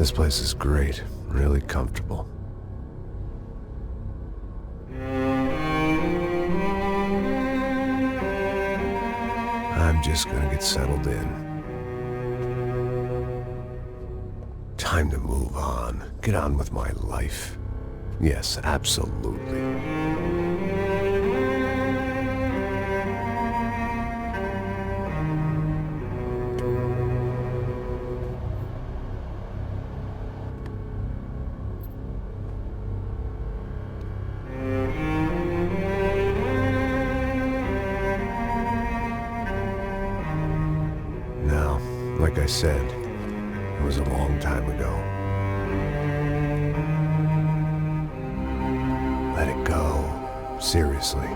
This place is great, really comfortable. I'm just gonna get settled in. Time to move on. Get on with my life. Yes, absolutely. Now, like I said, it was a long time ago. Let it go. Seriously.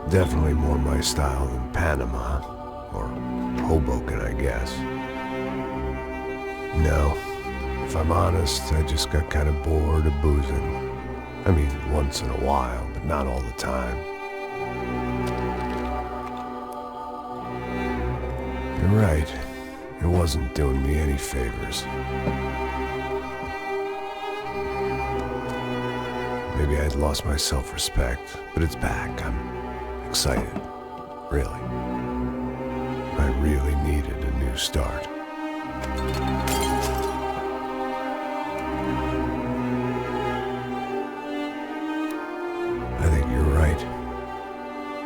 Definitely more my style than Panama, or Hoboken, I guess. No, if I'm honest, I just got kind of bored of boozing. I mean, once in a while, but not all the time. You're right, it wasn't doing me any favors. Maybe I'd lost my self-respect, but it's back. I'm excited, really. I really needed a new start. I think you're right.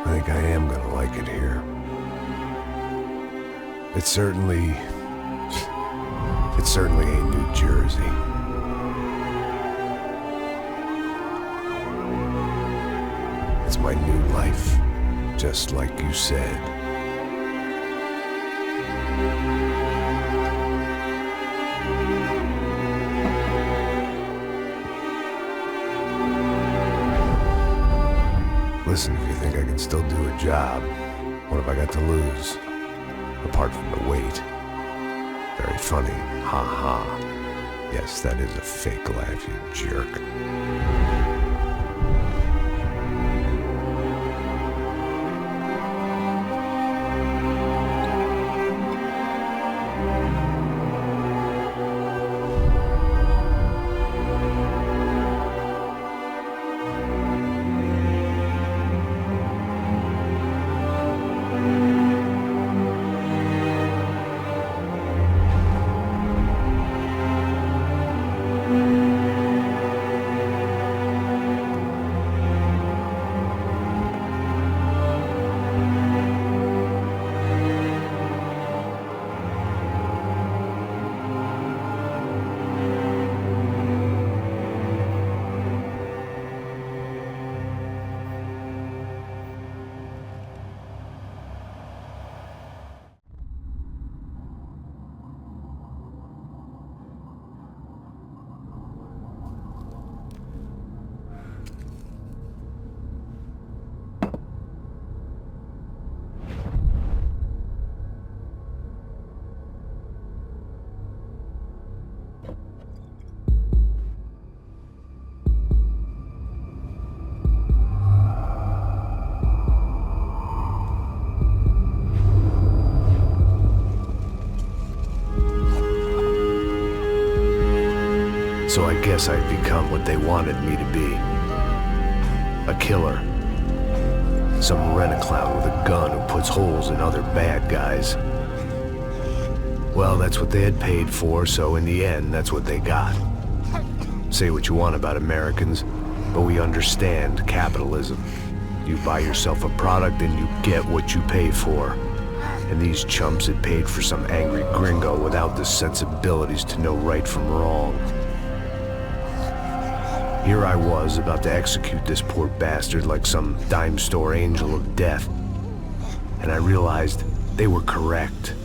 I think I am gonna like it here. It certainly ain't New Jersey. It's my new life. Just like you said. Listen, if you think I can still do a job, what have I got to lose? Apart from the weight. Very funny. Ha ha. Yes, that is a fake laugh, you jerk. So I guess I'd become what they wanted me to be. A killer. Some rent-a-clown with a gun who puts holes in other bad guys. Well, that's what they had paid for, so in the end, that's what they got. Say what you want about Americans, but we understand capitalism. You buy yourself a product and you get what you pay for. And these chumps had paid for some angry gringo without the sensibilities to know right from wrong. Here I was, about to execute this poor bastard like some dime store angel of death. And I realized they were correct.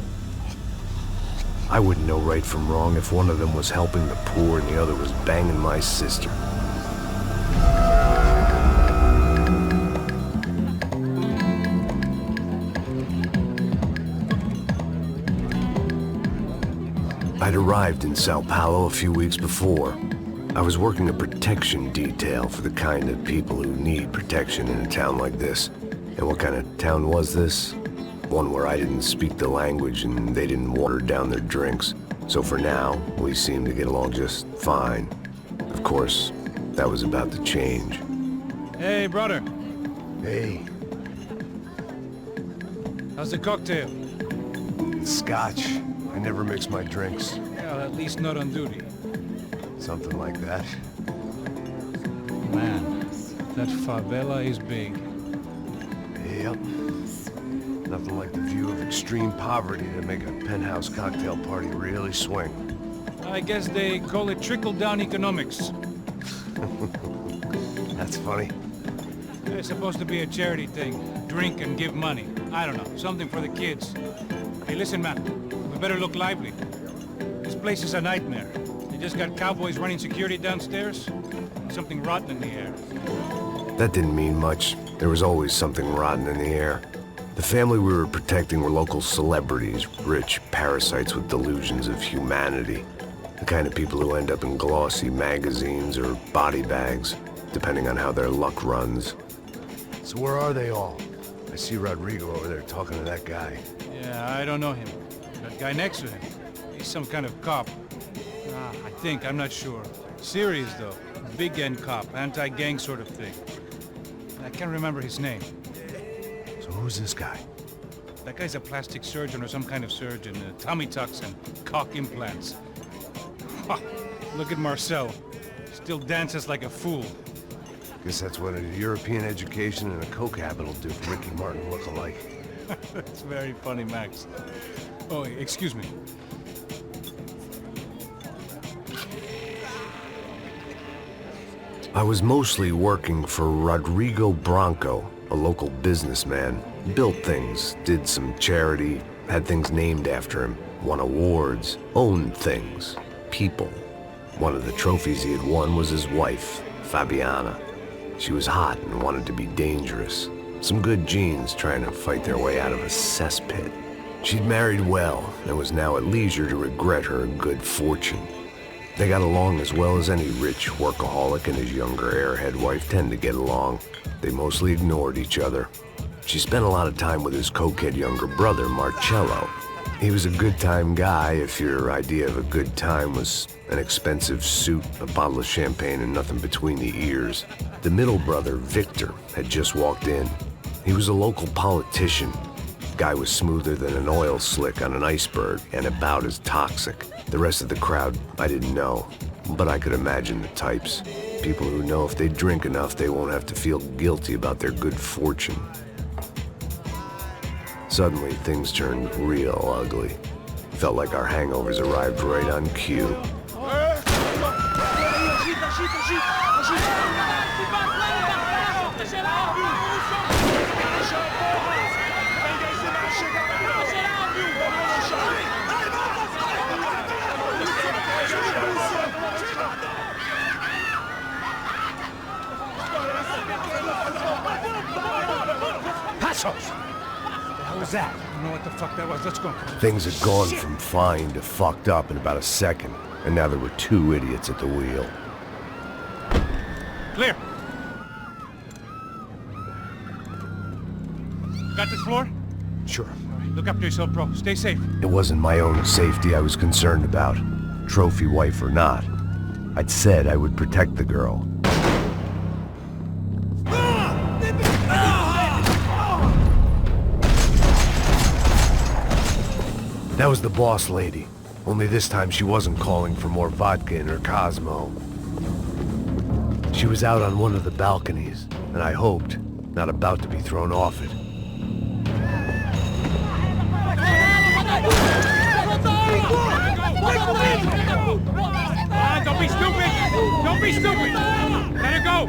I wouldn't know right from wrong if one of them was helping the poor and the other was banging my sister. I'd arrived in Sao Paulo a few weeks before. I was working a protection detail for the kind of people who need protection in a town like this. And what kind of town was this? One where I didn't speak the language and they didn't water down their drinks. So for now, we seemed to get along just fine. Of course, that was about to change. Hey, brother. Hey. How's the cocktail? Scotch. I never mix my drinks. Well, at least not on duty. Something like that. Man, that favela is big. Yep. Nothing like the view of extreme poverty to make a penthouse cocktail party really swing. I guess they call it trickle-down economics. That's funny. It's supposed to be a charity thing. Drink and give money. I don't know, something for the kids. Hey, listen, man. We better look lively. This place is a nightmare. They just got cowboys running security downstairs. Something rotten in the air. That didn't mean much. There was always something rotten in the air. The family we were protecting were local celebrities, rich parasites with delusions of humanity. The kind of people who end up in glossy magazines or body bags, depending on how their luck runs. So where are they all? I see Rodrigo over there talking to that guy. Yeah, I don't know him. That guy next to him, he's some kind of cop. I think, I'm not sure. Serious, though. Big-end cop, anti-gang sort of thing. I can't remember his name. So who's this guy? That guy's a plastic surgeon or some kind of surgeon. Tummy tucks and cock implants. Ha! Look at Marcel. Still dances like a fool. Guess that's what a European education and a coke habit will do for Ricky Martin look-alike. That's very funny, Max. Oh, excuse me. I was mostly working for Rodrigo Branco, a local businessman. Built things, did some charity, had things named after him, won awards, owned things, people. One of the trophies he had won was his wife, Fabiana. She was hot and wanted to be dangerous. Some good genes trying to fight their way out of a cesspit. She'd married well and was now at leisure to regret her good fortune. They got along as well as any rich workaholic and his younger airhead wife tend to get along. They mostly ignored each other. She spent a lot of time with his cokehead younger brother, Marcello. He was a good-time guy if your idea of a good time was an expensive suit, a bottle of champagne, and nothing between the ears. The middle brother, Victor, had just walked in. He was a local politician. Guy was smoother than an oil slick on an iceberg and about as toxic. The rest of the crowd, I didn't know, but I could imagine the types. People who know if they drink enough, they won't have to feel guilty about their good fortune. Suddenly, things turned real ugly. Felt like our hangovers arrived right on cue. What was that? I don't know what the fuck that was. Let's go. Things had gone from fine to fucked up in about a second, and now there were two idiots at the wheel. Clear. Got this floor? Sure. All right, look after yourself, bro. Stay safe. It wasn't my own safety I was concerned about, trophy wife or not. I'd said I would protect the girl. That was the boss lady, only this time she wasn't calling for more vodka in her Cosmo. She was out on one of the balconies, and I hoped, not about to be thrown off it. Don't be stupid! Don't be stupid! Let her go!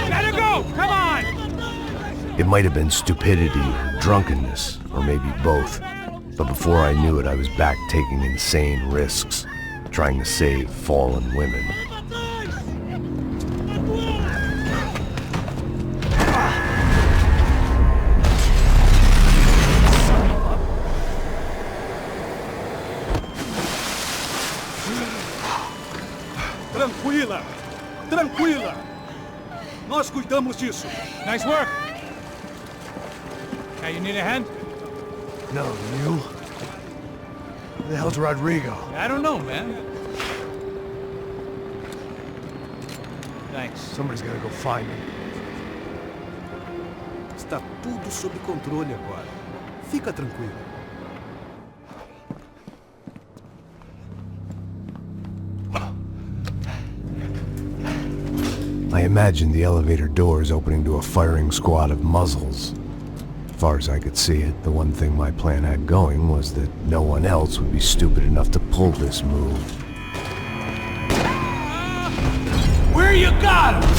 Let her go! Come on! It might have been stupidity, drunkenness, or maybe both. But before I knew it, I was back taking insane risks, trying to save fallen women. Tranquila! Tranquila! Nós cuidamos disso. Nice work. Hey, you need a hand? No, you? Who the hell's Rodrigo? I don't know, man. Thanks. Somebody's gonna go find him. Está tudo sob controle agora. Fica tranquilo. I imagined the elevator doors opening to a firing squad of muzzles. As far as I could see it, the one thing my plan had going was that no one else would be stupid enough to pull this move. Where you got him?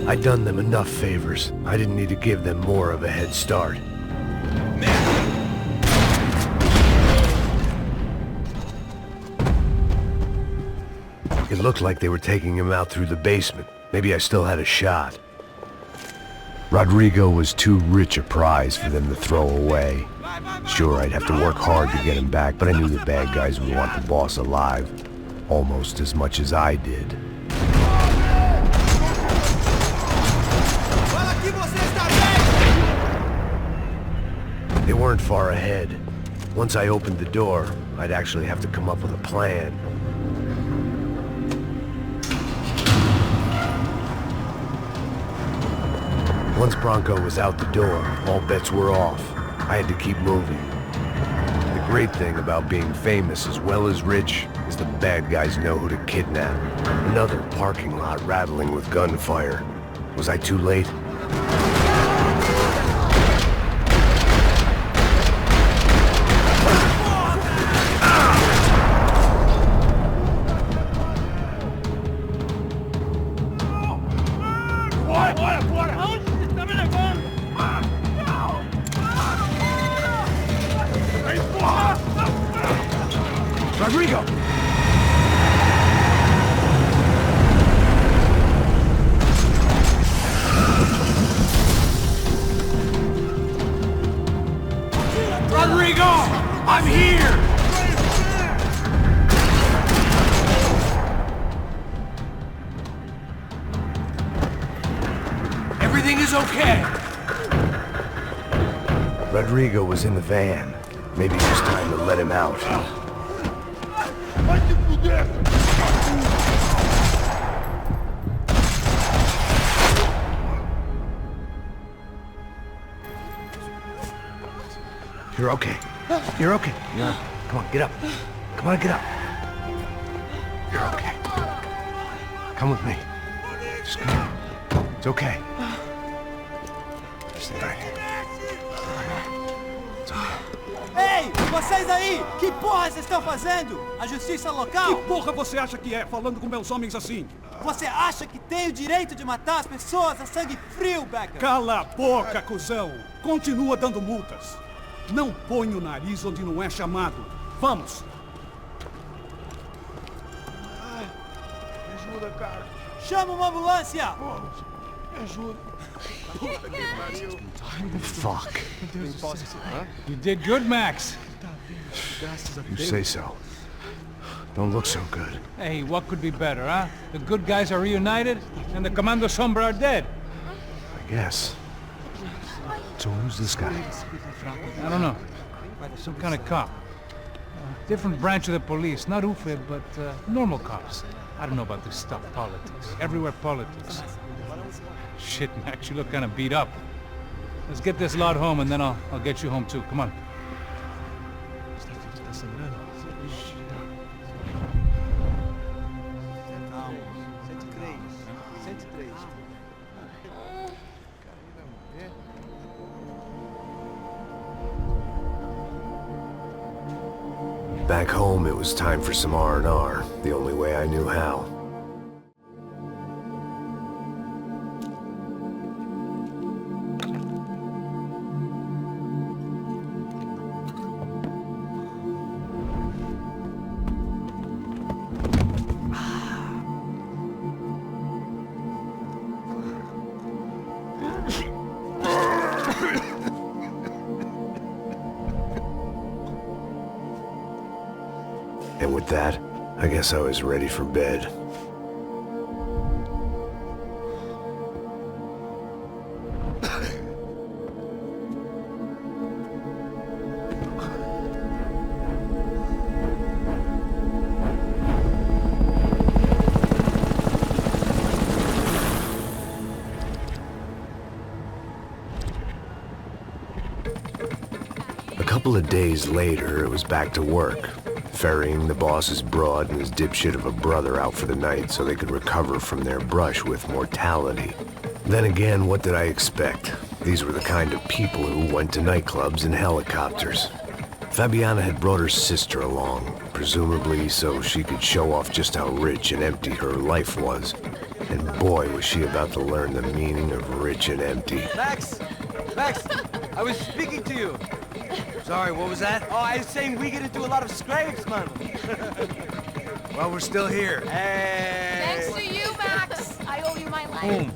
I'd done them enough favors. I didn't need to give them more of a head start. It looked like they were taking him out through the basement. Maybe I still had a shot. Rodrigo was too rich a prize for them to throw away. Sure, I'd have to work hard to get him back, but I knew the bad guys would want the boss alive. Almost as much as I did. They weren't far ahead. Once I opened the door, I'd actually have to come up with a plan. Once Bronco was out the door, all bets were off. I had to keep moving. The great thing about being famous as well as rich is the bad guys know who to kidnap. Another parking lot rattling with gunfire. Was I too late? Rodrigo! Rodrigo! I'm here! Everything is okay. Rodrigo was in the van. Maybe it was time to let him out. You're okay. You're okay. Come on, get up. Come on, get up. You're okay. Come with me. Just come. It's okay. Stay right here. It's okay. Ei, vocês aí! Que porra vocês estão fazendo? A justiça Que local? porra você acha que é, falando com meus homens assim? Você acha que tem o direito de matar as pessoas a sangue frio, Becker? Cala a boca, cuzão! Continua dando multas. Não põe o nariz onde não é chamado. Vamos! Me ajuda, cara. Chama uma ambulância! Me ajuda. Fuck. You did good, Max. You say so. Don't look so good. Hey, what could be better, huh? The good guys are reunited, and the Commando Sombra are dead. I guess. So who's this guy? I don't know. Some kind of cop. Different branch of the police. Not UFE, but normal cops. I don't know about this stuff, politics. Everywhere politics. Shit, Max, you look kind of beat up. Let's get this lot home, and then I'll get you home too. Come on. Back home, it was time for some R&R, the only way I knew how. And with that, I guess I was ready for bed. A couple of days later, it was back to work, ferrying the boss's broad and his dipshit of a brother out for the night so they could recover from their brush with mortality. Then again, what did I expect? These were the kind of people who went to nightclubs in helicopters. Fabiana had brought her sister along, presumably so she could show off just how rich and empty her life was. And boy, was she about to learn the meaning of rich and empty. Max! Max! I was speaking to you. Sorry, what was that? Oh, I was saying we get into a lot of scrapes, man. Well, we're still here. Hey! Thanks to you, Max. I owe you my life.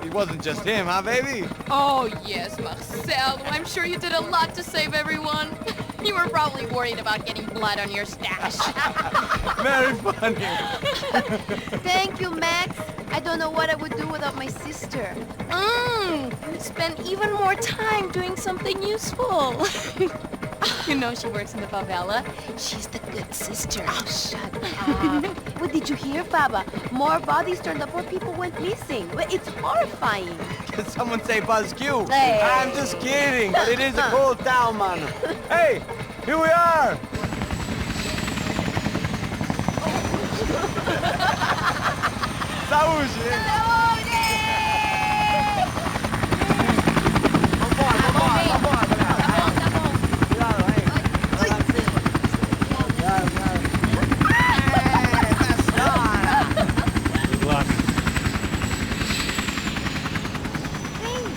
It wasn't just him, huh, baby? Oh, yes, Marcel. I'm sure you did a lot to save everyone. You were probably worried about getting blood on your stash. Very funny. Thank you, Max. I don't know what I would do without my sister. Spend even more time doing something useful. You know she works in the favela. She's the good sister. Oh, shut up. What did you hear, Baba? More bodies turned up where people went missing. It's horrifying. Can someone say Buzz Q? Hey. I'm just kidding, but it is a cool town, man. Hey, here we are. Saúde!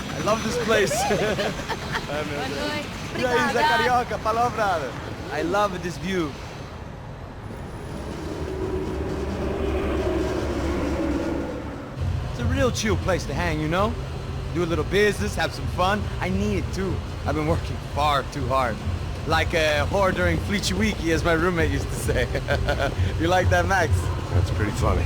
I love this place. Isla Carioca, palavra. I love this view. It's a real chill place to hang, you know? Do a little business, have some fun. I need it too. I've been working far too hard. Like a whore during Fleechy Weeky, as my roommate used to say. You like that, Max? That's pretty funny.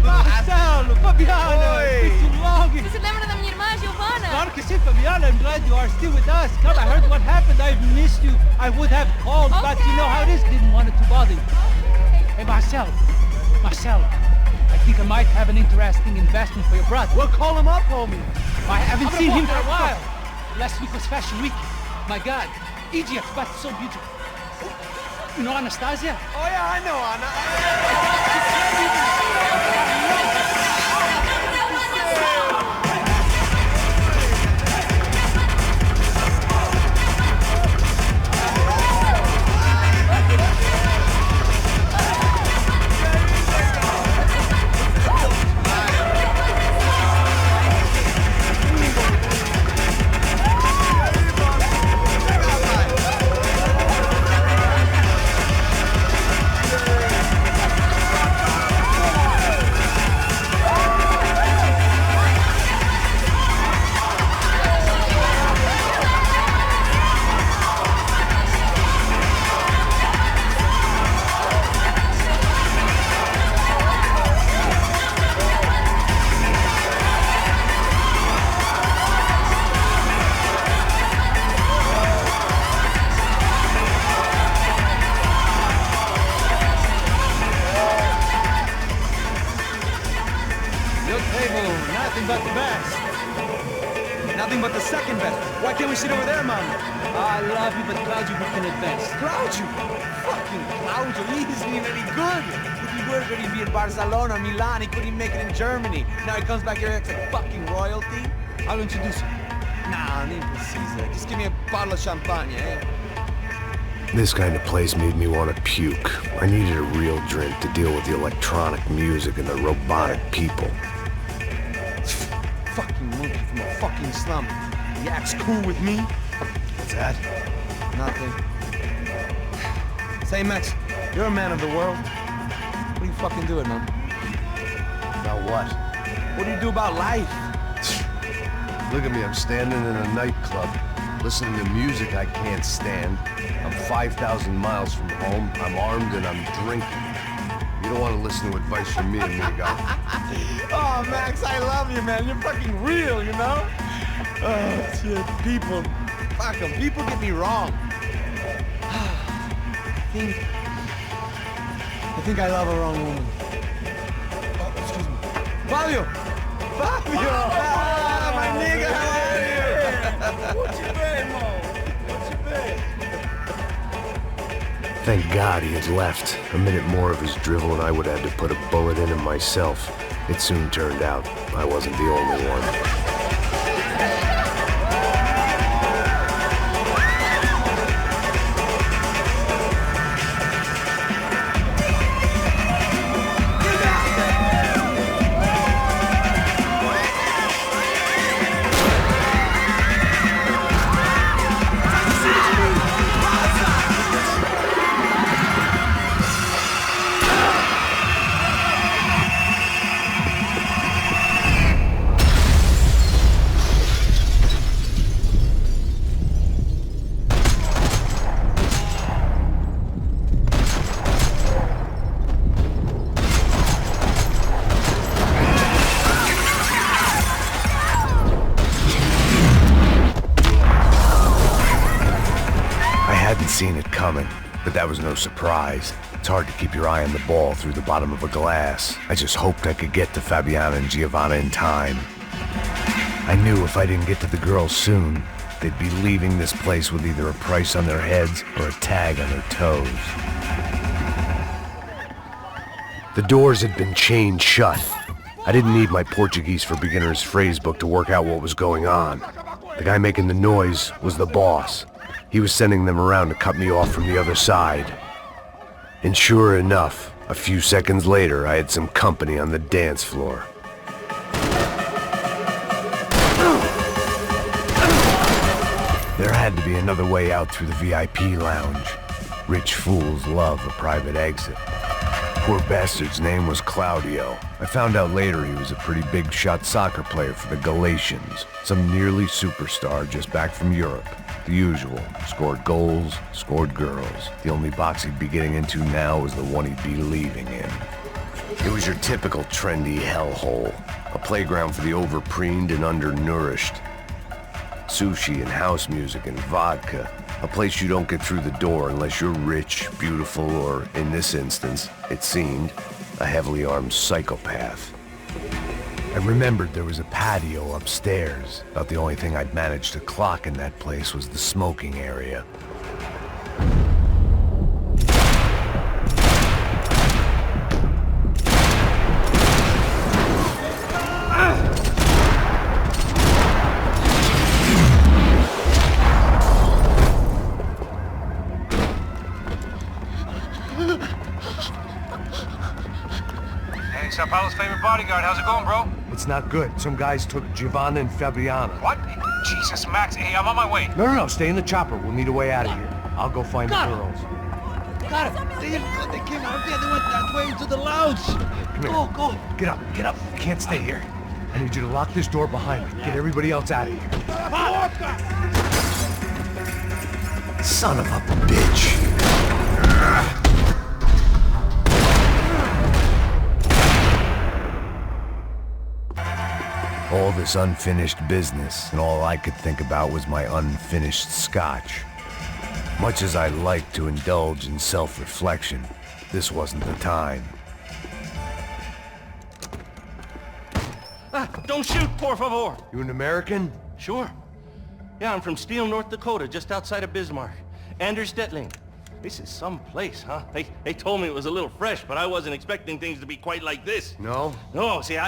Marcelo, Fabiana, It's been too long. Você se lembra da minha irmã, Giovanna? Claro que sim, Fabiana. I'm glad you are still with us. Come, I heard what happened. I've missed you. I would have called, but you know how it is. Didn't want it to bother you. Hey, Marcelo. Marcelo, I think I might have an interesting investment for your brother. Well, call him up, homie. I haven't seen him for a while. Last week was Fashion Week. My God, Egypt, but so beautiful. You know Anastasia? Oh yeah, I know Anna. Nothing but the best. Nothing but the second best. Why can't we sit over there, man? I love you, but Claudio booked in advance. Claudio! Fucking Claudio, he isn't even any good. If he were good, he'd be in Barcelona, Milan, he couldn't even make it in Germany. Now he comes back here and acts like fucking royalty. I'll introduce you. Nah, need precisa. Just give me a bottle of champagne, eh? This kind of place made me want to puke. I needed a real drink to deal with the electronic music and the robotic people. Fucking monkey from a fucking slum. He acts cool with me. What's that? Nothing. Say, Max, you're a man of the world. What do you fucking do it, man? About what? What do you do about life? Look at me, I'm standing in a nightclub, listening to music I can't stand. I'm 5,000 miles from home, I'm armed and I'm drinking. You don't want to listen to advice from me, amigo. Oh, Max, I love you, man. You're fucking real, you know? Oh, shit. People. Fuck them. People get me wrong. I think I love a wrong woman. Oh, excuse me. Fabio! Fabio! Ah, my nigga, how are you? What you been, Mo? What you been? Thank God he had left. A minute more of his drivel and I would have had to put a bullet in him myself. It soon turned out I wasn't the only one. Seen it coming, but that was no surprise. It's hard to keep your eye on the ball through the bottom of a glass. I just hoped I could get to Fabiana and Giovanna in time. I knew if I didn't get to the girls soon, they'd be leaving this place with either a price on their heads or a tag on their toes. The doors had been chained shut. I didn't need my Portuguese for Beginners phrase book to work out what was going on. The guy making the noise was the boss. He was sending them around to cut me off from the other side. And sure enough, a few seconds later, I had some company on the dance floor. There had to be another way out through the VIP lounge. Rich fools love a private exit. Poor bastard's name was Claudio. I found out later he was a pretty big shot soccer player for the Galatians. Some nearly superstar just back from Europe. The usual. Scored goals, scored girls. The only box he'd be getting into now was the one he'd be leaving in. It was your typical trendy hellhole. A playground for the overpreened and undernourished. Sushi and house music and vodka. A place you don't get through the door unless you're rich, beautiful, or, in this instance, it seemed, a heavily armed psychopath. I remembered there was a patio upstairs. About the only thing I'd managed to clock in that place was the smoking area. Hey, Sao Paulo's favorite bodyguard. How's it going, bro? It's not good. Some guys took Giovanna and Fabiana. What? Jesus, Max. Hey, I'm on my way. No, stay in the chopper. We'll need a way out of here. I'll go find the girls. Got it. They came out there. They went that way into the lounge. Come here. Go. Get up. You can't stay here. I need you to lock this door behind me. Get everybody else out of here. Son of a bitch. All this unfinished business, and all I could think about was my unfinished scotch. Much as I like to indulge in self-reflection, this wasn't the time. Don't shoot, por favor. You an American? Sure. Yeah, I'm from Steele, North Dakota, just outside of Bismarck. Anders Detling. This is some place, huh? They told me it was a little fresh, but I wasn't expecting things to be quite like this. No? No, see,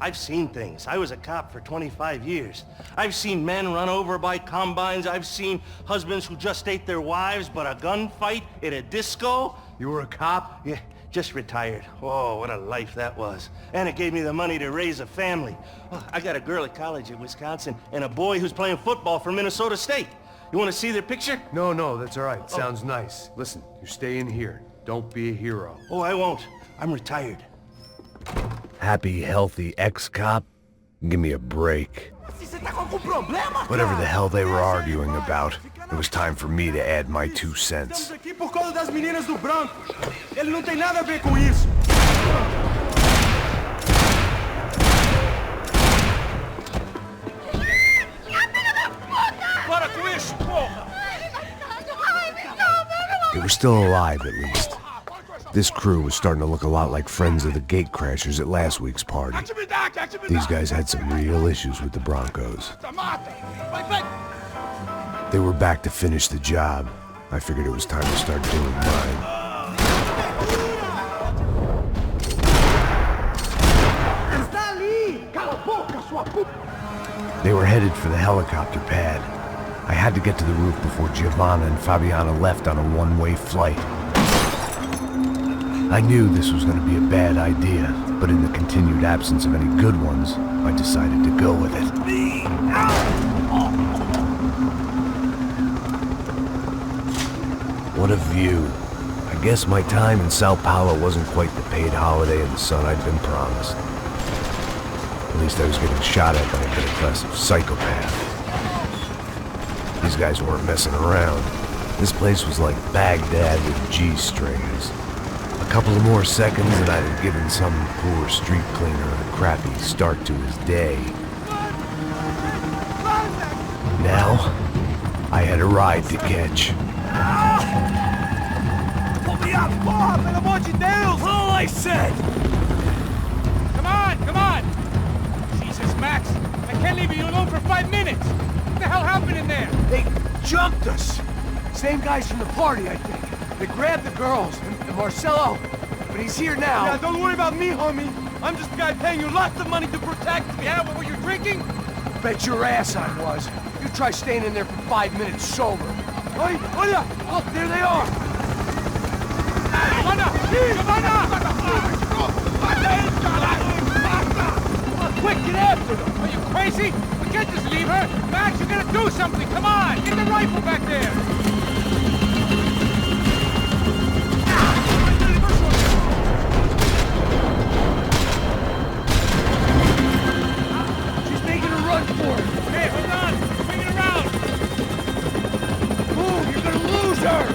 I've seen things. I was a cop for 25 years. I've seen men run over by combines. I've seen husbands who just ate their wives, but a gunfight at a disco. You were a cop? Yeah, just retired. Oh, what a life that was. And it gave me the money to raise a family. Oh, I got a girl at college at Wisconsin and a boy who's playing football for Minnesota State. You want to see their picture? No, that's all right. Sounds nice. Listen, you stay in here. Don't be a hero. Oh, I won't. I'm retired. Happy, healthy ex-cop? Give me a break. Whatever the hell they were arguing about, it was time for me to add my 2 cents. Aqui por causa das meninas do branco. Ele não tem nada a ver com isso. Para com isso, porra! They were still alive, at least. This crew was starting to look a lot like friends of the gatecrashers at last week's party. These guys had some real issues with the Broncos. They were back to finish the job. I figured it was time to start doing mine. They were headed for the helicopter pad. I had to get to the roof before Giovanna and Fabiana left on a one-way flight. I knew this was going to be a bad idea, but in the continued absence of any good ones, I decided to go with it. What a view. I guess my time in Sao Paulo wasn't quite the paid holiday in the sun I'd been promised. At least I was getting shot at by a bit-aggressive psychopath. These guys weren't messing around. This place was like Baghdad with G-strings. A couple of more seconds and I'd have given some poor street cleaner a crappy start to his day. Now, I had a ride to catch. Pull me up, porra, pelo amor de Deus! All I said! Come on, come on! Jesus, Max, I can't leave you alone for 5 minutes! What the hell happened in there? They jumped us. Same guys from the party, I think. They grabbed the girls, and Marcelo, but he's here now. Yeah, don't worry about me, homie. I'm just the guy paying you lots of money to protect me. Yeah, what were you drinking? Bet your ass I was. You try staying in there for 5 minutes sober. Oi, olha! Look, there they are. Giovanna! Giovanna! Quick, get after them! Are you crazy? We can't just leave her! Max, you gotta do something! Come on! Get the rifle back there! She's making a run for it. Hey, hold on! Bring it around! Move, you're gonna lose her.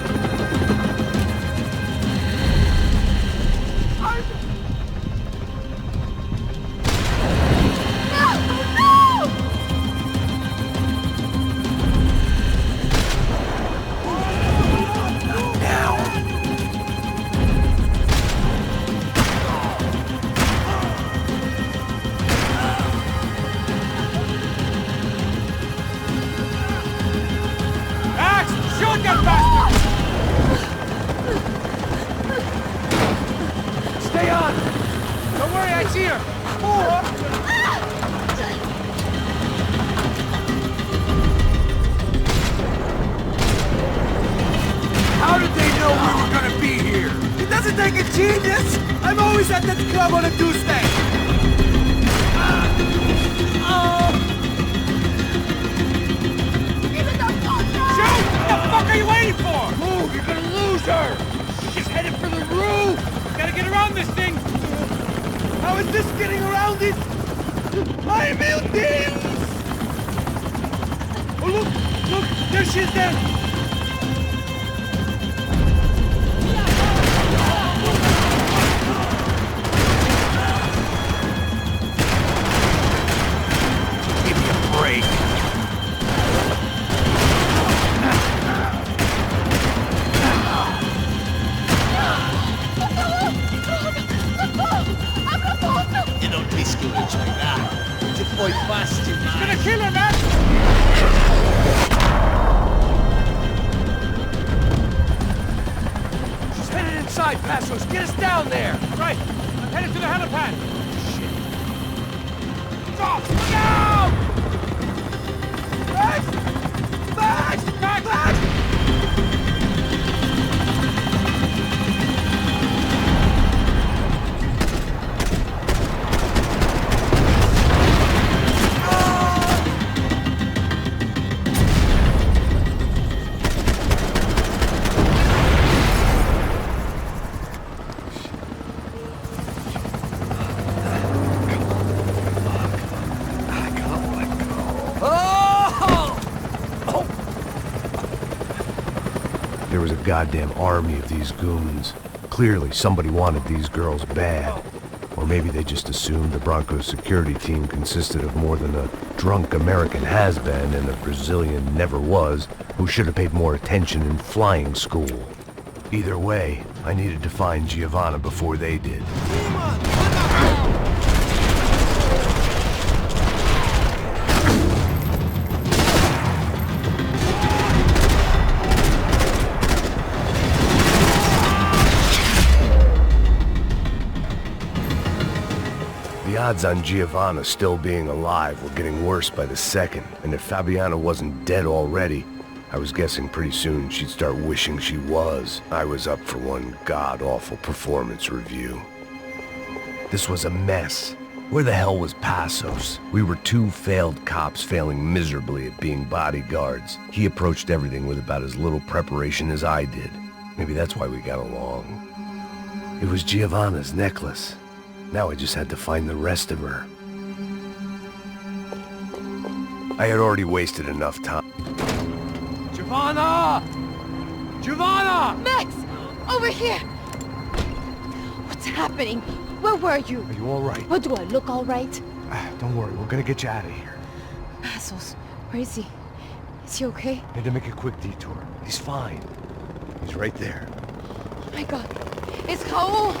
Stay on. Don't worry, I see her! How did they know we were gonna be here? It doesn't take a genius! I'm always at that club on a Tuesday! Shoot! What the fuck are you waiting for? Move, you're gonna lose her. She's headed for the roof. Gotta get around this thing! How is this getting around it? Ai, meu Deus! Oh, look! There she is there! Give me a break. E non rischi di giocare. Ti puoi fasti. He's gonna kill her, man! She's headed inside, Passos. Get us down there. Right, I'm headed to the helipad! Stop! Look out! Max! Max! Max! Max! there was a goddamn army of these goons. Clearly, somebody wanted these girls bad. Or maybe they just assumed the Broncos security team consisted of more than a drunk American has-been and a Brazilian never-was who should have paid more attention in flying school. Either way, I needed to find Giovanna before they did. The odds on Giovanna still being alive were getting worse by the second, and if Fabiana wasn't dead already, I was guessing pretty soon she'd start wishing she was. I was up for one god-awful performance review. This was a mess. Where the hell was Passos? We were two failed cops failing miserably at being bodyguards. He approached everything with about as little preparation as I did. Maybe that's why we got along. It was Giovanna's necklace. Now I just had to find the rest of her. I had already wasted enough time. Giovanna! Giovanna! Max! Over here! What's happening? Where were you? Are you all right? What, do I look all right? Don't worry, we're gonna get you out of here. Passos, where is he? Is he okay? Need to make a quick detour. He's fine. He's right there. Oh my God. It's Raul!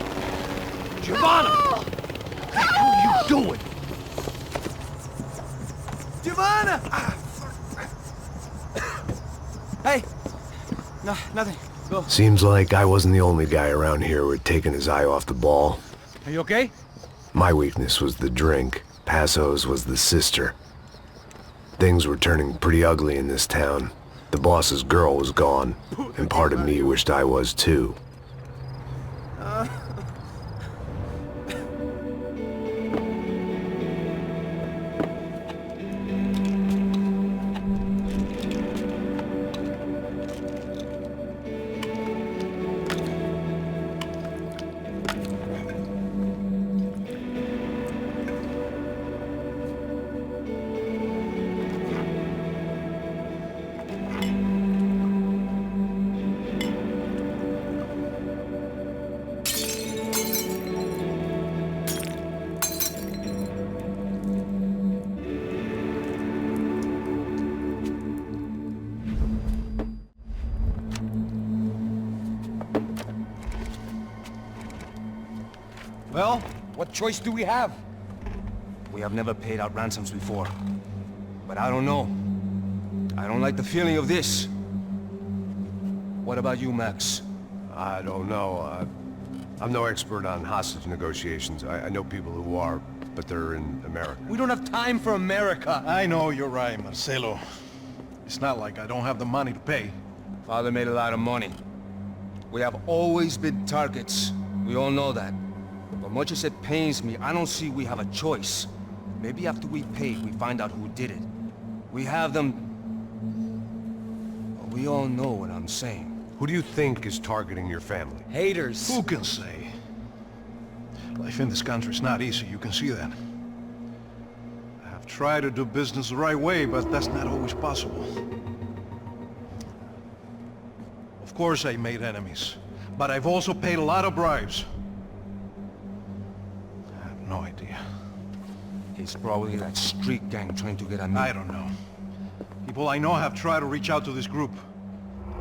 Giovanna! No! What the hell are you doing? Giovanna! Hey! No, nothing. Go. Seems like I wasn't the only guy around here who had taken his eye off the ball. Are you okay? My weakness was the drink. Passos was the sister. Things were turning pretty ugly in this town. The boss's girl was gone, and part of me wished I was too. Well, what choice do we have? We have never paid out ransoms before. But I don't know. I don't like the feeling of this. What about you, Max? I don't know. I'm no expert on hostage negotiations. I know people who are, but they're in America. We don't have time for America. I know you're right, Marcelo. It's not like I don't have the money to pay. Father made a lot of money. We have always been targets. We all know that. But much as it pains me, I don't see we have a choice. Maybe after we pay, we find out who did it. We have them... We all know what I'm saying. Who do you think is targeting your family? Haters. Who can say? Life in this country is not easy, you can see that. I have tried to do business the right way, but that's not always possible. Of course I made enemies, but I've also paid a lot of bribes. I have no idea. It's probably that street gang trying to get at me. I don't know. People I know have tried to reach out to this group.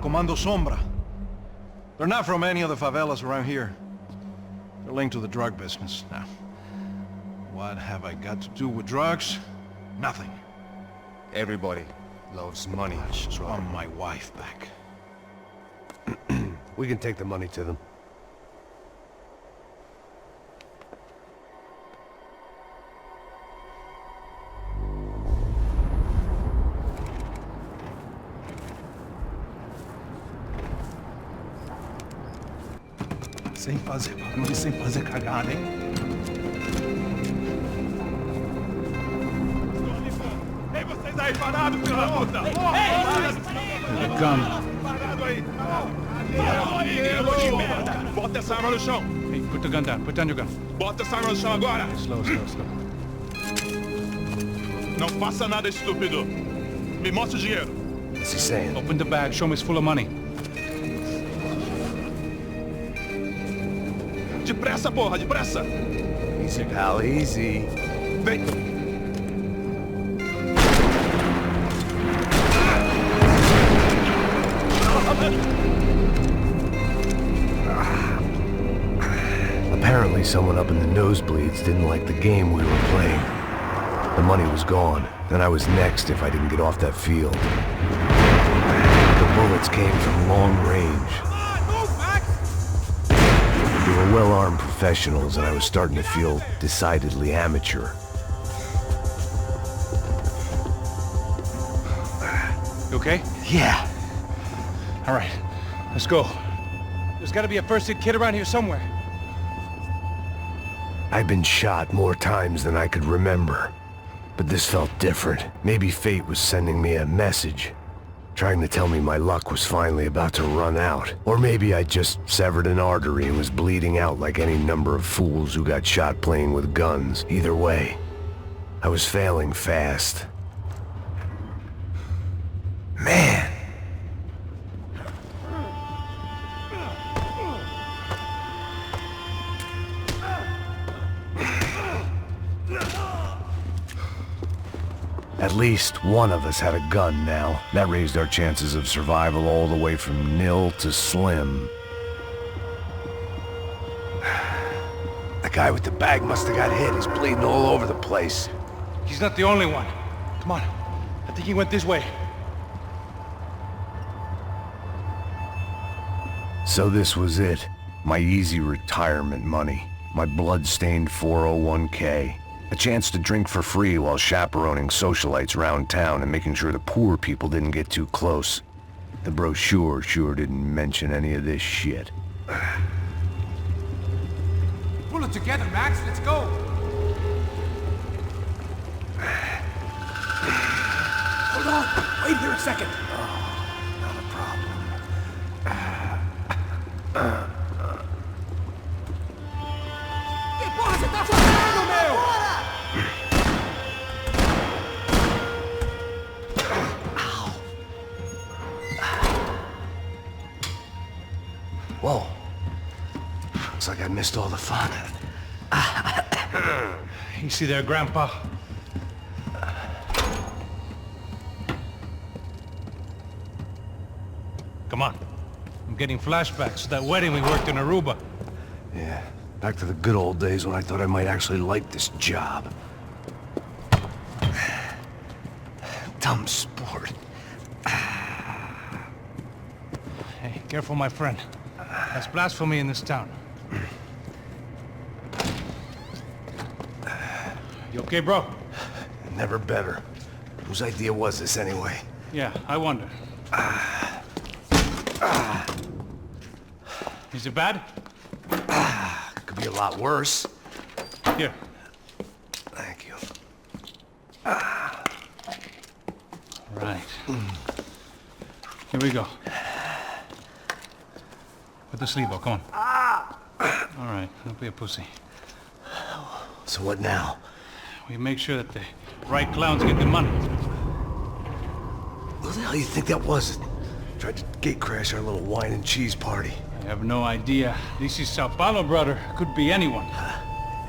Comando Sombra. They're not from any of the favelas around here. They're linked to the drug business. Now, what have I got to do with drugs? Nothing. Everybody loves money. I just want my wife back. We can take the money to them. Sem fazer barulho, sem fazer cagada, hein? Ei, vocês aí parados, filho da puta! Here they come. Parado aí! Bota essa arma no chão! Hey, put the gun down. Put down your gun. Bota essa arma no chão agora! Slow. Não faça nada, estúpido! Me mostra o dinheiro! What's he saying? Open the bag. Show me it's full of money. Depressa, porra, depressa! Easy, pal, easy. Vem! Apparently someone up in the nosebleeds didn't like the game we were playing. The money was gone, and I was next if I didn't get off that field. The bullets came from long range. They were well-armed professionals, and I was starting to feel decidedly amateur. You okay? Yeah. All right, let's go. There's gotta be a first-aid kit around here somewhere. I'd been shot more times than I could remember. But this felt different. Maybe fate was sending me a message, trying to tell me my luck was finally about to run out. Or maybe I just severed an artery and was bleeding out like any number of fools who got shot playing with guns. Either way, I was failing fast. Man! At least one of us had a gun now. That raised our chances of survival all the way from nil to slim. The guy with the bag must have got hit. He's bleeding all over the place. He's not the only one. Come on. I think he went this way. So this was it. My easy retirement money. My blood-stained 401k. A chance to drink for free while chaperoning socialites around town and making sure the poor people didn't get too close. The brochure sure didn't mention any of this shit. Pull it together, Max. Let's go. Hold on. Wait here a second. Not a problem. Que porra você tá fazendo, meu? Whoa. Looks like I missed all the fun. Easy there, Grandpa. Come on. I'm getting flashbacks to that wedding we worked in Aruba. Yeah, back to the good old days when I thought I might actually like this job. Dumb sport. Hey, careful, my friend. That's blasphemy in this town. You okay, bro? Never better. Whose idea was this anyway? Yeah, I wonder. Is it bad? Could be a lot worse. Here. Thank you. Right. Here we go. Put the sleeve on, come on. All right, don't be a pussy. So what now? We make sure that the right clowns get the money. Who the hell do you think that was? Tried to gate crash our little wine and cheese party. I have no idea. This is Sao Paulo, brother. Could be anyone.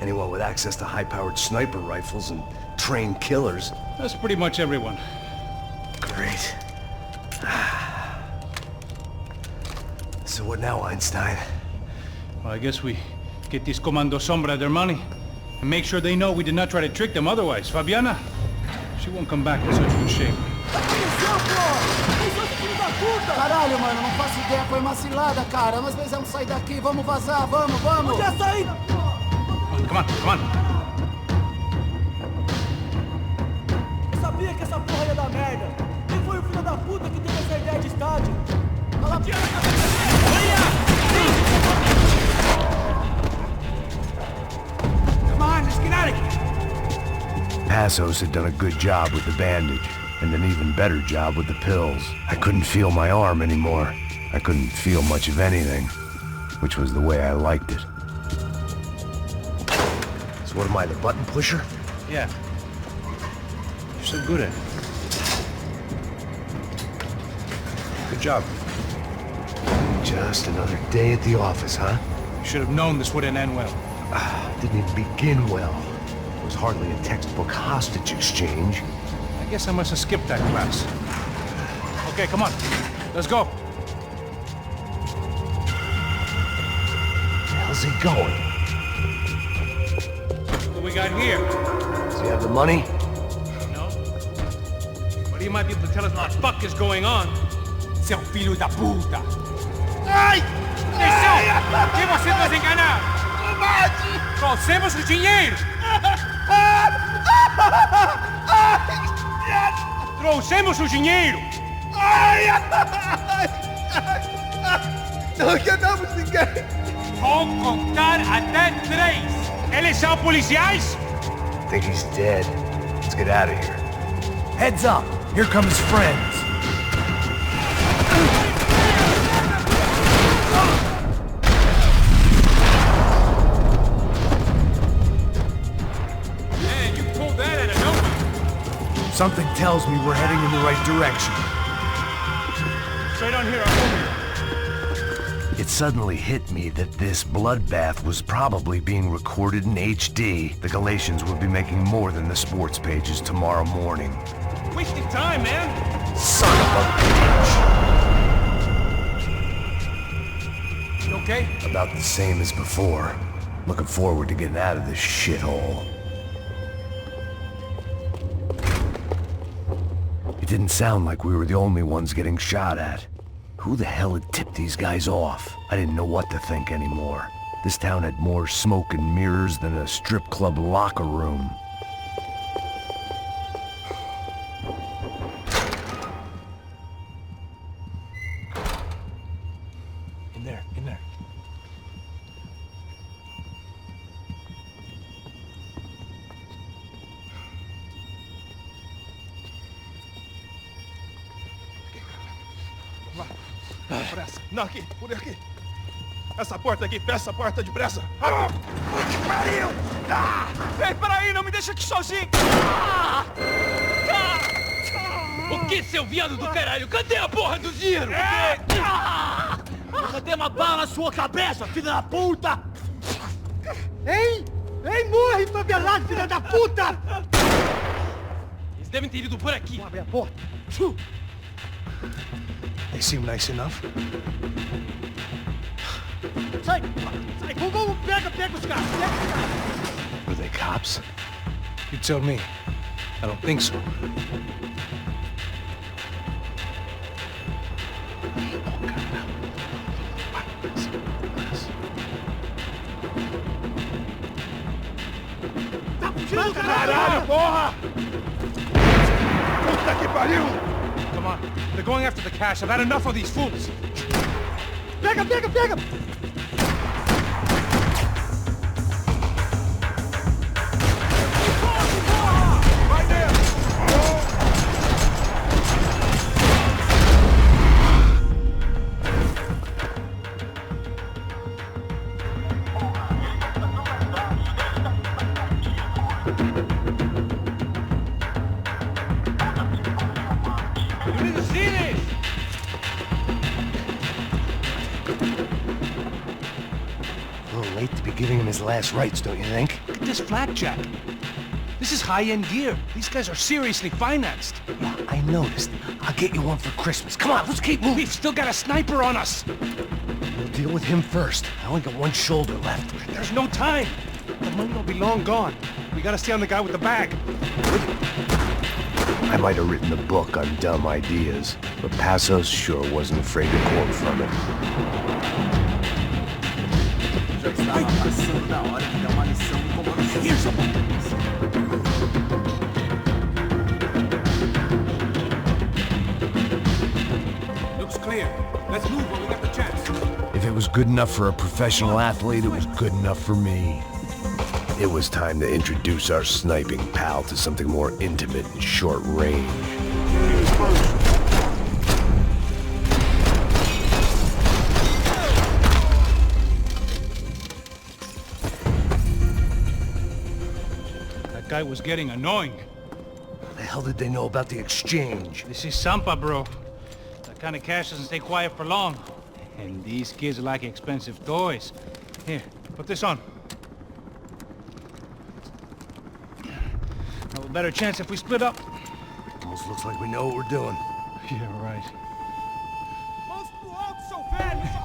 Anyone with access to high-powered sniper rifles and trained killers. That's pretty much everyone. Great. So what now, Einstein? Well, I guess we get these Comando Sombra their money and make sure they know we did not try to trick them otherwise. Fabiana, she won't come back in such good shape. Caralho, mano, não faço ideia, foi uma cilada, cara. Nós precisamos sair daqui, vamos vazar, vamos! Onde é essa aí? Come on, come on. Eu sabia que essa porra ia dar merda. Quem foi o filho da puta que teve essa ideia de estádio? Cala a boca! Come on, let's get out of here! Passos had done a good job with the bandage, and an even better job with the pills. I couldn't feel my arm anymore. I couldn't feel much of anything, which was the way I liked it. So what am I, the button pusher? Yeah. You're so good at it. Good job. Just another day at the office, huh? You should have known this wouldn't end well. Didn't even begin well. It was hardly a textbook hostage exchange. I guess I must have skipped that class. Okay, come on. Let's go. How's he going? What we got here? Does he have the money? No. But he might be able to tell us what the fuck is going on. Seu filho da puta! Ai! Atenção! Que você vai se enganar? Trouxemos o dinheiro! Trouxemos o dinheiro! Não enganamos ninguém! Vou contar até 3. Eles são policiais? I think he's dead. Let's get out of here. Heads up! Here come his friends. Man, you pulled that out of nowhere. Something tells me we're heading in the right direction. Straight on here, I'll move you. It suddenly hit me that this bloodbath was probably being recorded in HD. The Galatians would be making more than the sports pages tomorrow morning. Wasting time, man. Son of a bitch! You okay? About the same as before. Looking forward to getting out of this shithole. It didn't sound like we were the only ones getting shot at. Who the hell had tipped these guys off? I didn't know what to think anymore. This town had more smoke and mirrors than a strip club locker room. In there, in there. Pressa. Não, aqui, por aqui. Essa porta aqui, fecha essa porta depressa. Rápido. Que pariu! Ei, peraí, não me deixa aqui sozinho! O que, seu viado do caralho? Cadê a porra do dinheiro? Cadê uma bala na sua cabeça, filha da puta? Ei! Ei, morre, favelado, filha da puta! Eles devem ter ido por aqui. Abre a porta. They seem nice enough. Sai! Sai! Vamos, pega os caras! Pega os caras! Were they cops? You tell me. I don't think so. Caralho, porra! Puta que pariu! Come on. They're going after the cash. I've had enough of these fools. Pega! Vai dentro! You need to see this! A little late to be giving him his last rites, don't you think? Look at this flakjack. This is high-end gear. These guys are seriously financed. Yeah, I noticed. I'll get you one for Christmas. Come on, let's keep moving. We've still got a sniper on us. We'll deal with him first. I only got one shoulder left. There's no time. The money will be long gone. We gotta stay on the guy with the bag. I might have written the book on dumb ideas, but Passos sure wasn't afraid to quote from it. Looks clear. Let's move when we get the chance. If it was good enough for a professional athlete, it was good enough for me. It was time to introduce our sniping pal to something more intimate and short range. That guy was getting annoying. How the hell did they know about the exchange? This is Sampa, bro. That kind of cash doesn't stay quiet for long. And these kids like expensive toys. Here, put this on. Have a better chance if we split up. Almost looks like we know what we're doing. Yeah, right.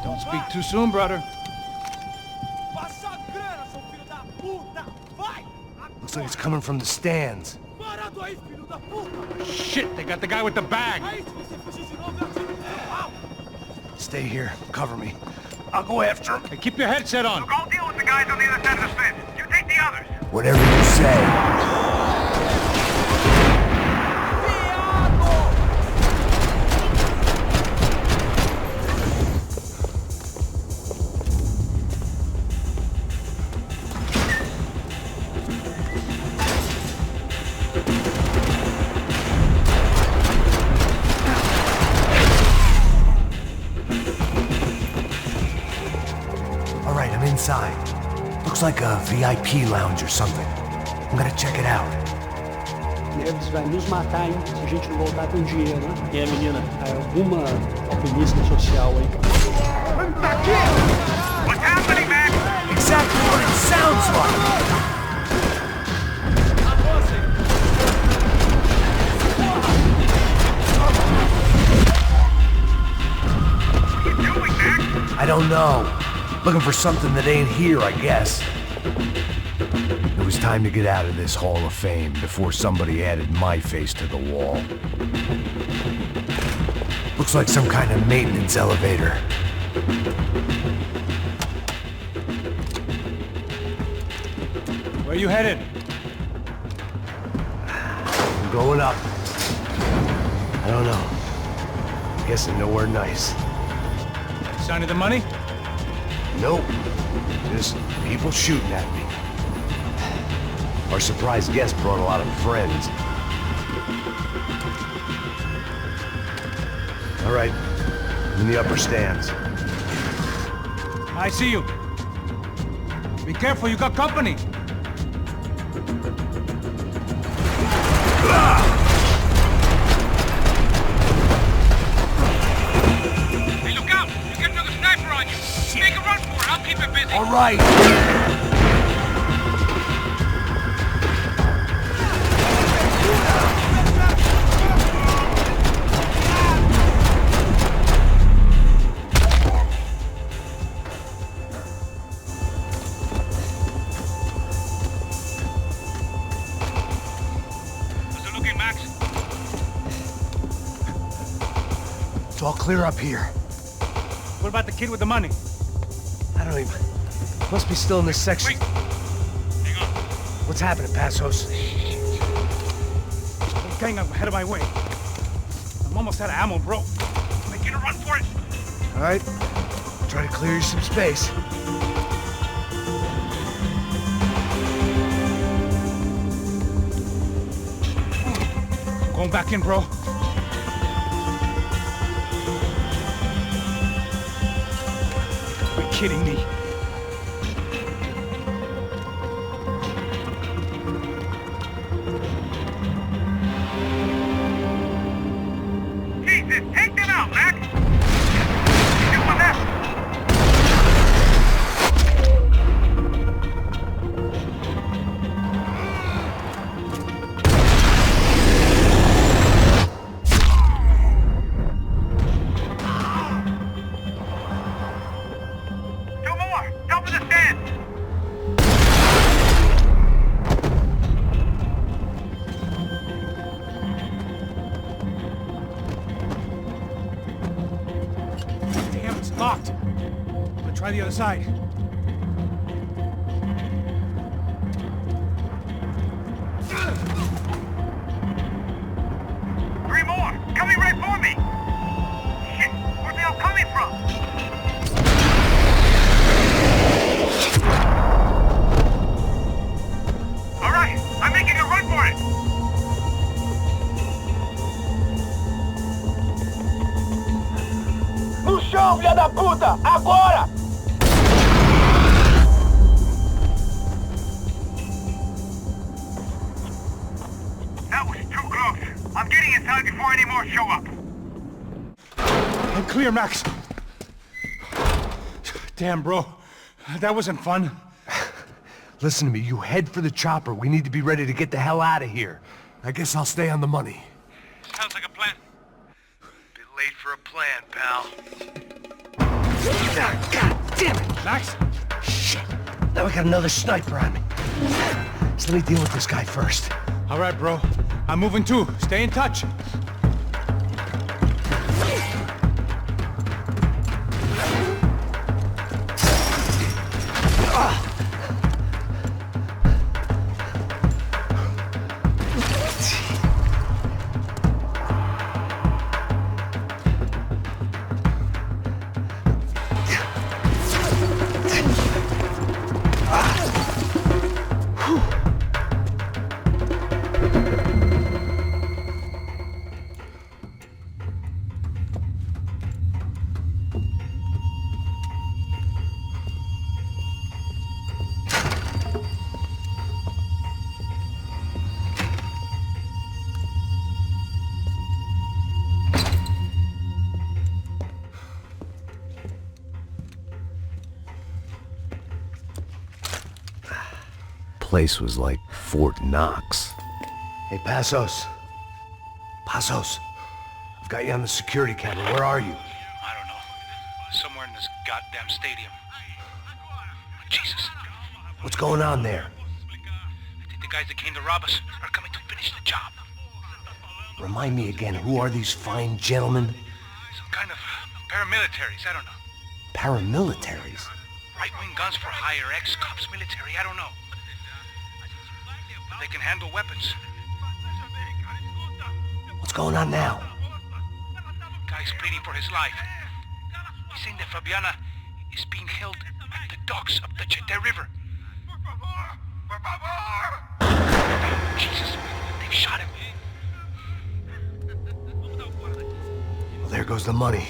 Don't speak too soon, brother. Looks like it's coming from the stands. Shit, they got the guy with the bag. Stay here. Cover me. I'll go after him. Hey, keep your headset on. Look, I'll deal with the guys on the other side of the fence. You take the others. Whatever you say. Inside. Looks like a VIP lounge or something. I'm gonna check it out. Neves vai nos matar, hein? Se a gente não voltar com dinheiro, né? E a menina? Alguma alpinista social aí. What's happening, man? Exactly what it sounds like! What are you doing, Mac? I don't know. Looking for something that ain't here, I guess. It was time to get out of this Hall of Fame before somebody added my face to the wall. Looks like some kind of maintenance elevator. Where you headed? I'm going up. I don't know. Guessing nowhere nice. Sign of the money? Nope. Just people shooting at me. Our surprise guest brought a lot of friends. All right. I'm in the upper stands. I see you. Be careful, you got company. Hey, look out! You get another sniper on you. Make a run for it. I'll keep it busy. All right. How's it looking, Max? It's all clear up here. What about the kid with the money? I don't even... Must be still in this section. Wait. Hang on. What's happening, Passos? Gang up ahead of my way. I'm almost out of ammo, bro. Making a run for it. All right. Try to clear you some space. Going back in, bro. You're kidding me. Jesus, take them out, Mac. Shoot with that. Two more. Top of the stand. Damn, it's locked. I'm gonna try the other side. Three more. Coming right for me. Shit, where's they all coming from? All right, I'm making a run for it. No chão, filha da puta! Agora! That was too close. I'm getting inside before any more show up. I'm clear, Max. Damn, bro. That wasn't fun. Listen to me, you head for the chopper. We need to be ready to get the hell out of here. I guess I'll stay on the money. Sounds like a plan. Bit late for a plan, pal. God damn it! Max? Shit. Now we got another sniper on me. Just let me deal with this guy first. All right, bro. I'm moving too. Stay in touch. Place was like Fort Knox. Hey, Passos. Passos. I've got you on the security camera. Where are you? I don't know. Somewhere in this goddamn stadium. Jesus. What's going on there? I think the guys that came to rob us are coming to finish the job. Remind me again, who are these fine gentlemen? Some kind of paramilitaries, I don't know. Paramilitaries? Right-wing guns for hire, ex-cops, military, I don't know. They can handle weapons. What's going on now? Guy's pleading for his life. He's saying that Fabiana is being held at the docks of the Chete River. Jesus, they've shot him. Well, there goes the money.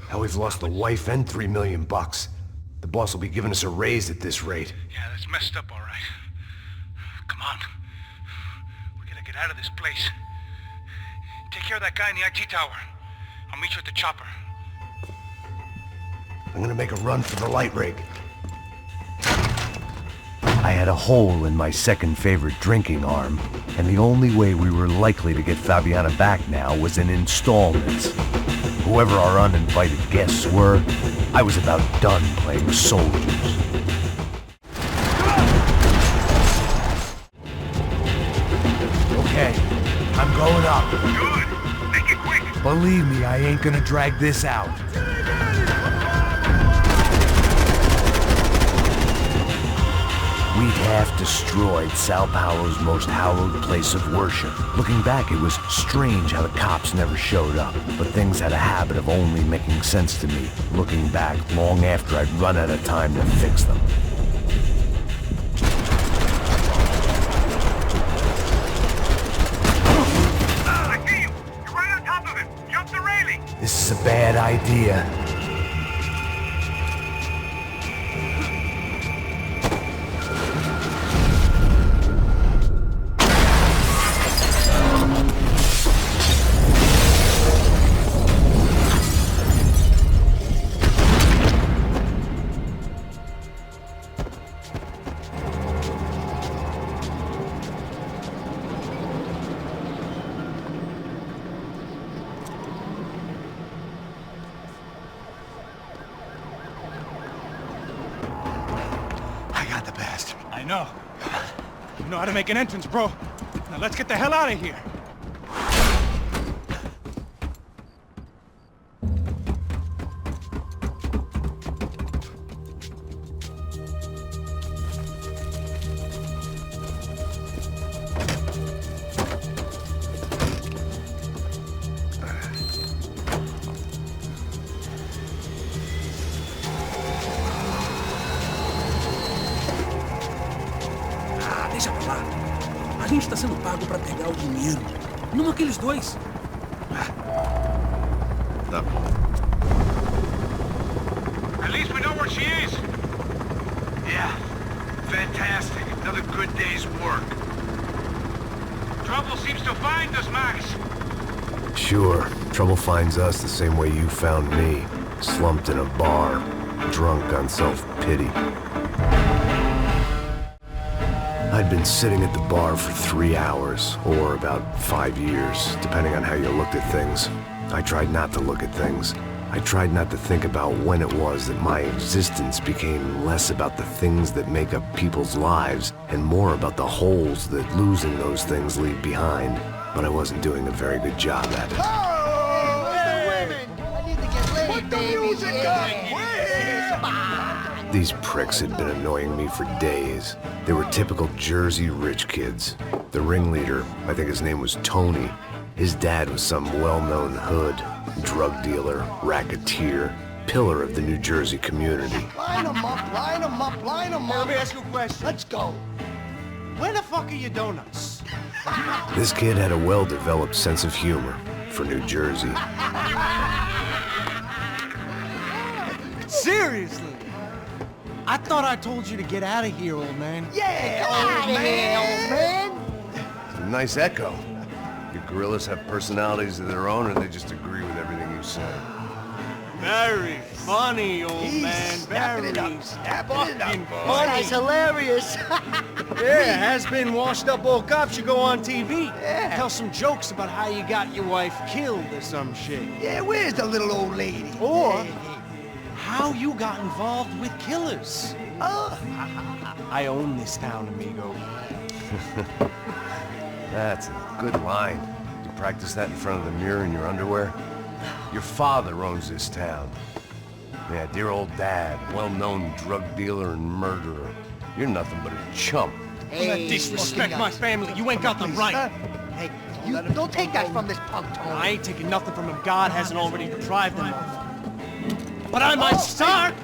Now we've lost the wife and $3 million. The boss will be giving us a raise at this rate. Yeah, that's messed up, all right. Come on. We gotta get out of this place. Take care of that guy in the IT tower. I'll meet you at the chopper. I'm gonna make a run for the light rig. I had a hole in my second favorite drinking arm, and the only way we were likely to get Fabiana back now was in installments. Whoever our uninvited guests were, I was about done playing soldiers. Okay, I'm going up. Good. Make it quick. Believe me, I ain't gonna drag this out. We'd half destroyed Sao Paulo's most hallowed place of worship. Looking back, it was strange how the cops never showed up, but things had a habit of only making sense to me, looking back long after I'd run out of time to fix them. I see you. You're right on top of him. Jump the railing. This is a bad idea. I know. You know how to make an entrance, bro. Now let's get the hell out of here. Deixa pra lá. A gente tá sendo pago pra pegar o dinheiro. Não aqueles dois. Stop. At least we know where she is. Yeah. Fantastic. Another good day's work. Trouble seems to find us, Max. Sure. Trouble finds us the same way you found me. Slumped in a bar. drunk on self-pity. I'd been sitting at the bar for 3 hours, or about 5 years, depending on how you looked at things. I tried not to look at things. I tried not to think about when it was that my existence became less about the things that make up people's lives and more about the holes that losing those things leave behind. But I wasn't doing a very good job at it. These pricks had been annoying me for days. They were typical Jersey rich kids. The ringleader, I think his name was Tony. His dad was some well-known hood, drug dealer, racketeer, pillar of the New Jersey community. Line them up, line them up, line them up. Let me ask you a question. Let's go. Where the fuck are your donuts? This kid had a well-developed sense of humor for New Jersey. Seriously? I thought I told you to get out of here, old man. Yeah, old man. It's a nice echo. Your gorillas have personalities of their own, or they just agree with everything you say? Very funny, old man. Very fucking funny. That's hilarious. Yeah, has-been washed-up old cops should go on TV. Yeah. Tell some jokes about how you got your wife killed or some shit. Yeah, where's the little old lady? Or how you got involved with killers. I own this town, amigo. That's a good line. You practice that in front of the mirror in your underwear? Your father owns this town. Yeah, dear old dad, well-known drug dealer and murderer. You're nothing but a chump. Hey, disrespect my family. You ain't got the right. Hey, you don't take that from this punk, Tony. I ain't taking nothing from him God hasn't already deprived him of. But I might start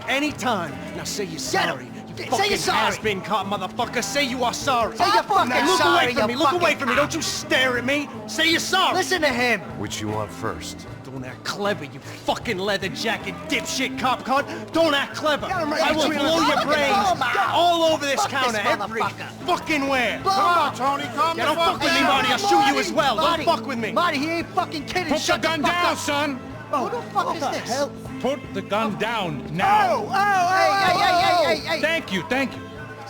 anytime. Now say you're sorry. Say you're sorry. Has-been caught, motherfucker. Say you are sorry. Say you're fucking Look sorry, away from me. Look away from me. Don't you stare at me. Say you're sorry. Listen to him. Which you want first? Don't act clever, you fucking leather jacket dipshit cop cunt. Don't act clever. I will Adrian, blow your look at brains him. all over this Fuck counter this every motherfucker. fucking where. Come on, Tony. Calm don't fuck with me, Marty. I'll shoot you as well. Don't fuck with me. Marty, he ain't fucking kidding. Put the gun down, son. Who the fuck is this? Hell? Put the gun down now. Hey. Thank you.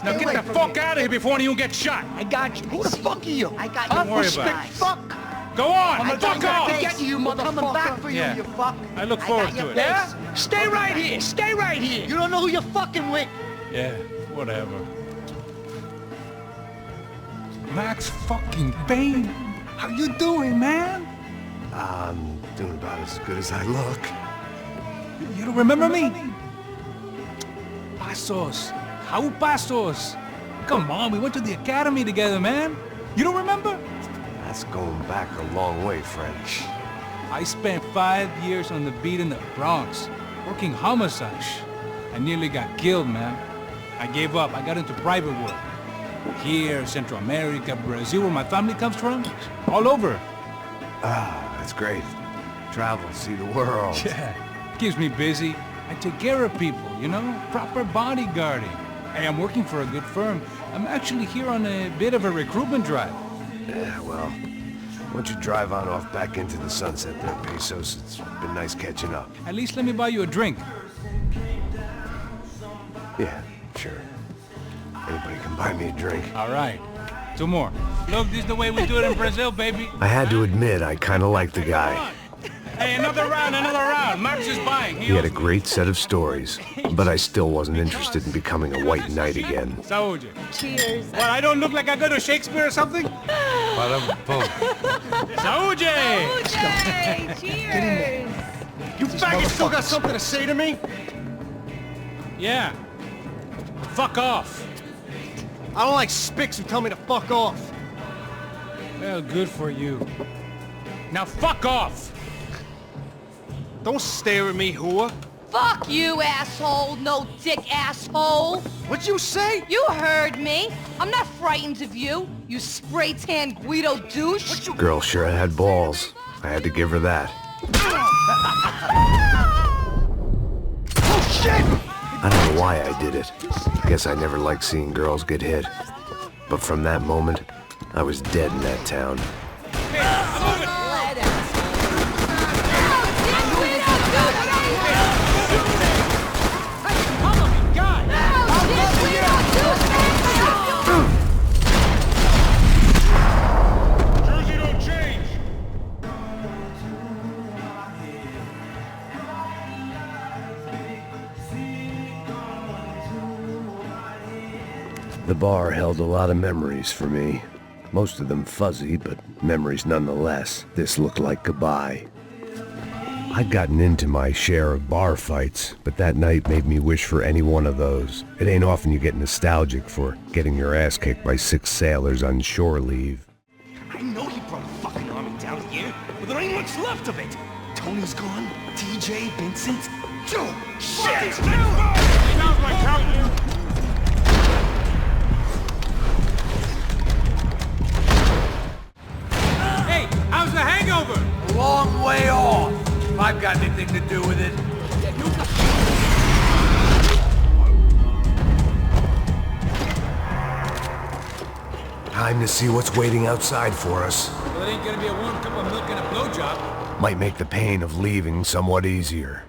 Now get the fuck out of here before you get shot. I got you. Who the fuck are you? I got you. Don't worry about it. Fuck. Go on. Fuck off. Get Get you, motherfucker. Coming back for you, Yeah. you fuck. I look forward to it. Yeah? Stay right here. Stay right here. You don't know who you're fucking with. Yeah, whatever. Max fucking Payne. How you doing, man? I'm doing about as good as I look. You don't remember me? Pasos. How Pasos? Come on, we went to the academy together, man. You don't remember? That's going back a long way, friend. I spent 5 years on the beat in the Bronx, working homicide. I nearly got killed, man. I gave up. I got into private work. Here, Central America, Brazil, where my family comes from. All over. Ah, that's great. Travel, see the world. Yeah, keeps me busy. I take care of people, you know? Proper bodyguarding. Hey, I'm working for a good firm. I'm actually here on a bit of a recruitment drive. Yeah, well, why don't you drive on off back into the sunset there, Pesos? It's been nice catching up. At least let me buy you a drink. Yeah, sure. Anybody can buy me a drink. All right. 2 more. Look, this is the way we do it in Brazil, baby. I had to admit, I kind of liked the guy. Hey, another round. Max is buying. He had a great set of stories, but I still wasn't interested in becoming a white knight again. Saúde. Cheers. What, I don't look like I go to Shakespeare or something? Saúde! Cheers. You faggots still got something to say to me? Yeah. Fuck off. I don't like spics who tell me to fuck off. Well, good for you. Now fuck off! Don't stare at me, whore. Fuck you, asshole. No dick asshole. What'd you say? You heard me. I'm not frightened of you, you spray-tan Guido douche. Girl sure had balls. I had to give her that. Oh, shit! I don't know why I did it. Guess I never liked seeing girls get hit. But from that moment, I was dead in that town. The bar held a lot of memories for me. Most of them fuzzy, but memories nonetheless. This looked like goodbye. I'd gotten into my share of bar fights, but that night made me wish for any one of those. It ain't often you get nostalgic for getting your ass kicked by 6 sailors on shore leave. I know he brought a fucking army down here, but there ain't much left of it. Tony's gone, TJ, Vincent, Joe. Shit! Sounds like Captain. Hey, how's the hangover? A long way off. If I've got anything to do with it. Time to see what's waiting outside for us. Well, it ain't gonna be a warm cup of milk and a blowjob. Might make the pain of leaving somewhat easier.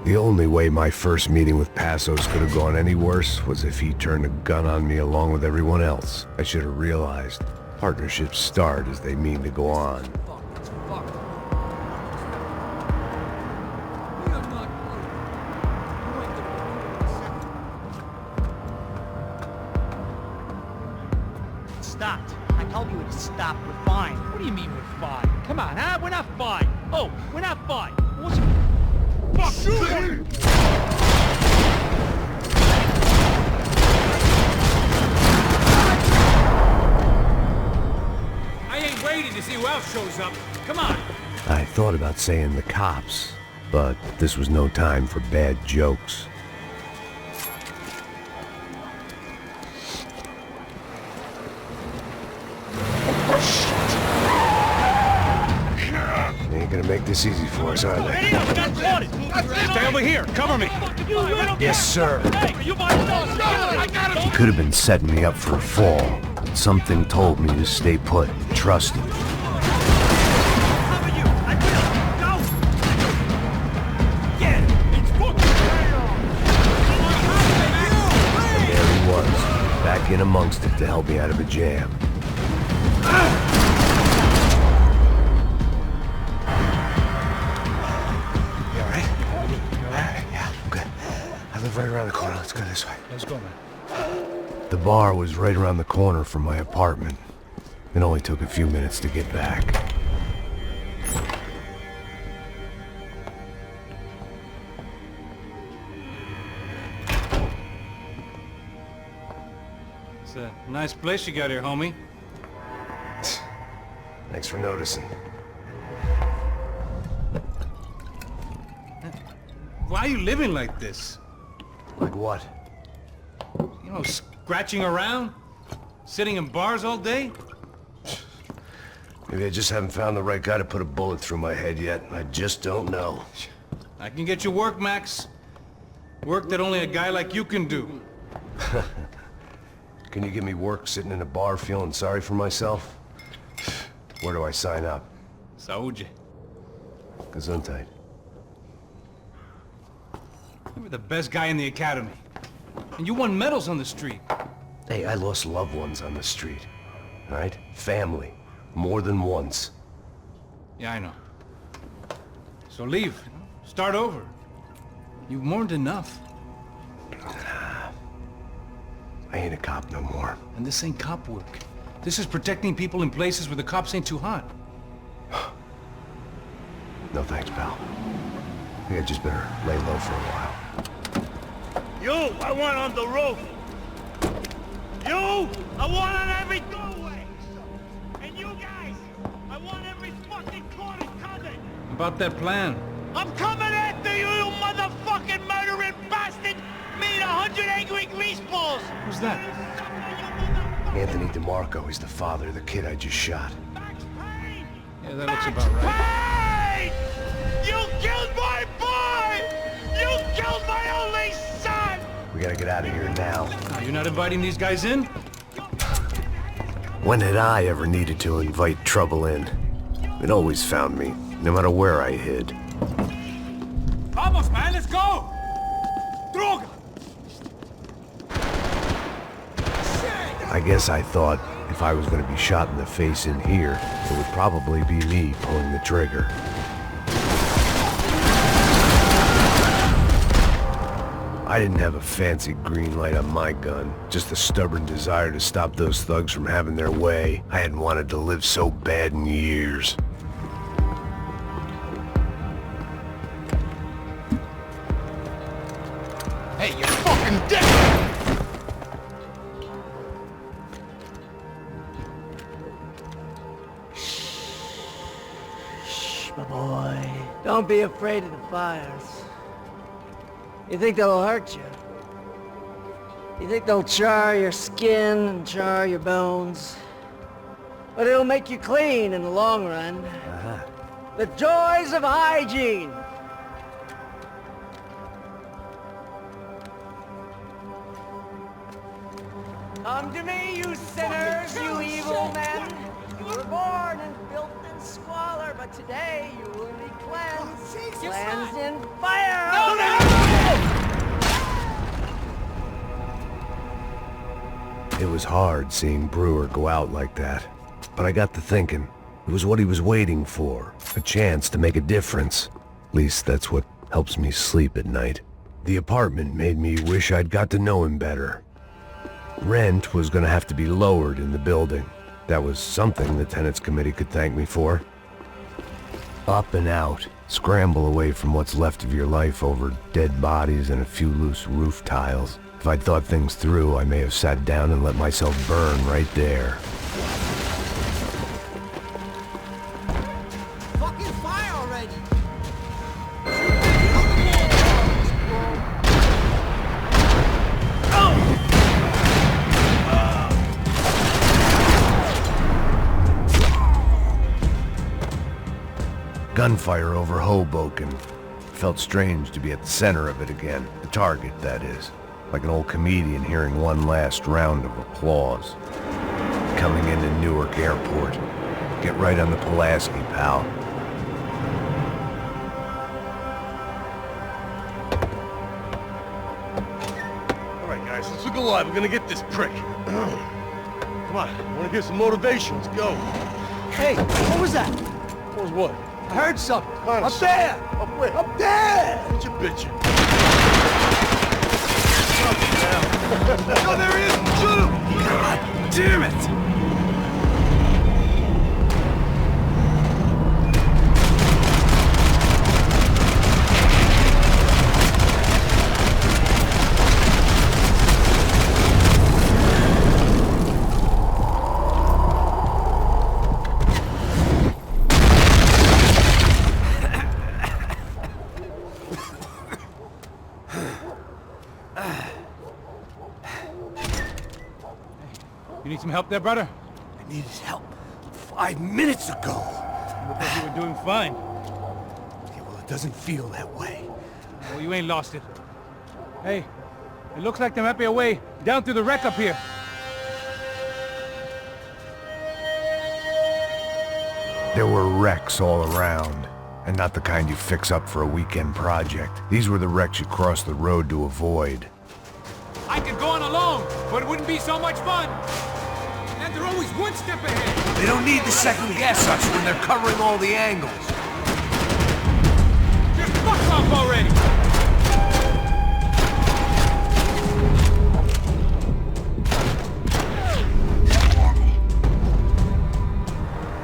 The only way my first meeting with Passos could have gone any worse was if he turned a gun on me along with everyone else. I should have realized partnerships start as they mean to go on. Stopped. I told you to stop. We're fine. What do you mean we're fine? Come on, huh? We're not fine. Oh, we're not fine. What's... Fuck! Shoot him! I ain't waiting to see who else shows up. Come on. I thought about saying the cops, but this was no time for bad jokes. They ain't gonna make this easy for us, are they? Stay over here. Cover me. Yes, sir. He He could have been setting me up for a fall. Something told me to stay put and trust him. And there he was, back in amongst it to help me out of a jam. Right around the corner. Let's go this way. Let's go, man. The bar was right around the corner from my apartment. It only took a few minutes to get back. It's a nice place you got here, homie. Thanks for noticing. Why are you living like this? Like what? You know, scratching around? Sitting in bars all day? Maybe I just haven't found the right guy to put a bullet through my head yet. I just don't know. I can get you work, Max. Work that only a guy like you can do. Can you give me work sitting in a bar feeling sorry for myself? Where do I sign up? Saúde. Gesundheit. You were the best guy in the academy. And you won medals on the street. Hey, I lost loved ones on the street. All right? Family. More than once. Yeah, I know. So leave. Start over. You've mourned enough. I ain't a cop no more. And this ain't cop work. This is protecting people in places where the cops ain't too hot. No thanks, pal. I think I just better lay low for a while. You, I want on the roof. You, I want on every doorway. And you guys, I want every fucking corner covered. About that plan. I'm coming after you, you motherfucking murdering bastard! Me and 100 angry greaseballs! Who's that? Anthony DeMarco. He's the father of the kid I just shot. Yeah, that looks about right. Payne! You killed my boy! You killed my only son! We gotta get out of here now. You're not inviting these guys in? When had I ever needed to invite trouble in? It always found me, no matter where I hid. Vamos, man, let's go! Droga! I guess I thought if I was going to be shot in the face in here, it would probably be me pulling the trigger. I didn't have a fancy green light on my gun, just a stubborn desire to stop those thugs from having their way. I hadn't wanted to live so bad in years. Hey, you fucking dick! Shh, my boy. Don't be afraid of the fires. You think they'll hurt you? You think they'll char your skin and char your bones? But it'll make you clean in the long run. The joys of hygiene! Come to me, you sinners, you evil men! You were born in filth and squalor, but today you will be cleansed. Cleansed in fire! It was hard seeing Brewer go out like that, but I got to thinking, it was what he was waiting for, a chance to make a difference. At least that's what helps me sleep at night. The apartment made me wish I'd got to know him better. Rent was gonna have to be lowered in the building. That was something the tenants committee could thank me for. Up and out, scramble away from what's left of your life over dead bodies and a few loose roof tiles. If I'd thought things through, I may have sat down and let myself burn right there. Fucking fire already! Gunfire over Hoboken. Felt strange to be at the center of it again. The target, that is. Like an old comedian hearing one last round of applause. Coming into Newark Airport. Get right on the Pulaski, pal. Alright guys, let's look alive. We're gonna get this prick. Come on, I wanna hear some motivation. Let's go. Hey, what was that? What was what? I heard something. Up there! Up where? Up there! What you bitching? Oh, there he is! Shoot him! God damn it! You need some help there, brother? I needed help 5 minutes ago. You look like you were doing fine. Yeah, well, it doesn't feel that way. Well, you ain't lost it. Hey, it looks like there might be a way down through the wreck up here. There were wrecks all around, and not the kind you fix up for a weekend project. These were the wrecks you cross the road to avoid. I could go on alone, but it wouldn't be so much fun. And they're always one step ahead. They don't need to second guess us when they're covering all the angles. Just fuck off already.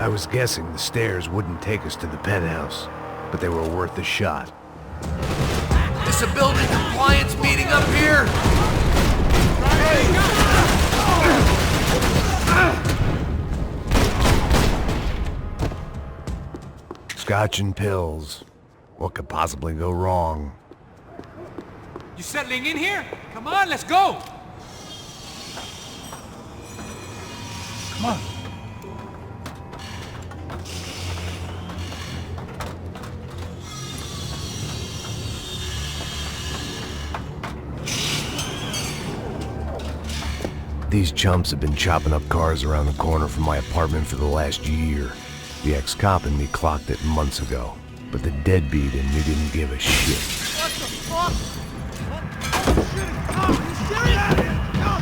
I was guessing the stairs wouldn't take us to the penthouse, but they were worth a shot. Is a building compliance meeting up here? Scotch and pills. What could possibly go wrong? You settling in here? Come on, let's go. Come on. These chumps have been chopping up cars around the corner from my apartment for the last year. The ex-cop in me clocked it months ago, but the deadbeat in me didn't give a shit. What the fuck? Oh, shit! Come on! You serious? Go!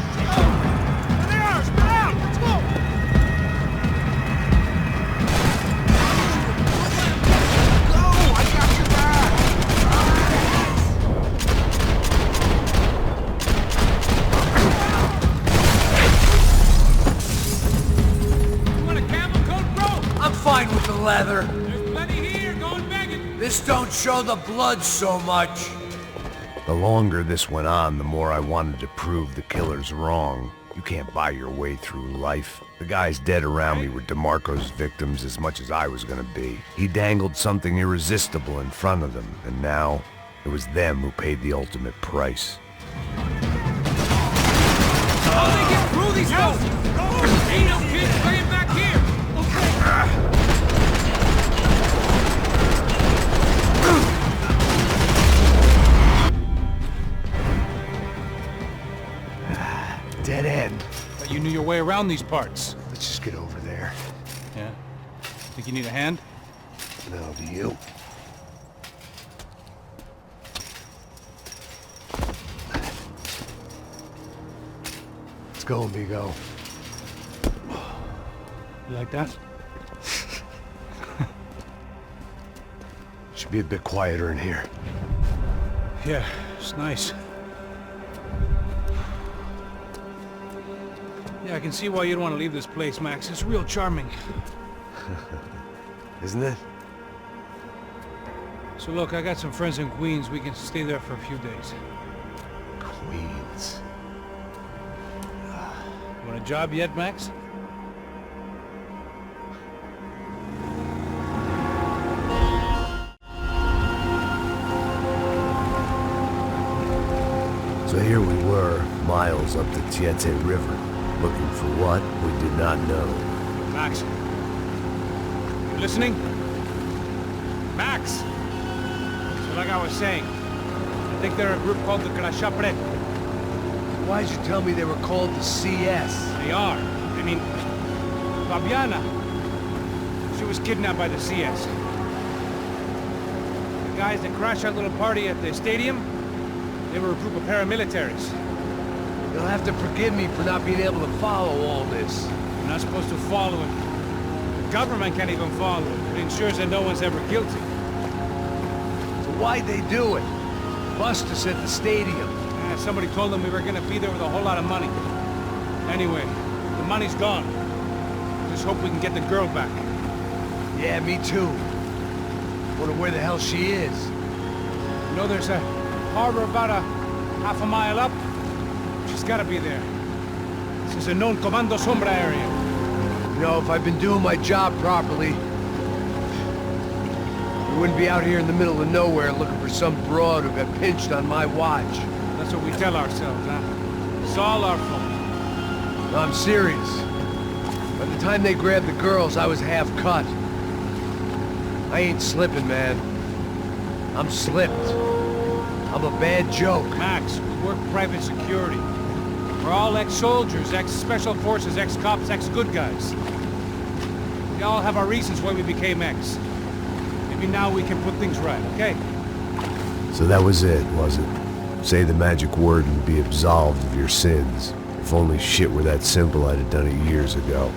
There they are! Spread out! Let's go! Go! I got your back! leather. There's plenty here, go and beg it. This don't show the blood so much. The longer this went on, the more I wanted to prove the killers wrong. You can't buy your way through life. The guys dead around me were DeMarco's victims as much as I was gonna be. He dangled something irresistible in front of them, and now it was them who paid the ultimate price. How do they get through these houses? Ain't no kids playing back here. Dead end. But you knew your way around these parts. Let's just get over there. Yeah? Think you need a hand? No, do you? Let's go, amigo. You like that? Should be a bit quieter in here. Yeah, it's nice. Yeah, I can see why you'd want to leave this place, Max. It's real charming. Isn't it? So look, I got some friends in Queens. We can stay there for a few days. Queens. Want a job yet, Max? So here we were, miles up the Tiete River, looking for what we did not know. Max. You listening? Max! So like I was saying, I think they're a group called the Crachapret. Why'd you tell me they were called the CS? They are. I mean, Fabiana. She was kidnapped by the CS. The guys that crashed that little party at the stadium, they were a group of paramilitaries. You'll have to forgive me for not being able to follow all this. You're not supposed to follow it. The government can't even follow it. It ensures that no one's ever guilty. So why'd they do it? Bust us at the stadium. Somebody told them we were gonna be there with a whole lot of money. Anyway, the money's gone. Just hope we can get the girl back. Yeah, me too. Wonder where the hell she is. You know, there's a harbor about a half a mile up. She's gotta be there. This is a known Comando Sombra area. You know, if I'd been doing my job properly, we wouldn't be out here in the middle of nowhere looking for some broad who got pinched on my watch. That's what we tell ourselves, huh? It's all our fault. No, I'm serious. By the time they grabbed the girls, I was half cut. I ain't slipping, man. I'm slipped. I'm a bad joke. Max, we work private security. We're all ex-soldiers, ex-special forces, ex-cops, ex-good guys. We all have our reasons why we became ex. Maybe now we can put things right, okay? So that was it, was it? Say the magic word and be absolved of your sins. If only shit were that simple, I'd have done it years ago.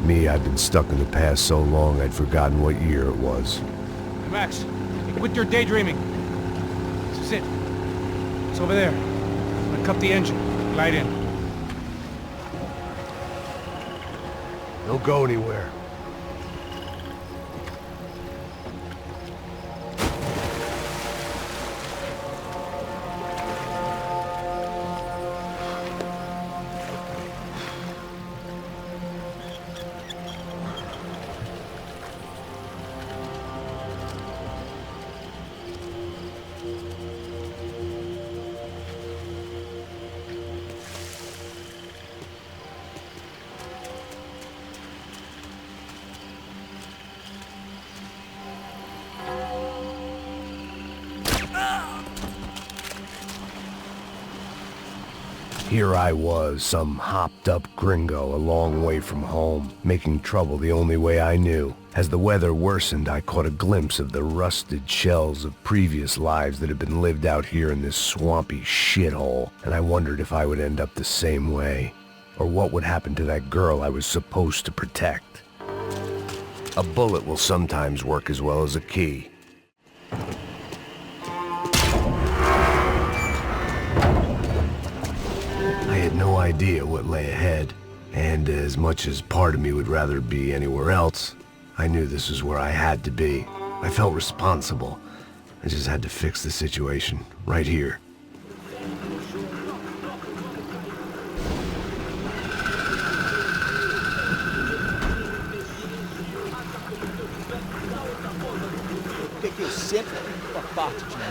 Me, I've been stuck in the past so long I'd forgotten what year it was. Hey, Max, quit your daydreaming. This is it. It's over there. I'm gonna cut the engine. Glide in. Don't go anywhere. Here I was, some hopped-up gringo a long way from home, making trouble the only way I knew. As the weather worsened, I caught a glimpse of the rusted shells of previous lives that had been lived out here in this swampy shithole, and I wondered if I would end up the same way, or what would happen to that girl I was supposed to protect. A bullet will sometimes work as well as a key. I had no idea what lay ahead, and as much as part of me would rather be anywhere else, I knew this was where I had to be. I felt responsible. I just had to fix the situation, right here. Que eu sempre fico a parte de mim.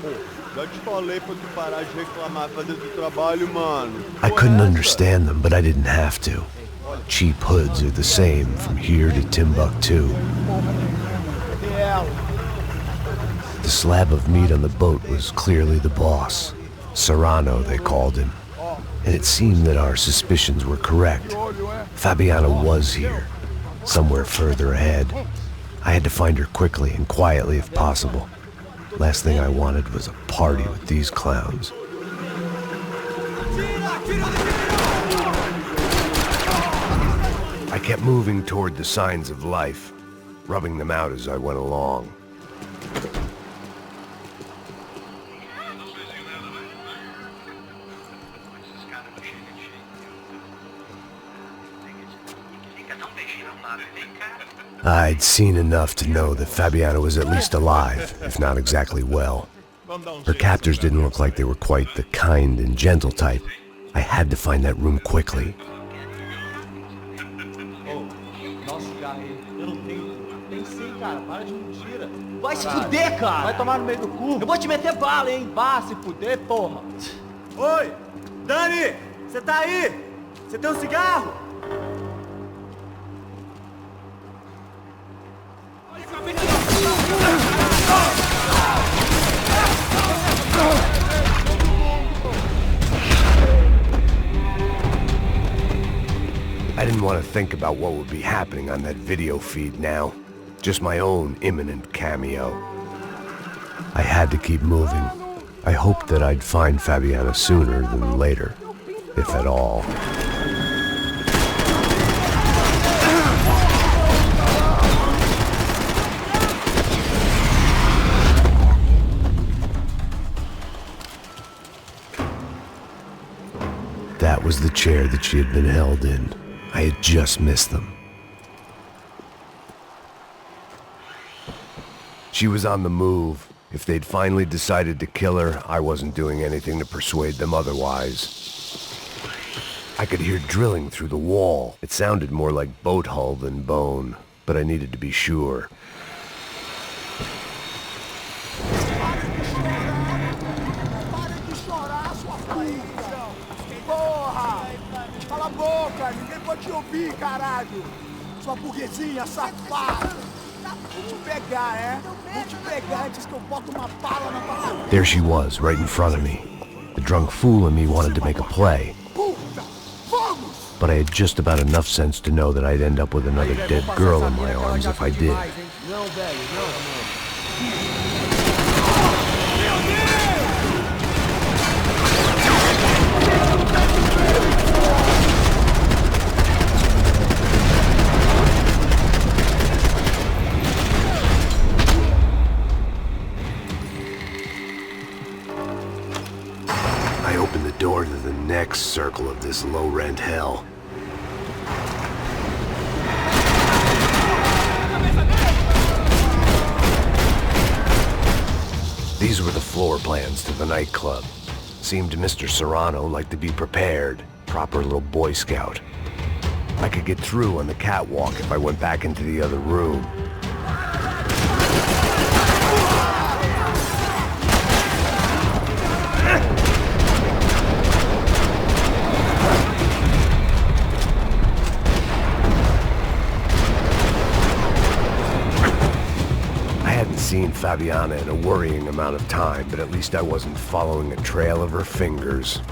Pô, já te falei pra tu parar de reclamar pra dentro do trabalho, mano. I couldn't understand them, but I didn't have to. Cheap hoods are the same from here to Timbuktu. The slab of meat on the boat was clearly the boss. Serrano, they called him. And it seemed that our suspicions were correct. Fabiana was here, somewhere further ahead. I had to find her quickly and quietly if possible. Last thing I wanted was a party with these clowns. I kept moving toward the signs of life, rubbing them out as I went along. I'd seen enough to know that Fabiana was at least alive, if not exactly well. Her captors didn't look like they were quite the kind and gentle type. I had to find that room quickly. Vai se fuder, cara! Vai tomar no meio do cu! Eu vou te meter bala, hein? Vá se fuder, porra! Oi! Dani! Você tá aí? Você tem um cigarro? I didn't want to think about what would be happening on that video feed now. Just my own imminent cameo. I had to keep moving. I hoped that I'd find Fabiana sooner than later, if at all. That was the chair that she had been held in. I had just missed them. She was on the move. If they'd finally decided to kill her, I wasn't doing anything to persuade them otherwise. I could hear drilling through the wall. It sounded more like boat hull than bone, but I needed to be sure. Cala a boca, ninguém pode te ouvir, caralho! Sua burguesinha safada! Vou te pegar, é? Vou te pegar antes que eu boto uma bala na tua... There she was, right in front of me. The drunk fool in me wanted to make a play. But I had just about enough sense to know that I'd end up with another dead girl in my arms if I did. Não, velho, não. I opened the door to the next circle of this low-rent hell. These were the floor plans to the nightclub. Seemed Mr. Serrano liked to be prepared. Proper little Boy Scout. I could get through on the catwalk if I went back into the other room. Seen Fabiana in a worrying amount of time, but at least I wasn't following a trail of her fingers.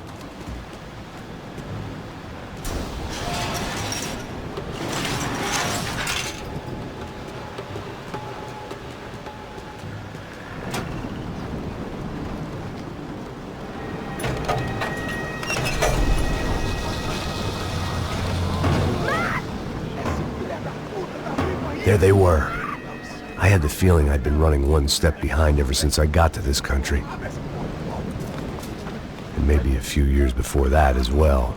There they were. I had the feeling I'd been running one step behind ever since I got to this country. And maybe a few years before that as well.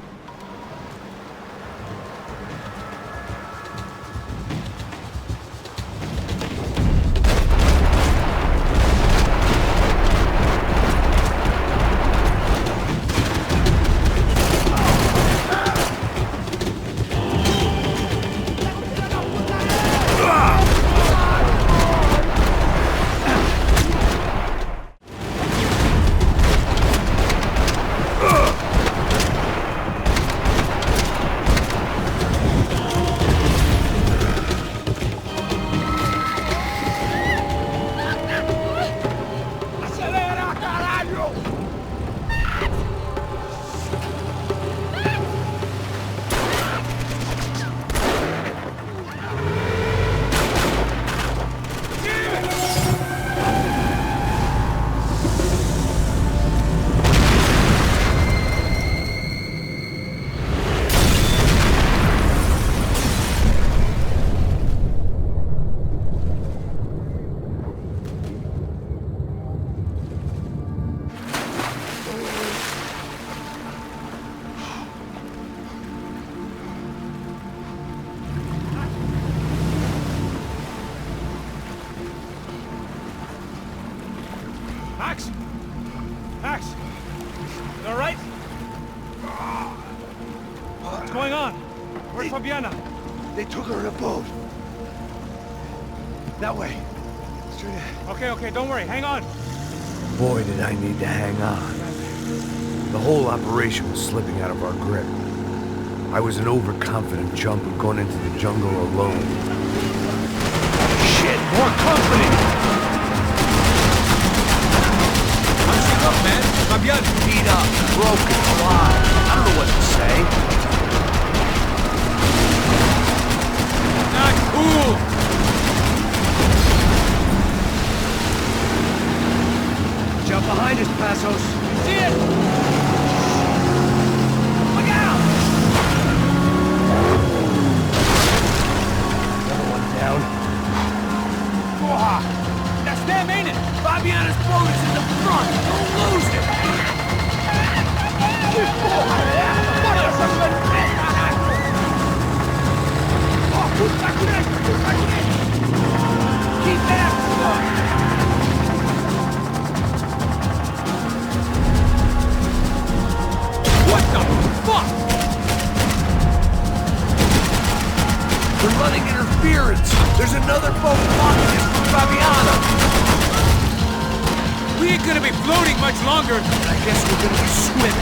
Max? Max? You all right? What's going on? Where's Fabiana? They took her in a boat. That way. Straight ahead. Okay, don't worry. Hang on. Boy, did I need to hang on. The whole operation was slipping out of our grip. I was an overconfident chump who'd gone into the jungle alone. Shit! More company! How's she look, man? Fabiana beat up, broken, alive. I don't know what to say. Not cool! Jump behind us, Passos. See it! Look out! Another one down. That's them, ain't it? Fabiana's boat is in the front. Don't lose it. Keep that! What the fuck? We're running interference. There's another boat blocking us from Fabiana. We ain't gonna be floating much longer. I guess we're gonna be swimming.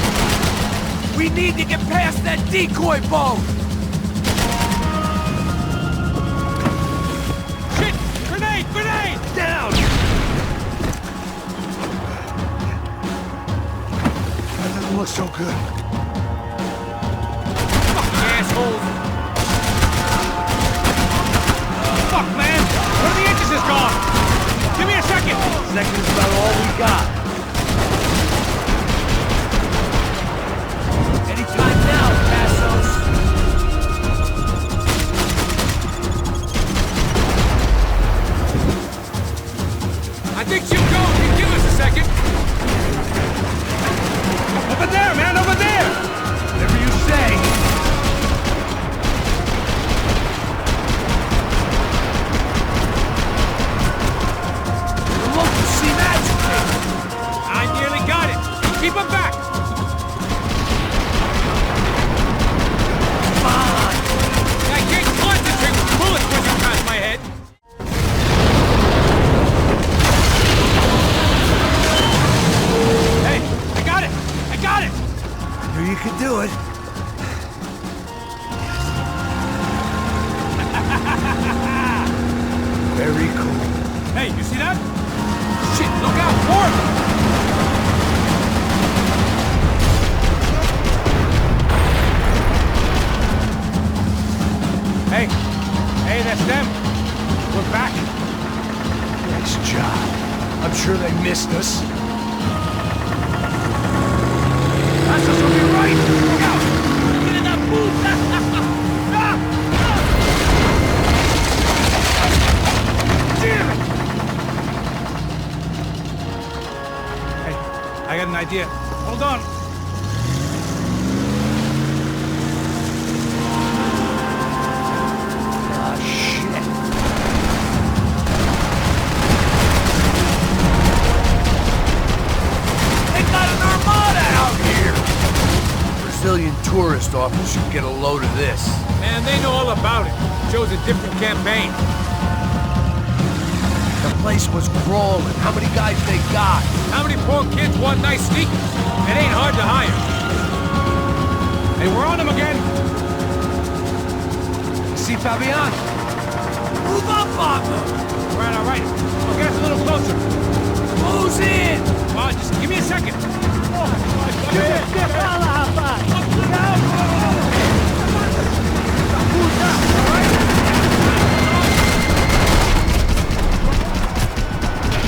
We need to get past that decoy boat. Shit! Grenade! Down! That doesn't look so good. Fucking assholes! Fuck, man! One of the engines is gone! Give me a second! Second's about all we got. Anytime now, Passos. I think she'll go if you give us a second. Over there, man! Over there! Whatever you say. I nearly got it! Keep him back! Come on! I can't concentrate with bullets pushing past my head! Hey! I got it! I got it! I knew you could do it. Very cool. Hey, you see that? Shit, look out! More of them! Hey, that's them. We're back. Nice job. I'm sure they missed us. Passos will be right. Look out. Get in that booth. Damn it! Hey, I got an idea. Hold on. Brazilian tourist office should get a load of this. Man, they know all about it. Shows a different campaign. The place was crawling. How many guys they got? How many poor kids want nice sneakers? It ain't hard to hire. Hey, we're on them again. See Fabian? Move up on them. All right. I'll get us a little closer. Who's in? Come on, just give me a second.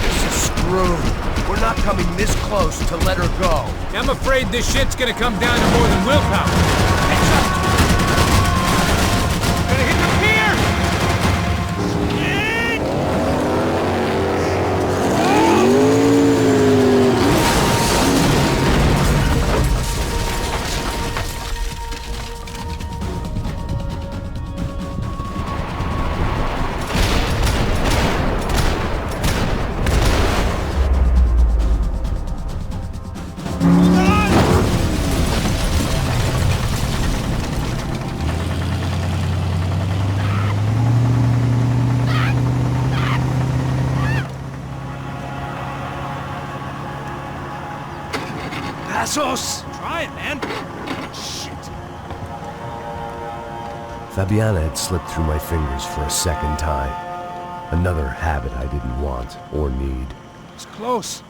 This is screwed. We're not coming this close to let her go. I'm afraid this shit's gonna come down to more than willpower. Gonna hit the pier! Assos! Try it, man. Shit. Fabiana had slipped through my fingers for a second time. Another habit I didn't want or need. It's close.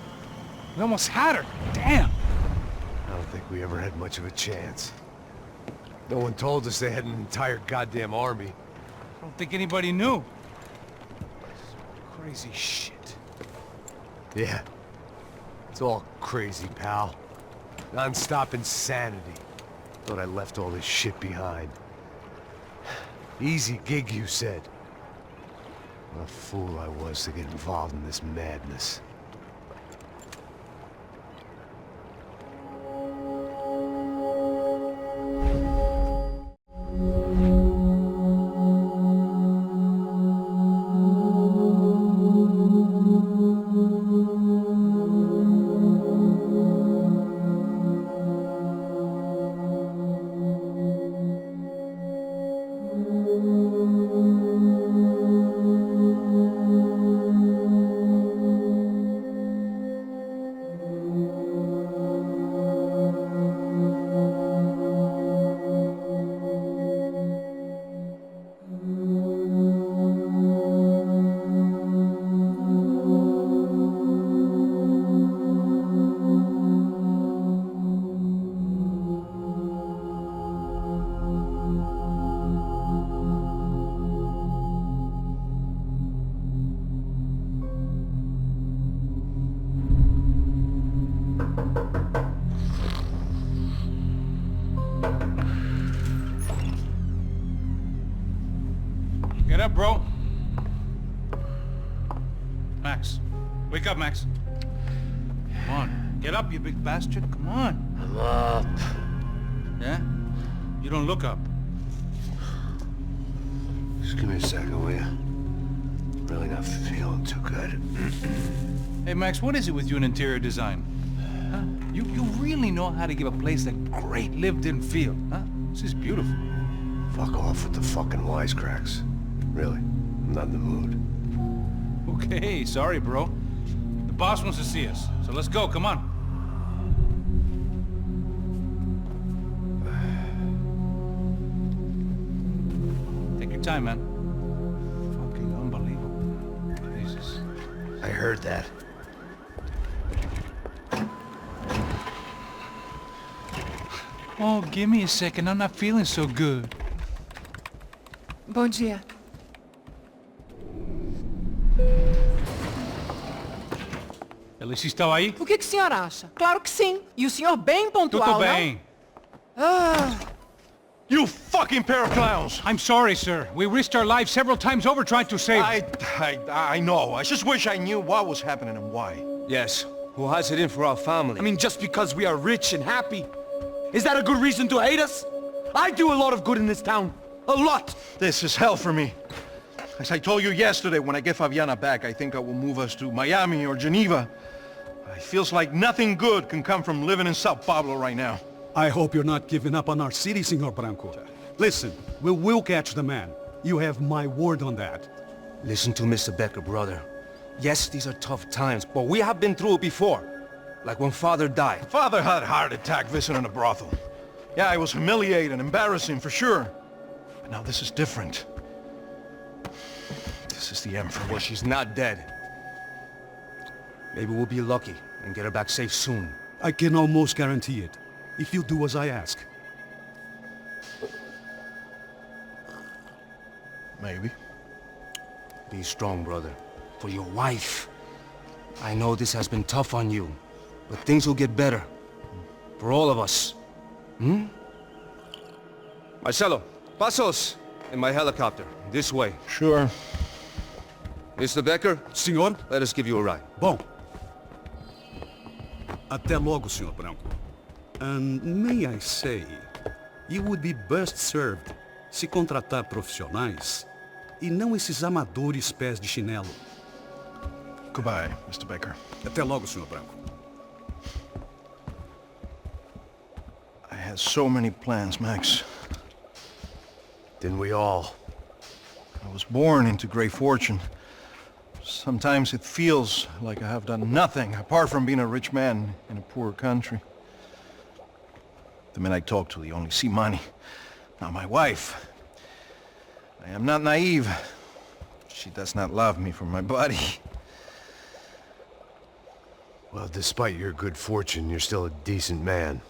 We almost had her. Damn. I don't think we ever had much of a chance. No one told us they had an entire goddamn army. I don't think anybody knew. Crazy shit. Yeah. It's all crazy, pal. Non-stop insanity. Thought I left all this shit behind. Easy gig, you said. What a fool I was to get involved in this madness. Get up, bro. Max. Wake up, Max. Come on. Get up, you big bastard. Come on. I'm up. Yeah? You don't look up. Just give me a second, will you? Really not feeling too good. Hey, Max, what is it with you and interior design? Huh? You really know how to give a place that great lived-in feel, huh? This is beautiful. Fuck off with the fucking wisecracks. Really, I'm not in the mood. Okay, sorry, bro. The boss wants to see us, so let's go, come on. Take your time, man. Fucking unbelievable. Jesus. I heard that. Oh, give me a second. I'm not feeling so good. Bom dia. Alice estava aí? O que o senhor acha? Claro que sim. E o senhor bem pontual, Tudo bem. não? Ah. You fucking pair of clowns! I'm sorry, sir. We risked our lives several times over trying to save... I know. I just wish I knew what was happening and why. Yes. Who has it in for our family? I mean, just because we are rich and happy? Is that a good reason to hate us? I do a lot of good in this town. A lot! This is hell for me. As I told you yesterday, when I get Fabiana back, I think I will move us to Miami or Geneva. It feels like nothing good can come from living in Sao Paulo right now. I hope you're not giving up on our city, Senor Branco. Listen, we will catch the man. You have my word on that. Listen to Mr. Becker, brother. Yes, these are tough times, but we have been through it before. Like when Father died. Father had a heart attack visiting a brothel. Yeah, it was humiliating, embarrassing, for sure. But now this is different. This is the end for me. Well, she's not dead. Maybe we'll be lucky and get her back safe soon. I can almost guarantee it, if you do as I ask. Maybe. Be strong, brother. For your wife. I know this has been tough on you, but things will get better. For all of us. Hmm? Marcelo, pasos in my helicopter. This way. Sure. Mr. Becker? Senhor? Let us give you a ride. Bom. Até logo, Senhor Branco. And may I say, you would be best served se contratar profissionais e não esses amadores pés de chinelo. Goodbye, Mr. Becker. Até logo, Senhor Branco. I had so many plans, Max. Didn't we all? I was born into great fortune. Sometimes it feels like I have done nothing apart from being a rich man in a poor country. The men I talk to, they only see money. Not my wife. I am not naive. She does not love me for my body. Well, despite your good fortune, you're still a decent man.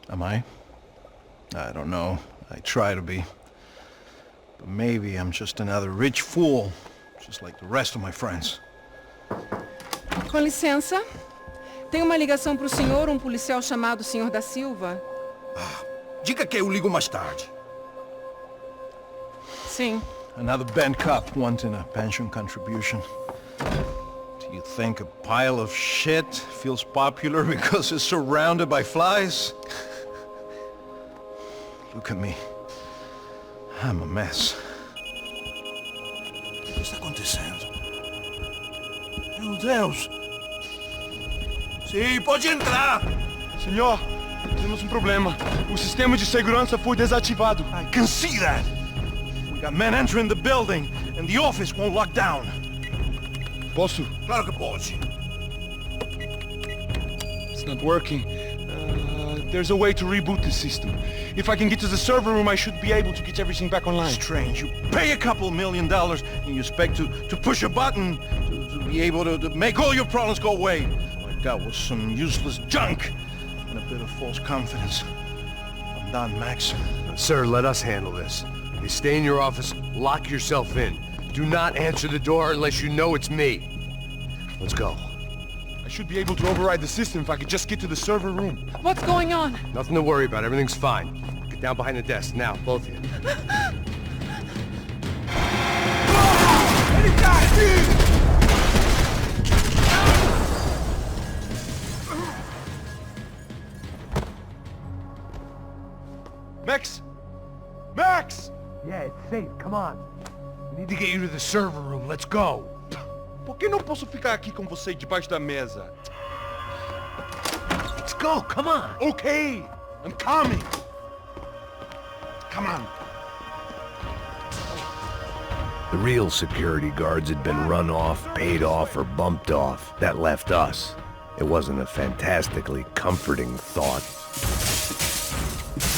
Am I? I don't know. I try to be. But maybe I'm just another rich fool, just like the rest of my friends. Com licença. Tem uma ligação para o senhor, um policial chamado Sr. da Silva. Diga que eu ligo mais tarde. Sim. Another band cop wanting a pension contribution. Do you think a pile of shit feels popular because it's surrounded by flies? Look at me. I'm a mess. O que está acontecendo? Meu Deus! Sim, pode entrar! Senhor, temos um problema. O sistema de segurança foi desativado. I can see that! We got men entering the building, and the office won't lock down. Posso? Claro que pode. It's not working. There's a way to reboot the system. If I can get to the server room, I should be able to get everything back online. Strange. You pay a couple $1 million, and you expect to push a button to be able to make all your problems go away. All I got was some useless junk and a bit of false confidence. I'm done, Max. Sir, let us handle this. You stay in your office, lock yourself in. Do not answer the door unless you know it's me. Let's go. I should be able to override the system if I could just get to the server room. What's going on? Nothing to worry about. Everything's fine. Get down behind the desk. Now, both of you. Max! Max! Yeah, it's safe. Come on. We need to get you to the server room. Let's go. Por que não posso ficar aqui com você debaixo da mesa? Let's go. Come on. Okay, I'm coming. Come on. The real security guards had been run off, paid off, or bumped off. That left us. It wasn't a fantastically comforting thought.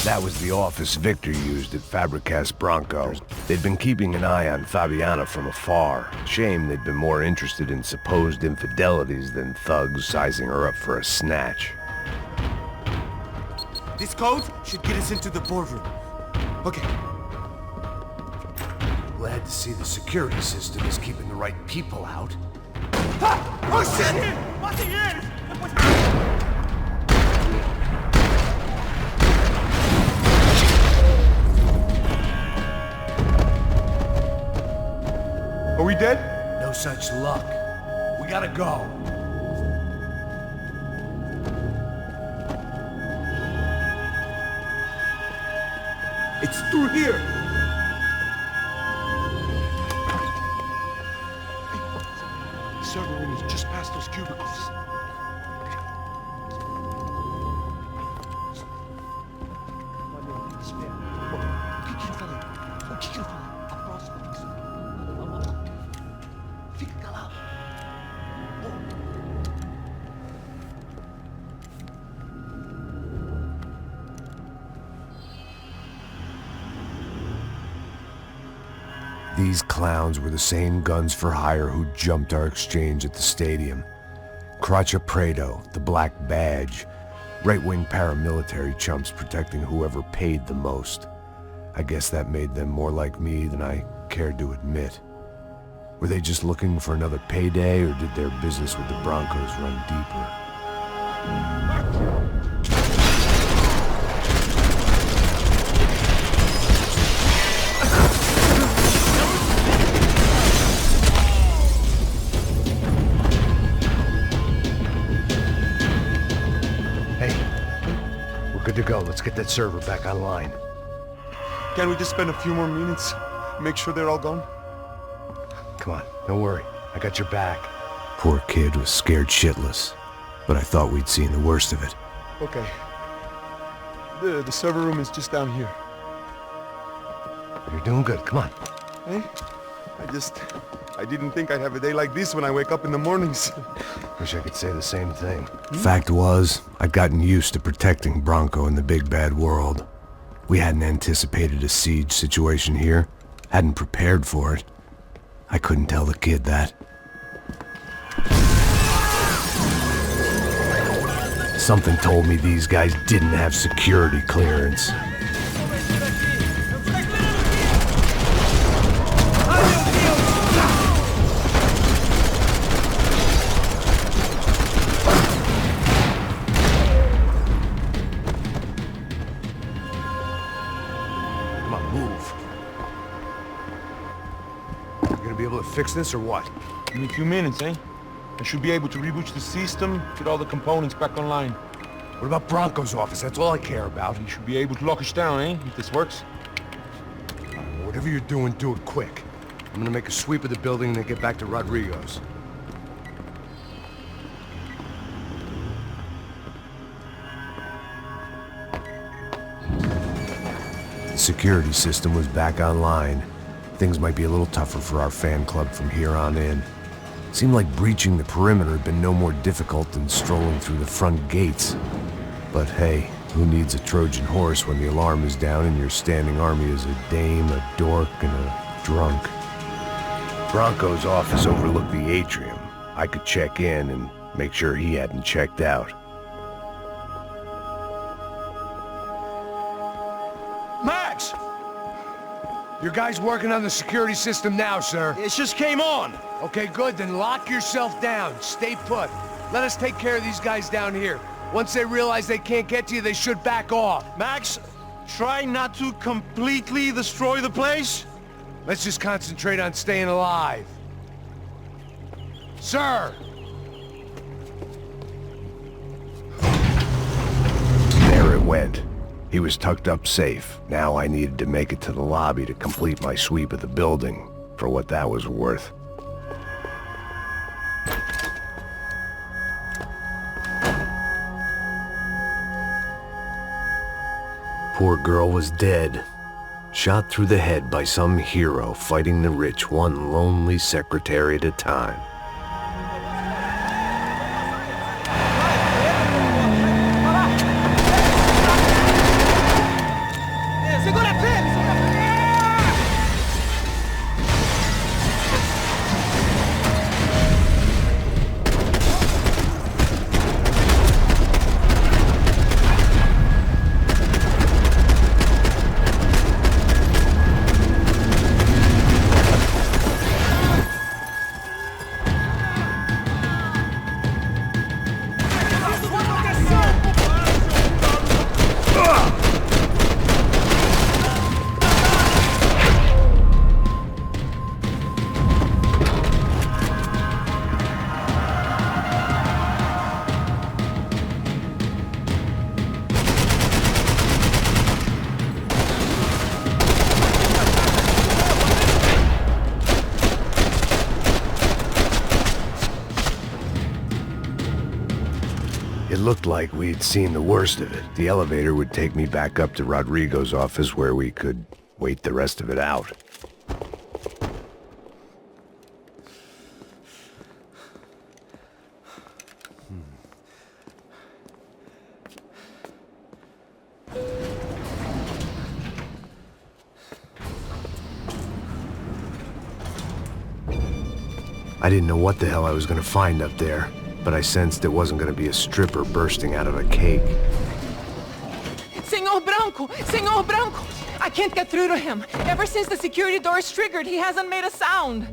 That was the office Victor used at Fabricas Bronco. They'd been keeping an eye on Fabiana from afar. Shame they'd been more interested in supposed infidelities than thugs sizing her up for a snatch. This code should get us into the boardroom. Okay. Glad to see the security system is keeping the right people out. Ah! Oh shit! Matem eles! Are we dead? No such luck. We gotta go. It's through here! The server room is just past those cubicles. These clowns were the same guns for hire who jumped our exchange at the stadium. Cracha Prado, the Black Badge, right-wing paramilitary chumps protecting whoever paid the most. I guess that made them more like me than I cared to admit. Were they just looking for another payday, or did their business with the Broncos run deeper? Good to go. Let's get that server back online. Can we just spend a few more minutes? Make sure they're all gone? Come on, don't worry. I got your back. Poor kid was scared shitless, but I thought we'd seen the worst of it. Okay. The server room is just down here. You're doing good. Come on. Hey? I didn't think I'd have a day like this when I wake up in the mornings. Wish I could say the same thing. Fact was, I'd gotten used to protecting Bronco in the big bad world. We hadn't anticipated a siege situation here, hadn't prepared for it. I couldn't tell the kid that. Something told me these guys didn't have security clearance. Come on, move. You gonna be able to fix this or what? In a few minutes, eh? I should be able to reboot the system, get all the components back online. What about Bronco's office? That's all I care about. You should be able to lock us down, eh? If this works. Whatever you're doing, do it quick. I'm gonna make a sweep of the building and then get back to Rodrigo's. The security system was back online. Things might be a little tougher for our fan club from here on in. Seemed like breaching the perimeter had been no more difficult than strolling through the front gates. But hey, who needs a Trojan horse when the alarm is down and your standing army is a dame, a dork, and a drunk? Bronco's office overlooked the atrium. I could check in and make sure he hadn't checked out. Max! Your guy's working on the security system now, sir. It just came on. Okay, good. Then lock yourself down. Stay put. Let us take care of these guys down here. Once they realize they can't get to you, they should back off. Max, try not to completely destroy the place. Let's just concentrate on staying alive. Sir! There it went. He was tucked up safe. Now I needed to make it to the lobby to complete my sweep of the building, for what that was worth. Poor girl was dead. Shot through the head by some hero fighting the rich one lonely secretary at a time. It looked like we'd seen the worst of it. The elevator would take me back up to Rodrigo's office where we could wait the rest of it out. I didn't know what the hell I was gonna find up there, but I sensed it wasn't gonna be a stripper bursting out of a cake. Senor Branco! Senor Branco! I can't get through to him. Ever since the security door is triggered, he hasn't made a sound.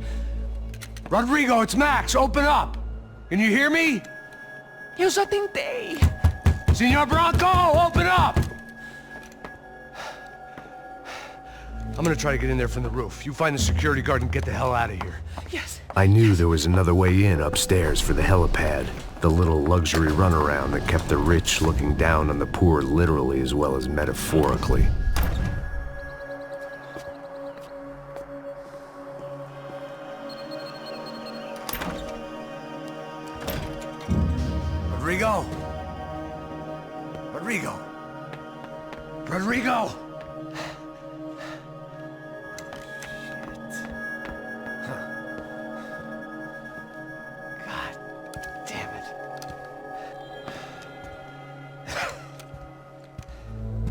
Rodrigo, it's Max. Open up. Can you hear me? Eu já tentei. Senor Branco, open up! I'm gonna try to get in there from the roof. You find the security guard and get the hell out of here. Yes. I knew there was another way in upstairs for the helipad. The little luxury runaround that kept the rich looking down on the poor literally as well as metaphorically. Rodrigo! Rodrigo! Rodrigo!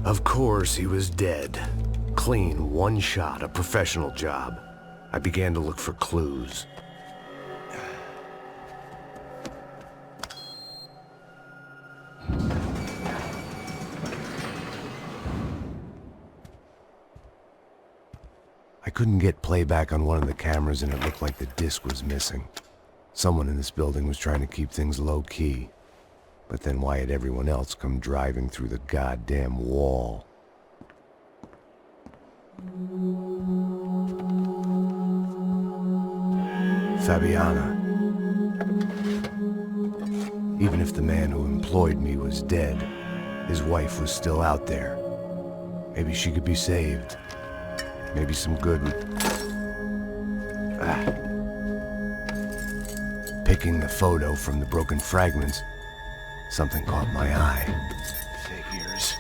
Of course, he was dead. Clean, one shot, a professional job. I began to look for clues. I couldn't get playback on one of the cameras and it looked like the disc was missing. Someone in this building was trying to keep things low-key. But then why had everyone else come driving through the goddamn wall? Fabiana. Even if the man who employed me was dead, his wife was still out there. Maybe she could be saved. Maybe some good would... Picking the photo from the broken fragments, something caught my eye. Figures.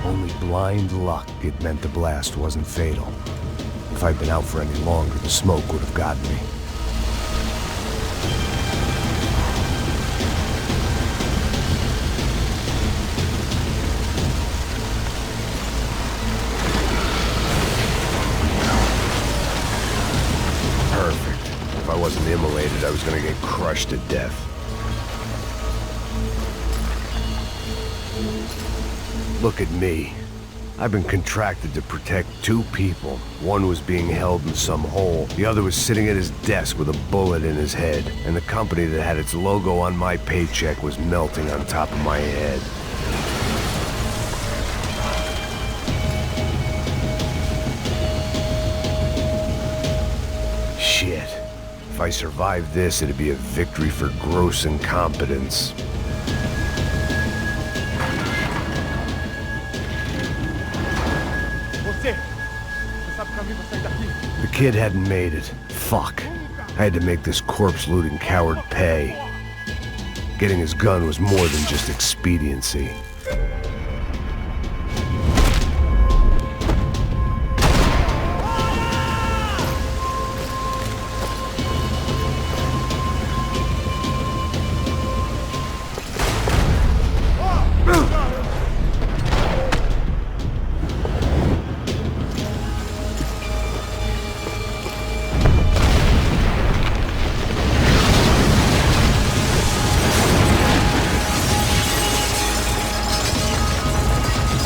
Only blind luck it meant the blast wasn't fatal. If I'd been out for any longer, the smoke would have gotten me. Perfect. If I wasn't immolated, I was gonna get crushed to death. Look at me. I've been contracted to protect two people. One was being held in some hole. The other was sitting at his desk with a bullet in his head. And the company that had its logo on my paycheck was melting on top of my head. Shit. If I survived this, it'd be a victory for gross incompetence. The kid hadn't made it. Fuck. I had to make this corpse-looting coward pay. Getting his gun was more than just expediency.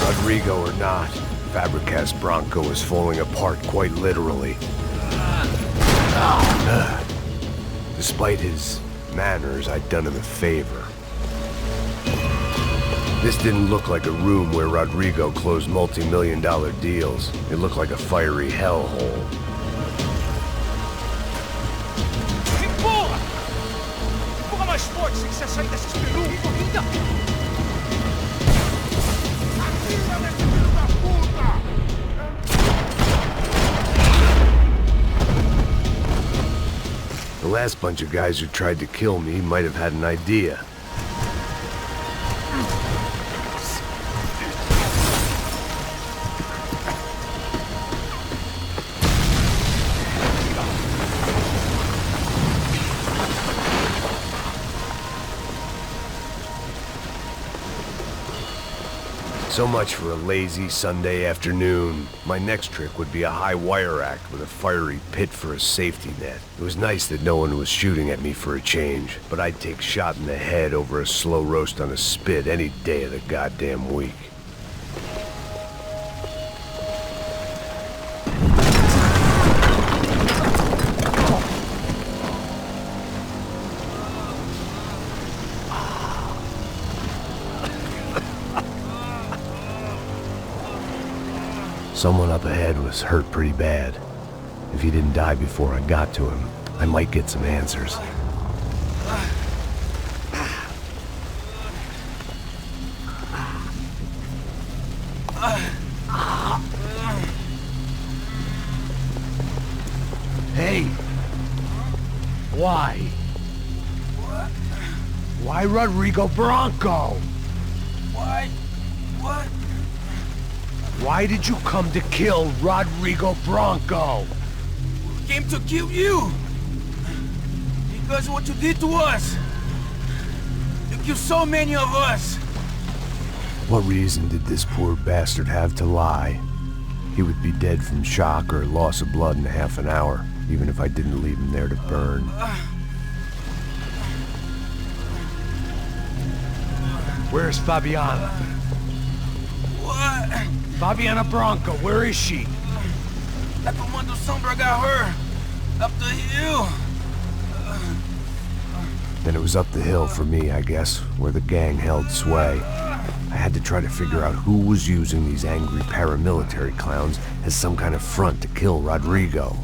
Rodrigo or not, Fabricast Bronco is falling apart quite literally. Despite his manners, I'd done him a favor. This didn't look like a room where Rodrigo closed multi-million-dollar deals. It looked like a fiery hellhole. Empurra! Empurra mais forte sem que você sair dessa espelunca, corrida! The last bunch of guys who tried to kill me might have had an idea. So much for a lazy Sunday afternoon. My next trick would be a high wire act with a fiery pit for a safety net. It was nice that no one was shooting at me for a change, but I'd take shot in the head over a slow roast on a spit any day of the goddamn week. Someone up ahead was hurt pretty bad. If he didn't die before I got to him, I might get some answers. Hey! Why? Why Rodrigo Bronco? Why? What? Why did you come to kill Rodrigo Bronco? Came to kill you! Because of what you did to us! You killed so many of us! What reason did this poor bastard have to lie? He would be dead from shock or loss of blood in half an hour, even if I didn't leave him there to burn. Where's Fabiana? What? Fabiana Bronco, where is she? That Comando Sombra got her! Up the hill! Then it was up the hill for me, I guess, where the gang held sway. I had to try to figure out who was using these angry paramilitary clowns as some kind of front to kill Rodrigo.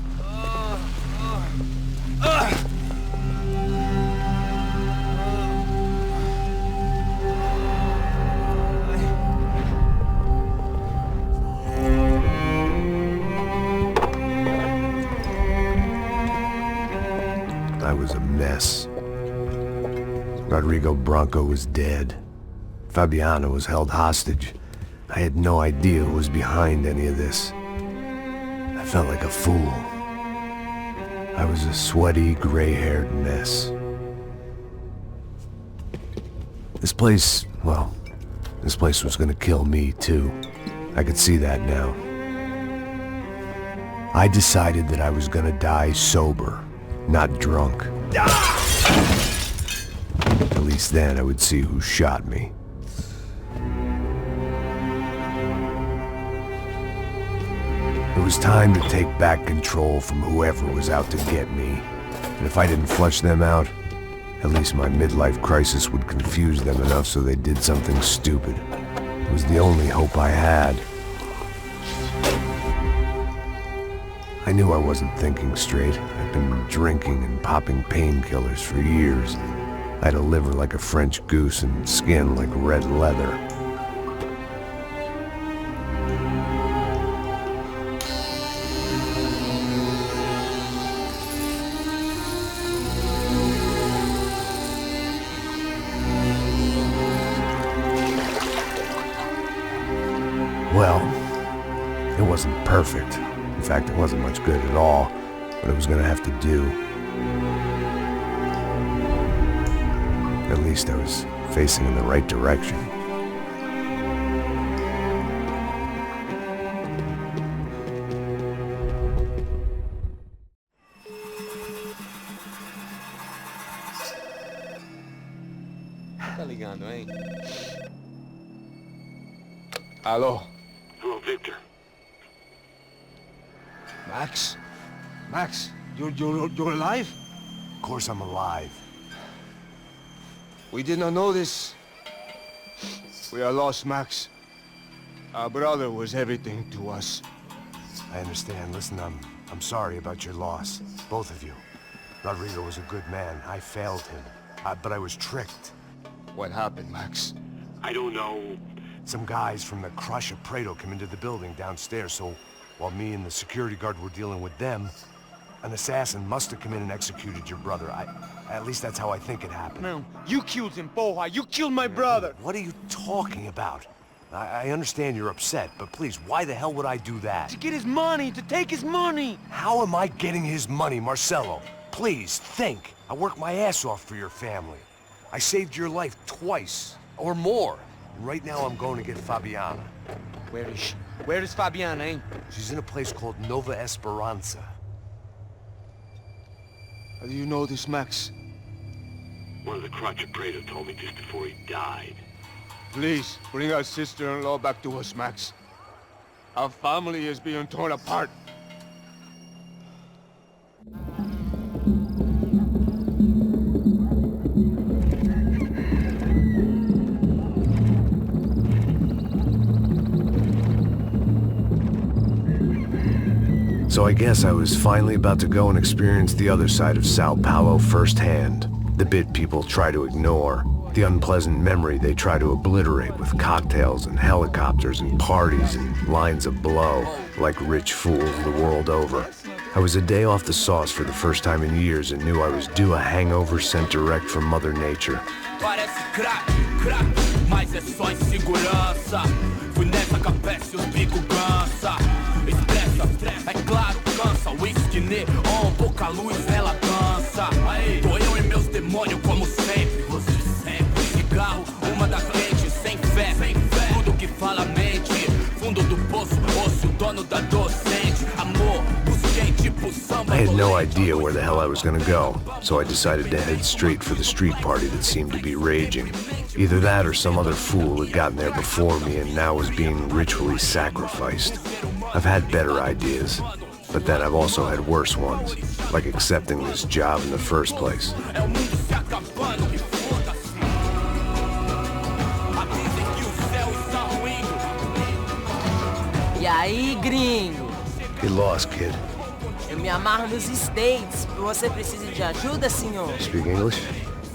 I was a mess. Rodrigo Bronco was dead. Fabiana was held hostage. I had no idea who was behind any of this. I felt like a fool. I was a sweaty, gray-haired mess. This place, well, this place was gonna kill me too. I could see that now. I decided that I was gonna die sober, not drunk. At least then I would see who shot me. It was time to take back control from whoever was out to get me. And if I didn't flush them out, at least my midlife crisis would confuse them enough so they did something stupid. It was the only hope I had. I knew I wasn't thinking straight. I'd been drinking and popping painkillers for years. I had a liver like a French goose and skin like red leather. Well, it wasn't perfect. In fact, it wasn't much good at all, but it was gonna have to do. At least I was facing in the right direction. Tá ligando, hein? Alô? Hello, Victor. Max? Max, you're alive? Of course I'm alive. We did not know this. We are lost, Max. Our brother was everything to us. I understand. Listen, I'm sorry about your loss. Both of you. Rodrigo was a good man. I failed him. But I was tricked. What happened, Max? I don't know. Some guys from the Crush of Prado came into the building downstairs, so while me and the security guard were dealing with them, an assassin must have come in and executed your brother. At least that's how I think it happened. No, you killed him, Porra. You killed my brother. What are you talking about? I understand you're upset, but please, why the hell would I do that? To get his money, to take his money. How am I getting his money, Marcelo? Please, think. I worked my ass off for your family. I saved your life twice, or more. And right now I'm going to get Fabiana. Where is she? Where is Fabiana, eh? She's in a place called Nova Esperanza. How do you know this, Max? One of the Crotch of Prado told me just before he died. Please, bring our sister-in-law back to us, Max. Our family is being torn apart. So I guess I was finally about to go and experience the other side of Sao Paulo firsthand. The bit people try to ignore. The unpleasant memory they try to obliterate with cocktails and helicopters and parties and lines of blow, like rich fools the world over. I was a day off the sauce for the first time in years and knew I was due a hangover sent direct from Mother Nature. parece crack, crack, mas é só insegurança. Fui nessa capeste, os bico cansa. Estressa, é claro, cansa. Whisky neon, pouca luz, ela dança. Tô eu e meus demônios como sempre. Você sempre. Cigarro, uma da frente, sem fé. Tudo que fala mente. Fundo do poço, osso, dono da docente. Amor, busquei tipo samba. I had no idea where the hell I was gonna go, so I decided to head straight for the street party that seemed to be raging. Either that or some other fool had gotten there before me and now was being ritually sacrificed. I've had better ideas, but then I've also had worse ones, like accepting this job in the first place. E aí, gringo? Get lost, kid. Eu me amarro nos States. Você precisa de ajuda, senhor? Speak English?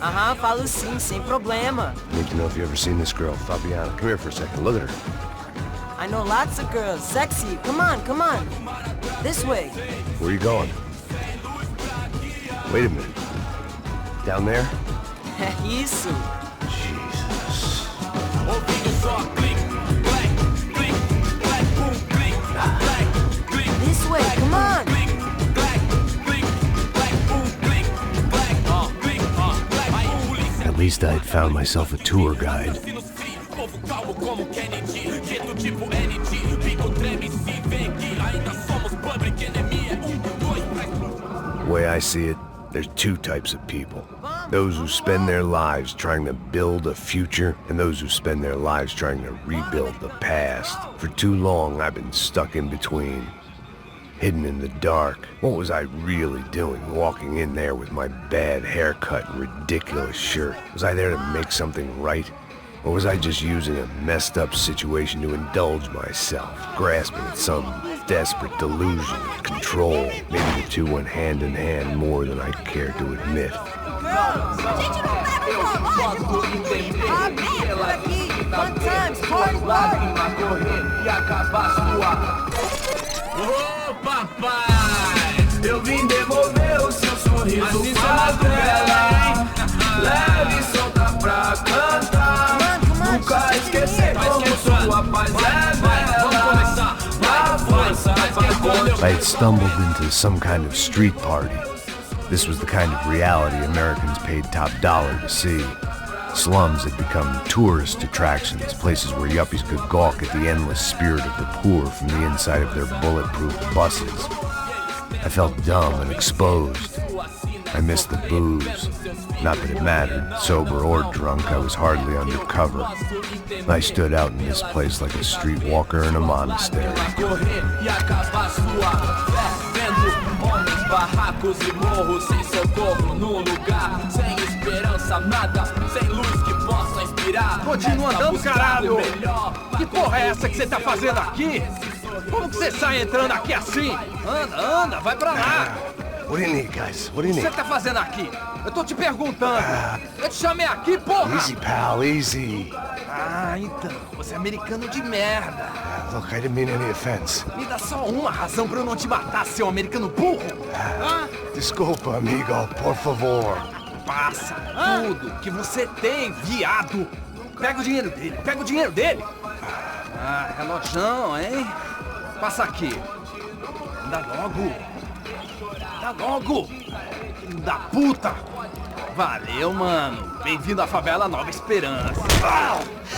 Aham, falo sim, sem problema. Need to know if you've ever seen this girl, Fabiana. Come here for a second. Look at her. I know lots of girls. Sexy. Come on, come on. This way. Where are you going? Wait a minute. Down there? Isso. Jesus. This way, come on. At least I had found myself a tour guide. The way I see it, there's two types of people. Those who spend their lives trying to build a future, and those who spend their lives trying to rebuild the past. For too long, I've been stuck in between. Hidden in the dark. What was I really doing, walking in there with my bad haircut and ridiculous shirt? Was I there to make something right? Or was I just using a messed up situation to indulge myself, grasping at some desperate delusion of control? Maybe the two went hand in hand more than I care to admit. Ô papai, eu vim devolver o seu sorriso pra ela. Leve e solta pra cantar. Nunca esquecer como sua paz é bela. A força I had stumbled into some kind of street party. This was the kind of reality Americans paid top dollar to see. Slums had become tourist attractions, places where yuppies could gawk at the endless spirit of the poor from the inside of their bulletproof buses. I felt dumb and exposed. I missed the booze. Not that it mattered, sober or drunk, I was hardly undercover. I stood out in this place like a streetwalker in a monastery. Barracos e morros sem socorro num lugar sem esperança, nada, sem luz que possa inspirar. Continua andando, caralho! Que porra é essa que você tá fazendo aqui? Como que você sai entrando aqui assim? Anda, anda, vai pra lá! What do you need, guys? What do you O que need? você tá fazendo aqui? Eu tô te perguntando. Eu te chamei aqui, porra! Easy, pal, easy. Ah, então, você é americano de merda. Look, I didn't mean any offense. Me dá só uma razão pra eu não te matar, seu americano burro. Desculpa, amigo, por favor. Passa tudo que você tem, viado. Pega o dinheiro dele, pega o dinheiro dele. Ah, relojão, hein? Passa aqui. Dá logo. Dá logo. Filho da puta. Valeu, mano. Bem-vindo à favela Nova Esperança.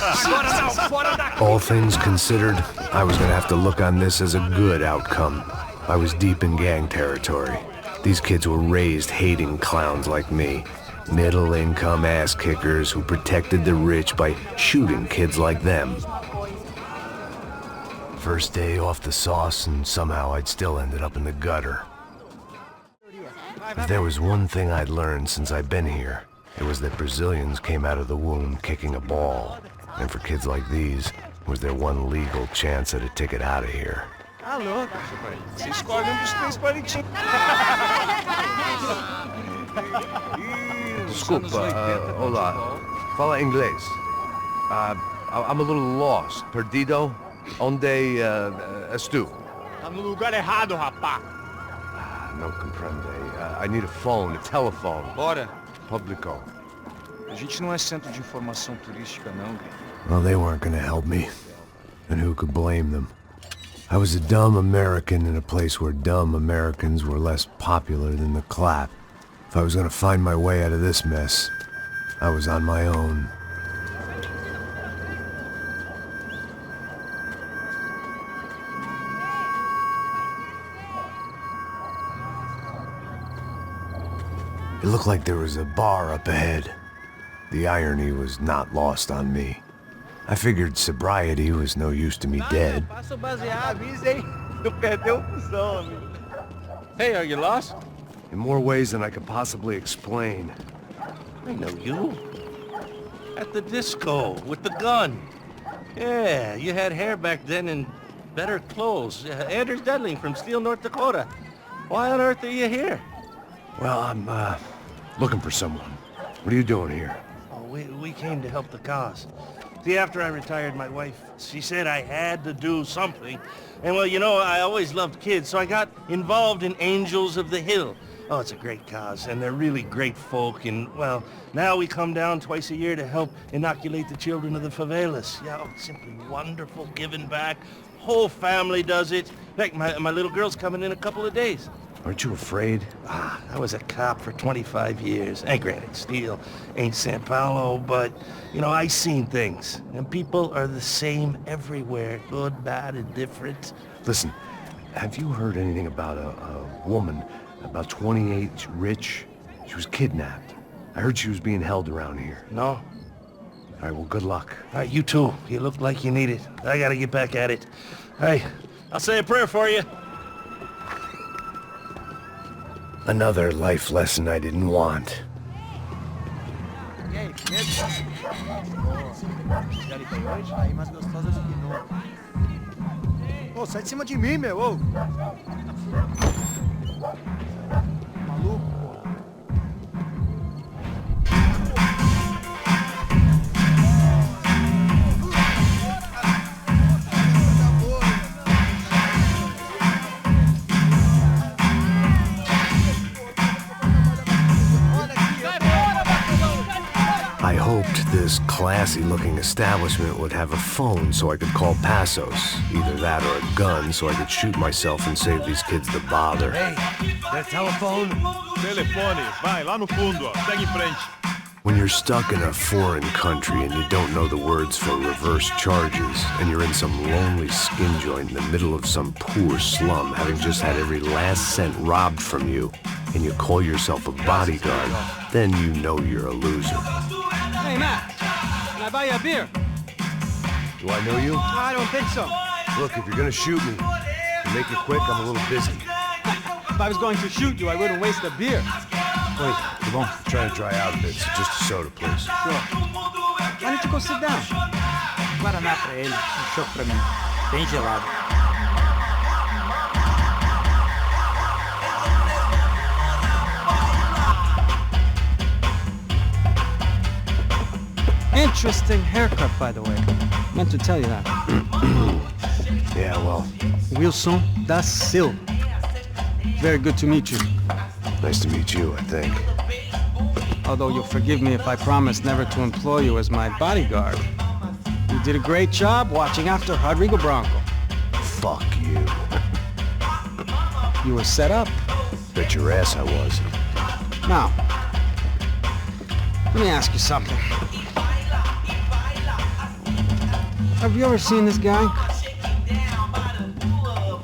Agora não, fora daqui. All things considered, I was gonna have to look on this as a good outcome. I was deep in gang territory. These kids were raised hating clowns like me. Middle-income ass-kickers who protected the rich by shooting kids like them. First day off the sauce, and somehow I'd still ended up in the gutter. If there was one thing I'd learned since I'd been here, it was that Brazilians came out of the womb kicking a ball. And for kids like these, it was their one legal chance at a ticket out of here. Alô, você escolhe dos três palitinhos. Desculpa, olá. Fala inglês. I'm a little lost. Perdido? Onde estou? Tá no lugar errado, rapá. Não compreende. I need a phone, a telephone. Bora. Publico. A gente não é centro de informação turística, não, Gui. Well, they weren't gonna help me. And who could blame them? I was a dumb American in a place where dumb Americans were less popular than the clap. If I was gonna find my way out of this mess, I was on my own. It looked like there was a bar up ahead. The irony was not lost on me. I figured sobriety was no use to me dead. Hey, are you lost? In more ways than I could possibly explain. I know you. At the disco, with the gun. Yeah, you had hair back then and better clothes. Anders Dudley from Steele, North Dakota. Why on earth are you here? Well, I'm, looking for someone. What are you doing here? Oh, we came to help the cause. See, after I retired, my wife, she said I had to do something. And well, you know, I always loved kids, so I got involved in Angels of the Hill. Oh, it's a great cause, and they're really great folk, and, well, now we come down twice a year to help inoculate the children of the favelas. Yeah, oh, it's simply wonderful, giving back. Whole family does it. In fact, my little girl's coming in a couple of days. Aren't you afraid? I was a cop for 25 years. And granted, Steele ain't San Paulo, but, you know, I seen things. And people are the same everywhere. Good, bad, and different. Listen, have you heard anything about a woman, about 28, rich? She was kidnapped. I heard she was being held around here. No. All right, well, good luck. All right, you too. You look like you need it. I gotta get back at it. Hey, I'll say a prayer for you. Another life lesson I didn't want. Ô, sai de cima de mim, meu, ô! Maluco, pô. I hoped this classy-looking establishment would have a phone so I could call Passos. Either that or a gun so I could shoot myself and save these kids the bother. Hey, that telephone? Telefone, vai, lá no fundo, ó. Segue em frente. When you're stuck in a foreign country and you don't know the words for reverse charges, and you're in some lonely skin joint in the middle of some poor slum, having just had every last cent robbed from you, and you call yourself a bodyguard, then you know you're a loser. Hey, Matt, can I buy you a beer? Do I know you? I don't think so. Look, if you're gonna shoot me, to make it quick, I'm a little busy. If I was going to shoot you, I wouldn't waste a beer. Wait, come on. I'm trying to dry out a bit, so just a soda, please. Sure. Why don't you go sit down? Guaraná pra ele, chopp pra mim. Bem gelado. Interesting haircut, by the way. Meant to tell you that. Yeah, well. Wilson da Silva. Very good to meet you. Nice to meet you, I think. Although you'll forgive me if I promise never to employ you as my bodyguard. You did a great job watching after Rodrigo Branco. Fuck you. You were set up. Bet your ass I was. Now, let me ask you something. Have you ever seen this guy?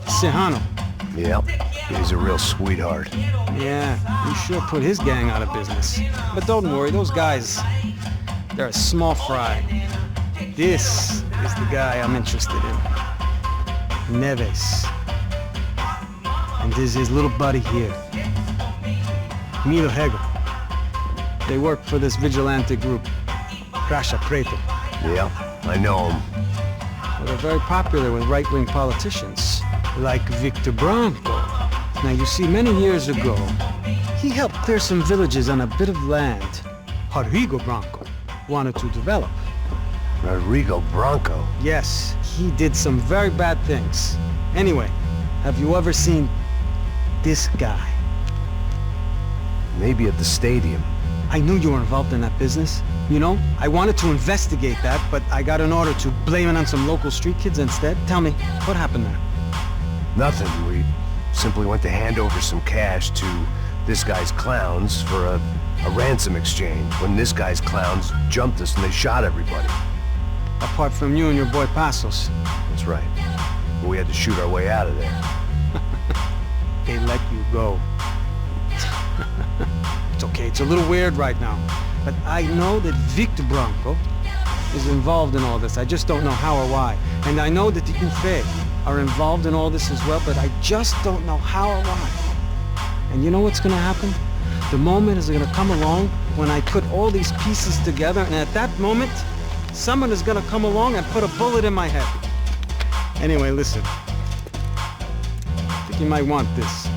Serrano. Yep. He's a real sweetheart. Yeah, you sure put his gang out of business. But don't worry, those guys, they're a small fry. This is the guy I'm interested in. Neves. And this is his little buddy here. Milo Hegel. They work for this vigilante group, Crasha Preto. Yep, I know him. Well, they're very popular with right-wing politicians, like Victor Branco. Now, you see, many years ago, he helped clear some villages on a bit of land Rodrigo Branco wanted to develop. Rodrigo Branco? Yes, he did some very bad things. Anyway, have you ever seen this guy? Maybe at the stadium. I knew you were involved in that business. You know, I wanted to investigate that, but I got an order to blame it on some local street kids instead. Tell me, what happened there? Nothing. We simply went to hand over some cash to this guy's clowns for a ransom exchange when this guy's clowns jumped us and they shot everybody. Apart from you and your boy Passos. That's right. But we had to shoot our way out of there. They let you go. It's okay, it's a little weird right now. But I know that Victor Branco is involved in all this. I just don't know how or why. And I know that the Ufe are involved in all this as well, but I just don't know how or why. And you know what's gonna happen? The moment is gonna come along when I put all these pieces together, and at that moment, someone is gonna come along and put a bullet in my head. Anyway, listen. I think you might want this.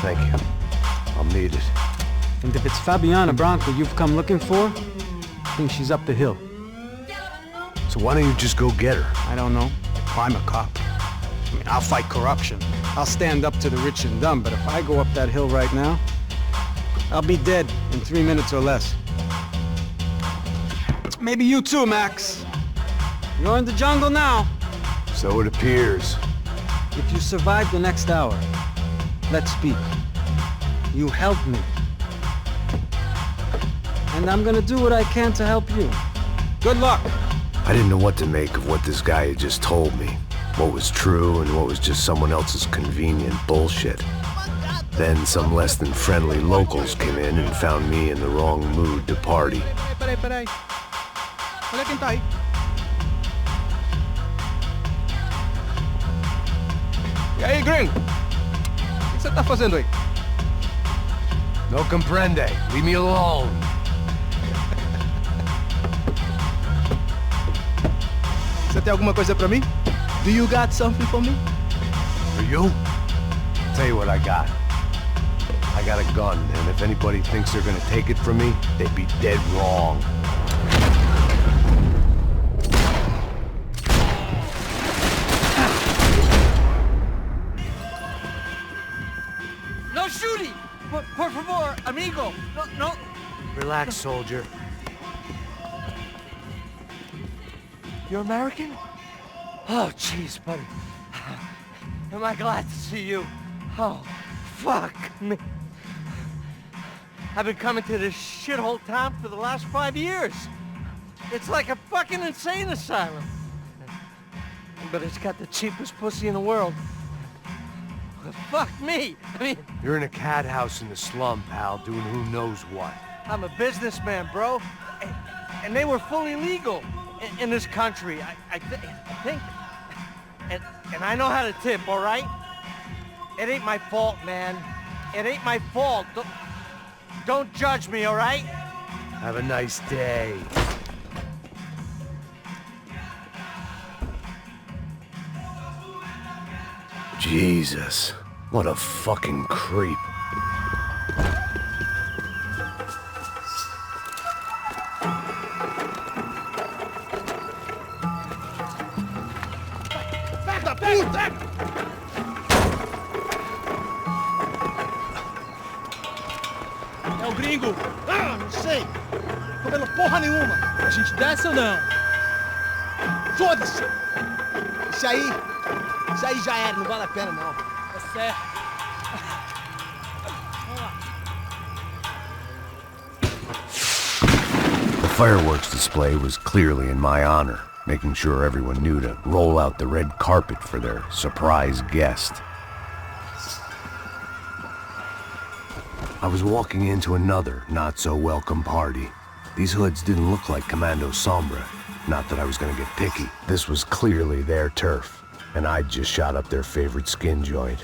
Thank you. I'll need it. And if it's Fabiana Branco you've come looking for, I think she's up the hill. So why don't you just go get her? I don't know. I'm a cop. I mean, I'll fight corruption. I'll stand up to the rich and dumb, but if I go up that hill right now, I'll be dead in 3 minutes or less. Maybe you too, Max. You're in the jungle now. So it appears. If you survive the next hour, let's speak. You helped me. And I'm gonna do what I can to help you. Good luck! I didn't know what to make of what this guy had just told me. What was true and what was just someone else's convenient bullshit. Then some less than friendly locals came in and found me in the wrong mood to party. Peraí. Olha quem tá aí. E aí, gringo? O que você tá fazendo aí? No comprende. Leave me alone. Você tem alguma coisa pra mim? Do you got something for me? For you? Tell you what I got. I got a gun, and if anybody thinks they're gonna take it from me, they'd be dead wrong. No shooting! Por favor, amigo! No. Relax, soldier. You're American? Oh, jeez, buddy. Am I glad to see you? Oh, fuck me. I've been coming to this shithole town for the last 5 years. It's like a fucking insane asylum. But it's got the cheapest pussy in the world. Fuck me. I mean... You're in a cat house in the slum, pal, doing who knows what. I'm a businessman, bro. And they were fully legal in this country. I think... And I know how to tip, all right? It ain't my fault, man. It ain't my fault. Don't judge me, all right? Have a nice day. Jesus, what a fucking creep. É o gringo. Ah, não sei. Tô vendo porra nenhuma. A gente desce ou não? Foda-se. Isso aí já era, não vale a pena não. Tá certo. Vamos lá. The fireworks display was clearly in my honor, making sure everyone knew to roll out the red carpet for their surprise guest. I was walking into another not-so-welcome party. These hoods didn't look like Commando Sombra. Not that I was gonna get picky. This was clearly their turf, and I'd just shot up their favorite skin joint.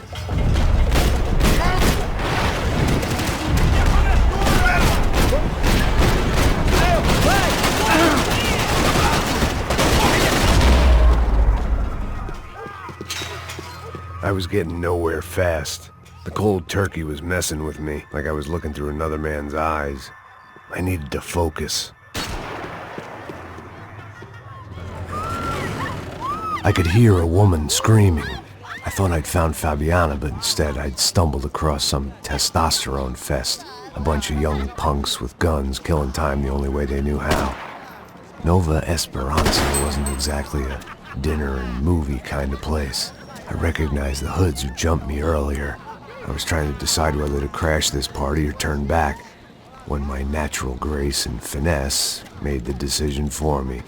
I was getting nowhere fast. The cold turkey was messing with me, like I was looking through another man's eyes. I needed to focus. I could hear a woman screaming. I thought I'd found Fabiana, but instead I'd stumbled across some testosterone fest. A bunch of young punks with guns killing time the only way they knew how. Nova Esperanza wasn't exactly a dinner and movie kind of place. I recognized the hoods who jumped me earlier. I was trying to decide whether to crash this party or turn back, when my natural grace and finesse made the decision for me.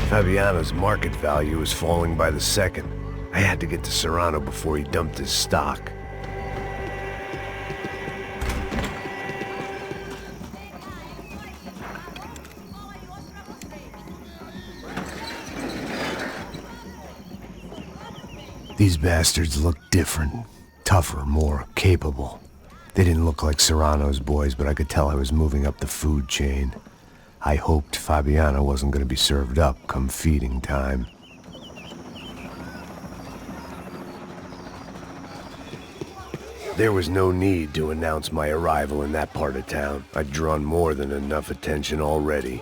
Fabiano's market value was falling by the second. I had to get to Serrano before he dumped his stock. These bastards looked different, tougher, more capable. They didn't look like Serrano's boys, but I could tell I was moving up the food chain. I hoped Fabiano wasn't going to be served up come feeding time. There was no need to announce my arrival in that part of town. I'd drawn more than enough attention already.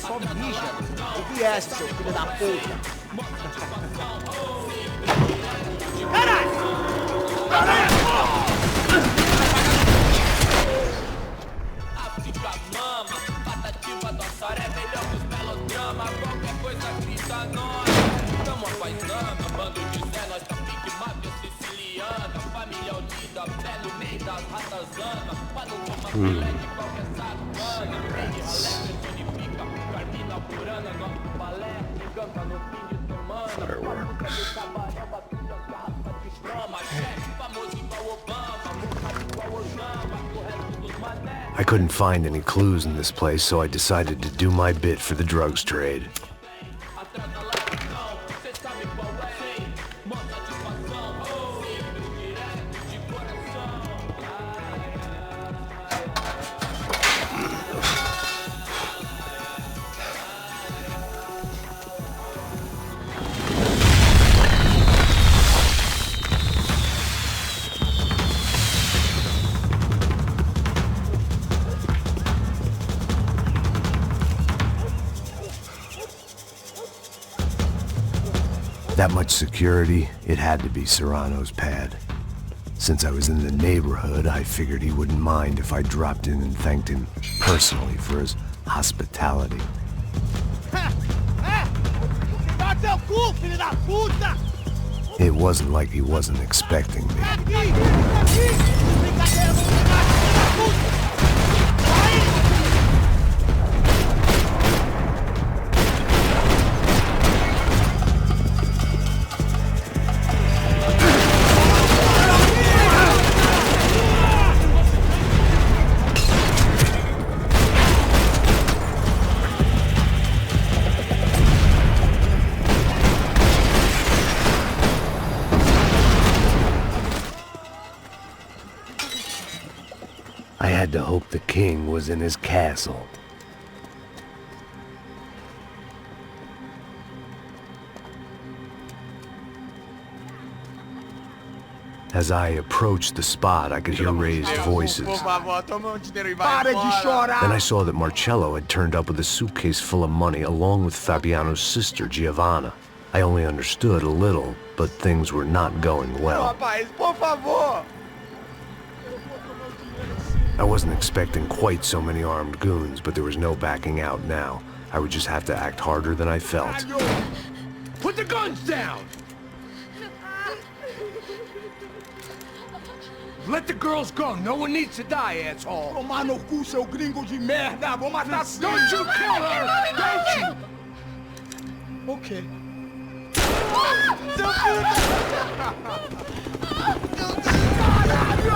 Só mija. O viesse, seu filho da puta. Caralho! Caralho! Patativa, Rockstar é melhor que os melodramas. Qualquer coisa grita nós. Tamo apaixonando, bando de Zé. Nós tá pique máfia siciliana. Família unida, pé no meio das ratazanas. Pra não tomar filé de qualquer sacana. Payne, Alex, personifica. Carmina, Purana, nosso balé. Canta no fim de semana. Papuca de cabaré, batuta, garrafa de brama. Chefe famoso igual Obama. Murrado igual Osama. O resto dos mané. I couldn't find any clues in this place, so I decided to do my bit for the drugs trade. That much security, it had to be Serrano's pad. Since I was in the neighborhood, I figured he wouldn't mind if I dropped in and thanked him personally for his hospitality. It wasn't like he wasn't expecting me. I had to hope the king was in his castle. As I approached the spot, I could hear raised voices. Then I saw that Marcello had turned up with a suitcase full of money along with Fabiano's sister, Giovanna. I only understood a little, but things were not going well. I wasn't expecting quite so many armed goons, but there was no backing out now. I would just have to act harder than I felt. Put the guns down! Let the girls go. No one needs to die, asshole. Tomar no cu, seu gringo de merda! Vou matar sim! Don't you kill her! Don't you! Okay. Caralho!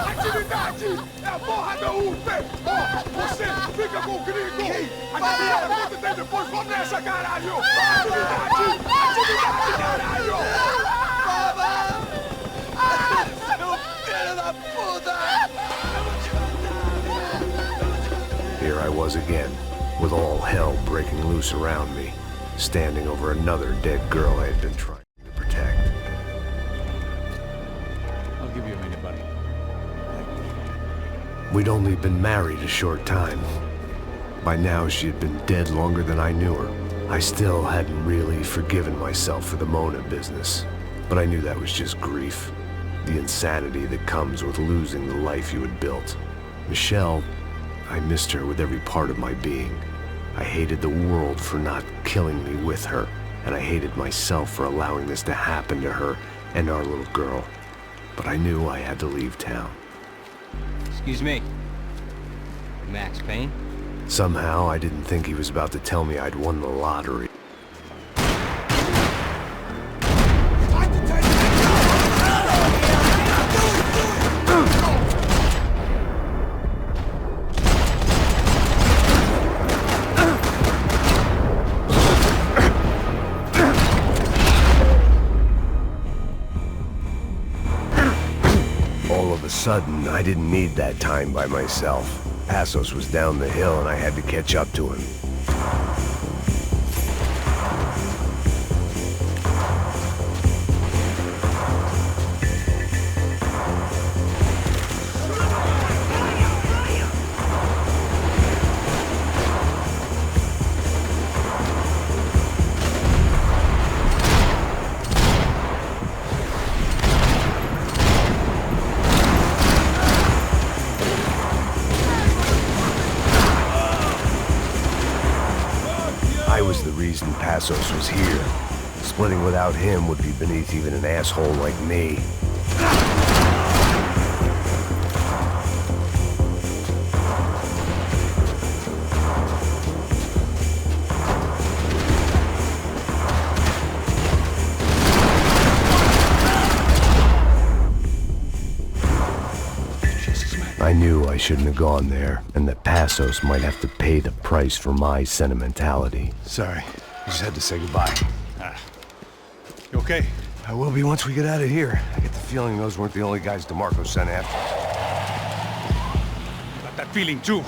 Atividade! É a porra da UP! Ó, você fica com o gringo! A galera conta até depois, vamos nessa, caralho! Atividade! Atividade, caralho! Seu filho da puta! Here I was again, with all hell breaking loose around me, standing over another dead girl I had been trying to protect. I'll give you a minute, buddy. We'd only been married a short time. By now, she had been dead longer than I knew her. I still hadn't really forgiven myself for the Mona business, but I knew that was just grief. The insanity that comes with losing the life you had built. Michelle, I missed her with every part of my being. I hated the world for not killing me with her, and I hated myself for allowing this to happen to her and our little girl. But I knew I had to leave town. Excuse me. Max Payne? Somehow, I didn't think he was about to tell me I'd won the lottery. All of a sudden, I didn't need that time by myself. Passos was down the hill and I had to catch up to him. Passos was here. Splitting without him would be beneath even an asshole like me. I knew I shouldn't have gone there, and that Passos might have to pay the price for my sentimentality. Sorry. I just had to say goodbye. You okay? I will be once we get out of here. I get the feeling those weren't the only guys DeMarco sent after. Got that feeling too.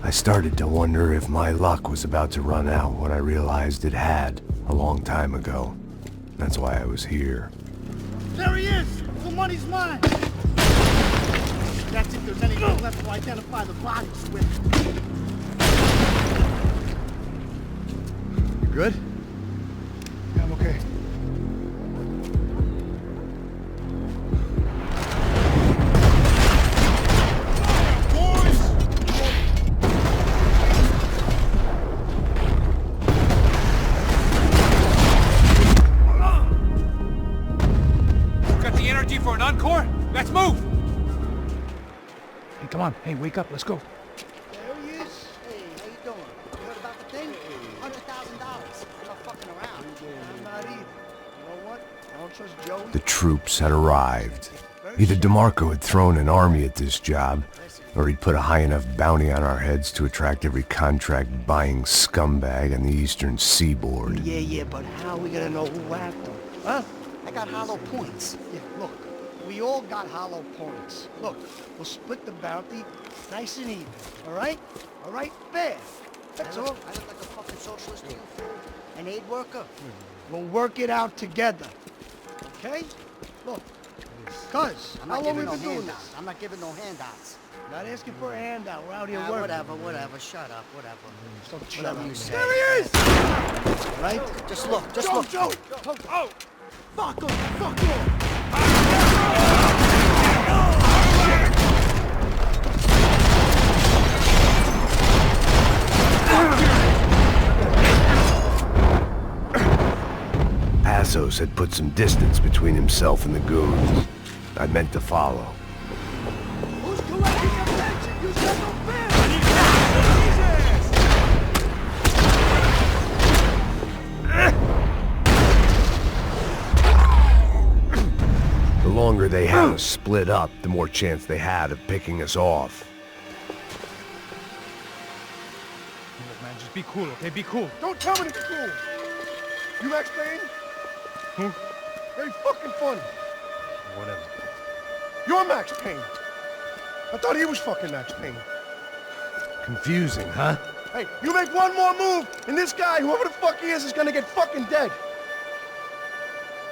I started to wonder if my luck was about to run out when I realized it had a long time ago. That's why I was here. There he is! The money's mine! That's if there's anything left to identify the bodies with. You good? Yeah, I'm okay. For an encore? Let's move! Hey, come on. Hey, wake up. Let's go. There he is. Hey, how you doing? You heard about the thing? $100,000. I'm not fucking around. I'm not either. You know what? I don't trust Joey. The troops had arrived. Either DeMarco had thrown an army at this job, or he'd put a high enough bounty on our heads to attract every contract-buying scumbag on the eastern seaboard. Yeah, but how are we gonna know who whacked him? Huh? I got hollow points. Yeah, look. We all got hollow points. Look, we'll split the bounty nice and even. All right? All right? Fair. That's all. I look like a fucking socialist to you, an aid worker. We'll work it out together. Okay? Look. Cuz, how long we been doing this? I'm not giving no handouts. Not asking for a handout. We're out here working. Whatever. Shut up, whatever. Whatever you say. There he is! Right? Just look, Joe! Oh! Fuck off! Passos had put some distance between himself and the goons. I meant to follow. Who's collecting attention? You son of a bitch! The longer they had us split up, the more chance they had of picking us off. Look, man, just be cool, okay? Be cool. Don't tell me to be cool! You Max Payne? Who? Very fucking funny. Whatever. You're Max Payne. I thought he was fucking Max Payne. Confusing, huh? Hey, you make one more move, and this guy, whoever the fuck he is gonna get fucking dead.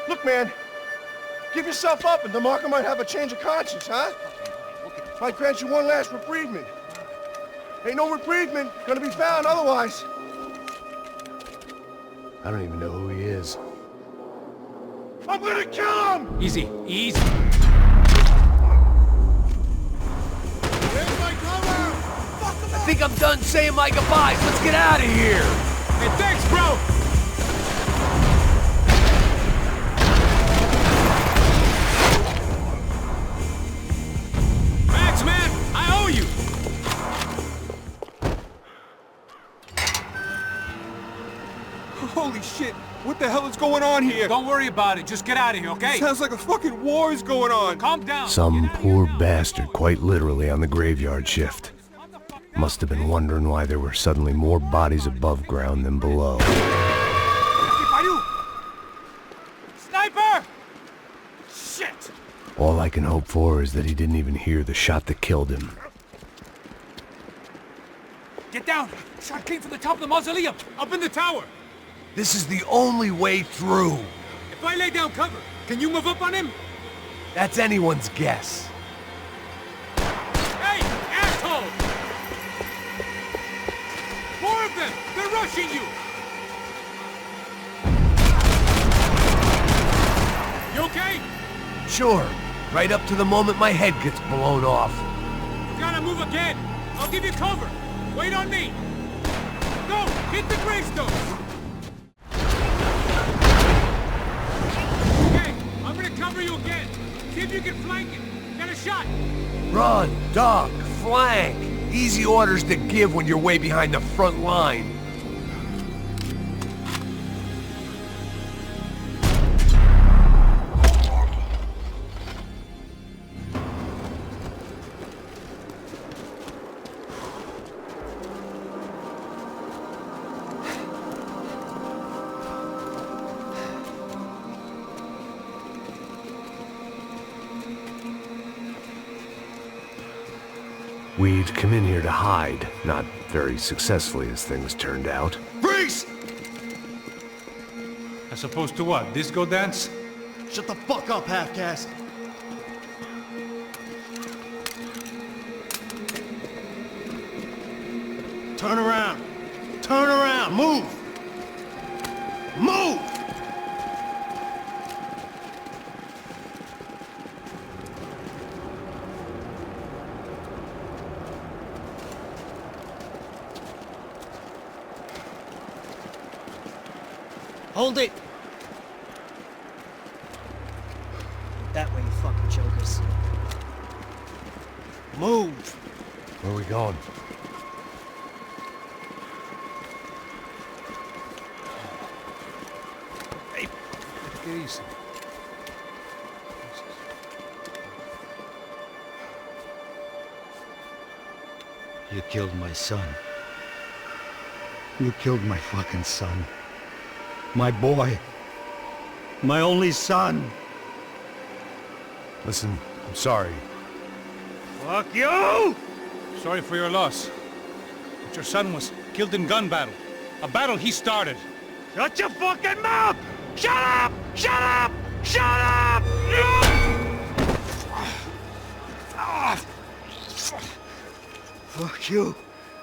Look, man. Give yourself up, and DeMarco might have a change of conscience, huh? Might grant you one last reprievement. Ain't no reprievement gonna be found otherwise. I don't even know who he is. I'm gonna kill him! Easy. Where's my cover? I think I'm done saying my goodbyes. Let's get out of here. Hey, thanks, bro! Max, man, I owe you! Holy shit! What the hell is going on here? Don't worry about it. Just get out of here, okay? Sounds like a fucking war is going on. Calm down. Some poor bastard quite literally on the graveyard shift. Must have been wondering why there were suddenly more bodies above ground than below. Sniper! Shit! All I can hope for is that he didn't even hear the shot that killed him. Get down! Shot came from the top of the mausoleum! Up in the tower! This is the only way through. If I lay down cover, can you move up on him? That's anyone's guess. Hey, asshole! More of them! They're rushing you! You okay? Sure. Right up to the moment my head gets blown off. You gotta move again! I'll give you cover! Wait on me! Go! Hit the gravestone! Okay, I'm gonna cover you again. See if you can flank it. Get a shot! Run, duck, flank. Easy orders to give when you're way behind the front line. We'd come in here to hide, not very successfully as things turned out. Freeze! As opposed to what? Disco dance? Shut the fuck up, half-caste. Turn around. Turn around. Move. Move! Hold it! That way, you fucking jokers. Move! Where are we going? Hey, take it easy. You killed my son. You killed my fucking son. My boy. My only son. Listen, I'm sorry. Fuck you! Sorry for your loss. But your son was killed in gun battle. A battle he started. Shut your fucking mouth! Shut up! Shut up! Shut up! Fuck you!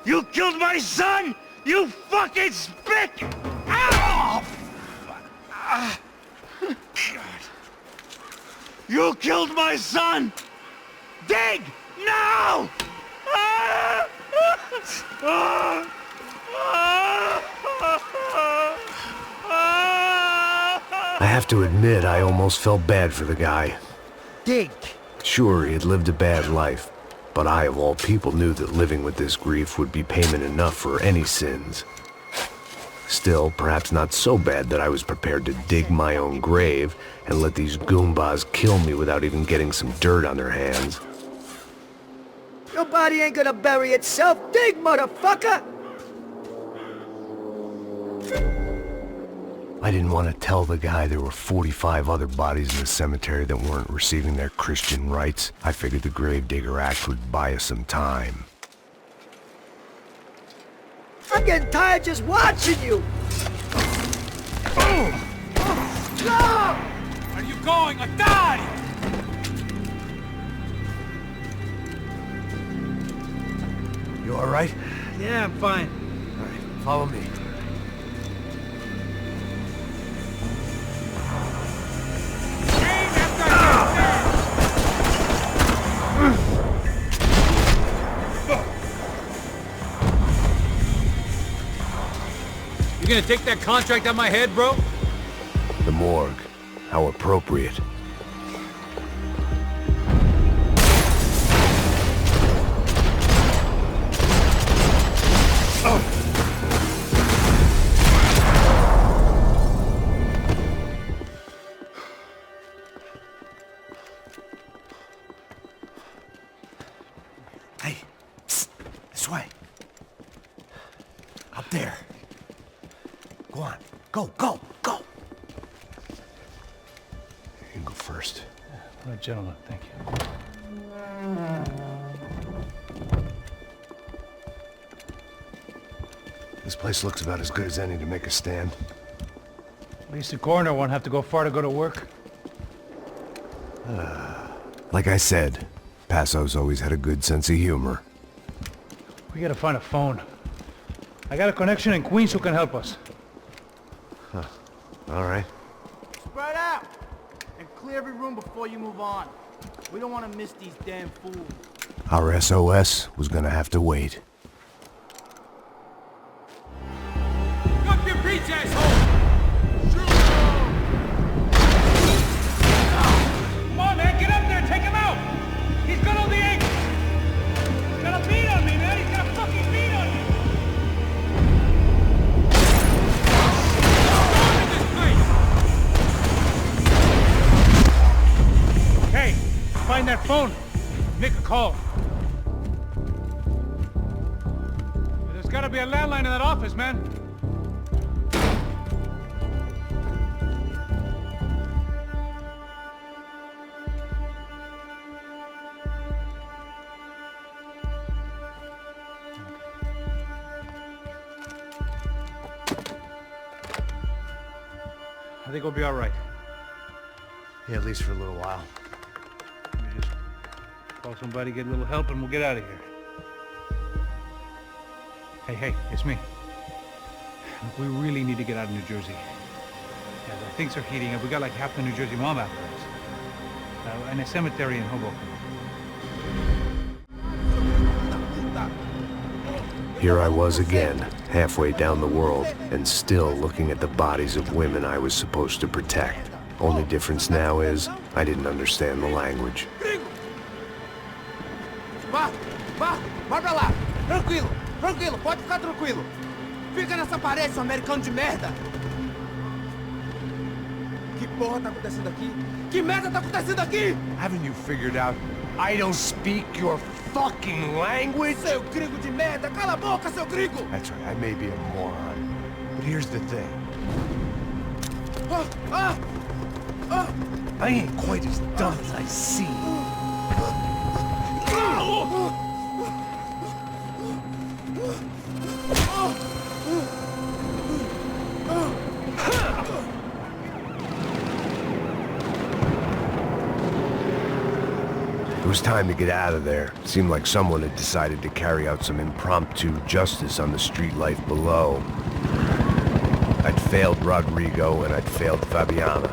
You killed my son! You fucking spick! Ah! Ah! God. You killed my son! Dig! Now! Ah! Ah! I have to admit, I almost felt bad for the guy. Dig! Sure, he had lived a bad life, but I, of all people, knew that living with this grief would be payment enough for any sins. Still, perhaps not so bad that I was prepared to dig my own grave and let these goombas kill me without even getting some dirt on their hands. Your body ain't gonna bury itself. Dig, motherfucker! I didn't want to tell the guy there were 45 other bodies in the cemetery that weren't receiving their Christian rites. I figured the Gravedigger Act would buy us some time. I'm getting tired just watching you! Where are you going? I die! You all right? Yeah, I'm fine. All right, follow me. You gonna take that contract on my head, bro? The morgue. How appropriate. Hey, psst, this way. Up there. Go on. Go, go, go! You can go first. What a gentleman, thank you. This place looks about as good as any to make a stand. At least the coroner won't have to go far to go to work. Like I said, Passo's always had a good sense of humor. We gotta find a phone. I got a connection in Queens who can help us. Huh. All right. Spread out! And clear every room before you move on. We don't want to miss these damn fools. Our SOS was gonna have to wait. Up your breech, asshole! Come on, man, get up there, take him out! He's got all the angles! He's got a beat on me, man! He's got a fucking beat on you! Hey, find that phone. Make a call. There's gotta be a landline in that office, man. I think we'll be all right. Yeah, at least for a little while. We just call somebody, get a little help, and we'll get out of here. Hey, it's me. Look, we really need to get out of New Jersey. Yeah, things are heating up. We got like half the New Jersey mob after us. And a cemetery in Hoboken. Here I was again, halfway down the world, and still looking at the bodies of women I was supposed to protect. Only difference now is, I didn't understand the language. Vai pra lá! Tranquilo, tranquilo, pode ficar tranquilo! Fica nessa parede, seu americano de merda! Que porra tá acontecendo aqui? Que merda tá acontecendo aqui? Haven't you figured out I don't speak your fucking language? Seu gringo de merda! Cala a boca, seu gringo! That's right, I may be a moron, but here's the thing. I ain't quite as dumb as I seem. It was time to get out of there. It seemed like someone had decided to carry out some impromptu justice on the street life below. I'd failed Rodrigo and I'd failed Fabiana.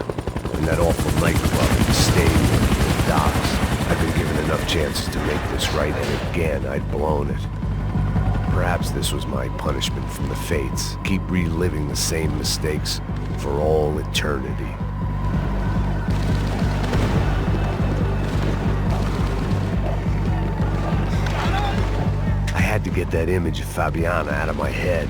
And that awful nightclub, the stadium, the docks. I'd been given enough chances to make this right, and again, I'd blown it. Perhaps this was my punishment from the fates. Keep reliving the same mistakes for all eternity. I had to get that image of Fabiana out of my head.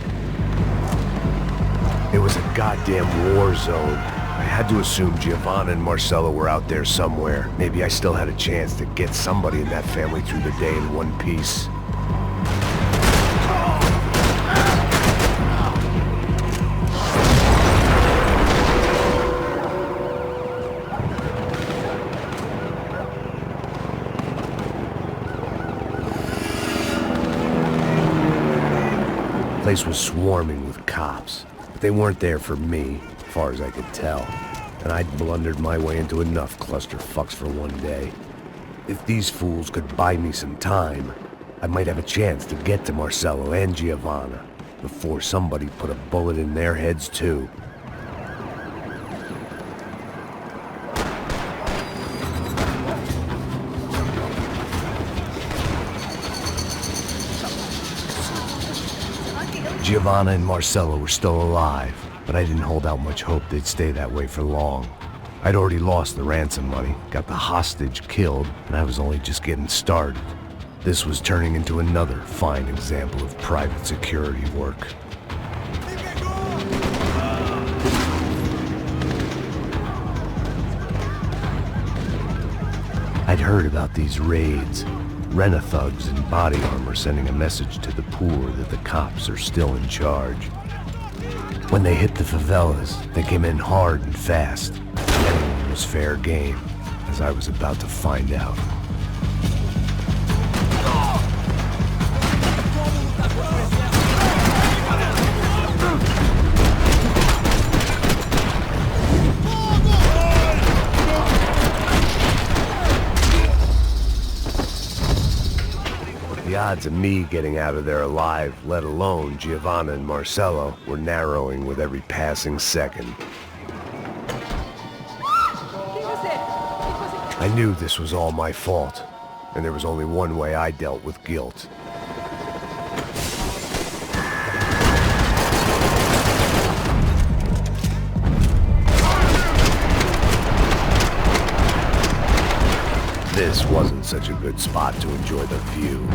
It was a goddamn war zone. I had to assume Giovanna and Marcello were out there somewhere. Maybe I still had a chance to get somebody in that family through the day in one piece. The place was swarming with cops. They weren't there for me, as far as I could tell, and I'd blundered my way into enough clusterfucks for one day. If these fools could buy me some time, I might have a chance to get to Marcello and Giovanna before somebody put a bullet in their heads too. Giovanna and Marcello were still alive, but I didn't hold out much hope they'd stay that way for long. I'd already lost the ransom money, got the hostage killed, and I was only just getting started. This was turning into another fine example of private security work. I'd heard about these raids. Rent-a-thugs in body armor sending a message to the poor that the cops are still in charge. When they hit the favelas, they came in hard and fast. Anyone was fair game, as I was about to find out. The odds of me getting out of there alive, let alone Giovanna and Marcello, were narrowing with every passing second. I knew this was all my fault, and there was only one way I dealt with guilt. This wasn't such a good spot to enjoy the view.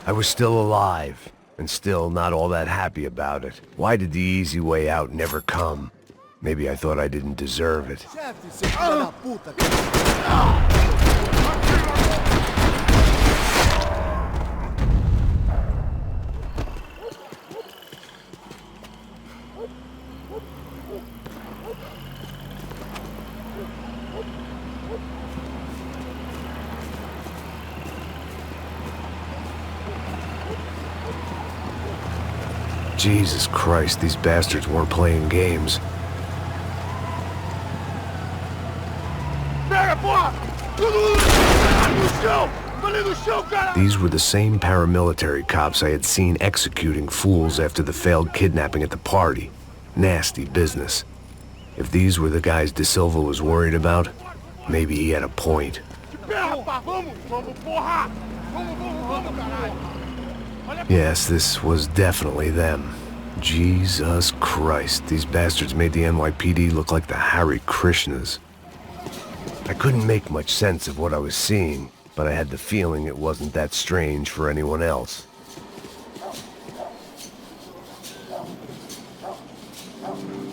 I was still alive, and still not all that happy about it. Why did the easy way out never come? Maybe I thought I didn't deserve it. Jesus Christ, these bastards weren't playing games. These were the same paramilitary cops I had seen executing fools after the failed kidnapping at the party. Nasty business. If these were the guys De Silva was worried about, maybe he had a point. Yes, this was definitely them. Jesus Christ, these bastards made the NYPD look like the Hare Krishnas. I couldn't make much sense of what I was seeing, but I had the feeling it wasn't that strange for anyone else.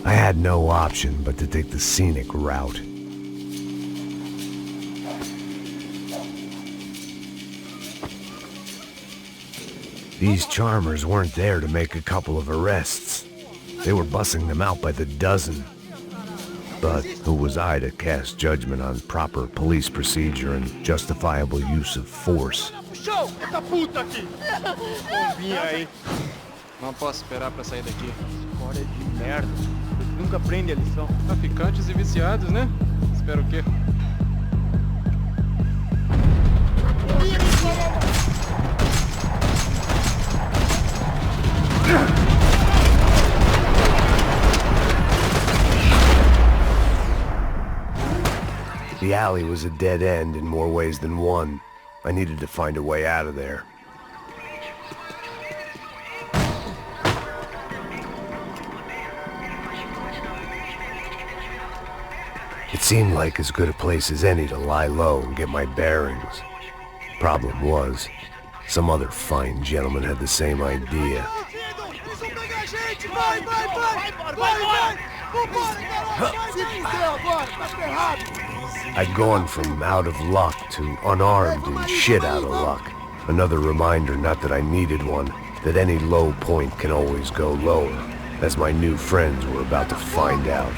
I had no option but to take the scenic route. These charmers weren't there to make a couple of arrests. They were bussing them out by the dozen. But who was I to cast judgment on proper police procedure and justifiable use of force? Show! Essa puta aqui! Bombinha aí. Não posso esperar pra sair daqui. História de merda. Você nunca aprende a lição. Traficantes e viciados, né? Espero o quê? The alley was a dead end in more ways than one. I needed to find a way out of there. It seemed like as good a place as any to lie low and get my bearings. Problem was, some other fine gentleman had the same idea. I'd gone from out of luck to unarmed and shit out of luck. Another reminder, not that I needed one, that any low point can always go lower, as my new friends were about to find out.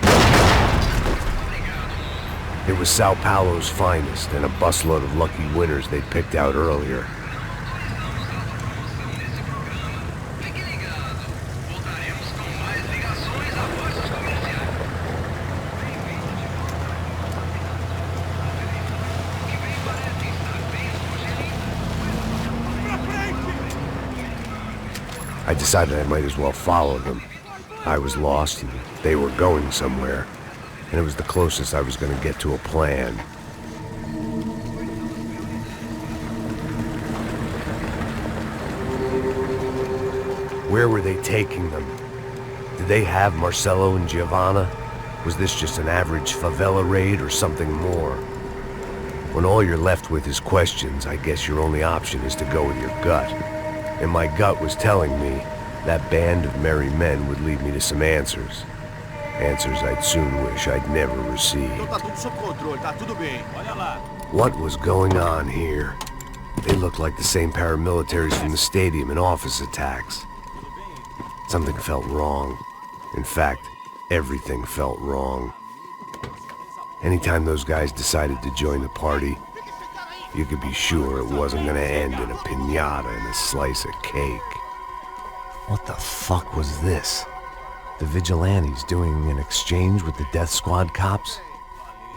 It was Sao Paulo's finest, and a busload of lucky winners they'd picked out earlier. I decided I might as well follow them. I was lost, and they were going somewhere, and it was the closest I was going to get to a plan. Where were they taking them? Did they have Marcelo and Giovanna? Was this just an average favela raid or something more? When all you're left with is questions, I guess your only option is to go with your gut. And my gut was telling me that band of merry men would lead me to some answers. Answers I'd soon wish I'd never received. What was going on here? They looked like the same paramilitaries from the stadium in office attacks. Something felt wrong. In fact, everything felt wrong. Anytime those guys decided to join the party, you could be sure it wasn't gonna end in a piñata and a slice of cake. What the fuck was this? The vigilantes doing an exchange with the death squad cops?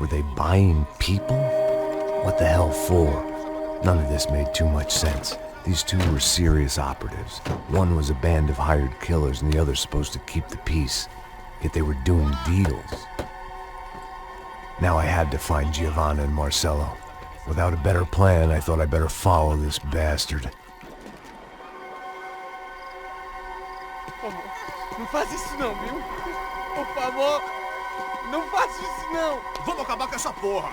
Were they buying people? What the hell for? None of this made too much sense. These two were serious operatives. One was a band of hired killers and the other supposed to keep the peace. Yet they were doing deals. Now I had to find Giovanna and Marcelo. Without a better plan, I thought I'd better follow this bastard. Não faz isso não, viu? Por favor, não faça isso não. Vamos acabar com essa porra.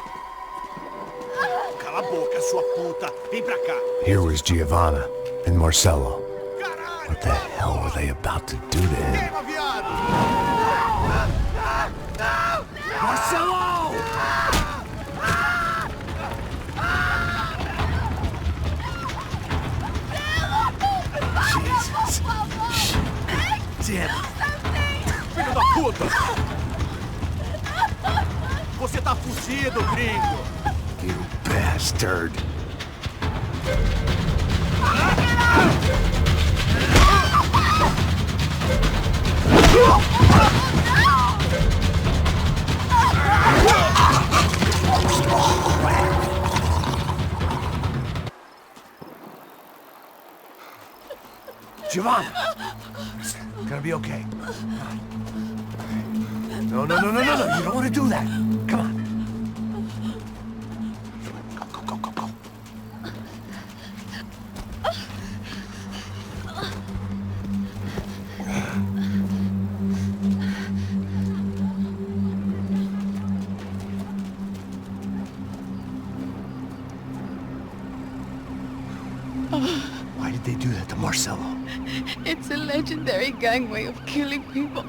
Cala a boca, sua puta. Vem pra cá. Here was Giovanna and Marcelo. What the hell were they about to do to him? Marcelo! Jesus. Damn it. Filho da puta! Você tá fudido, gringo! You bastard. Giovanna! It's gonna be okay. No, no, no, no, no, no. You don't want to do that. Come on. Go, go, go, go. a legendary gangway of killing people.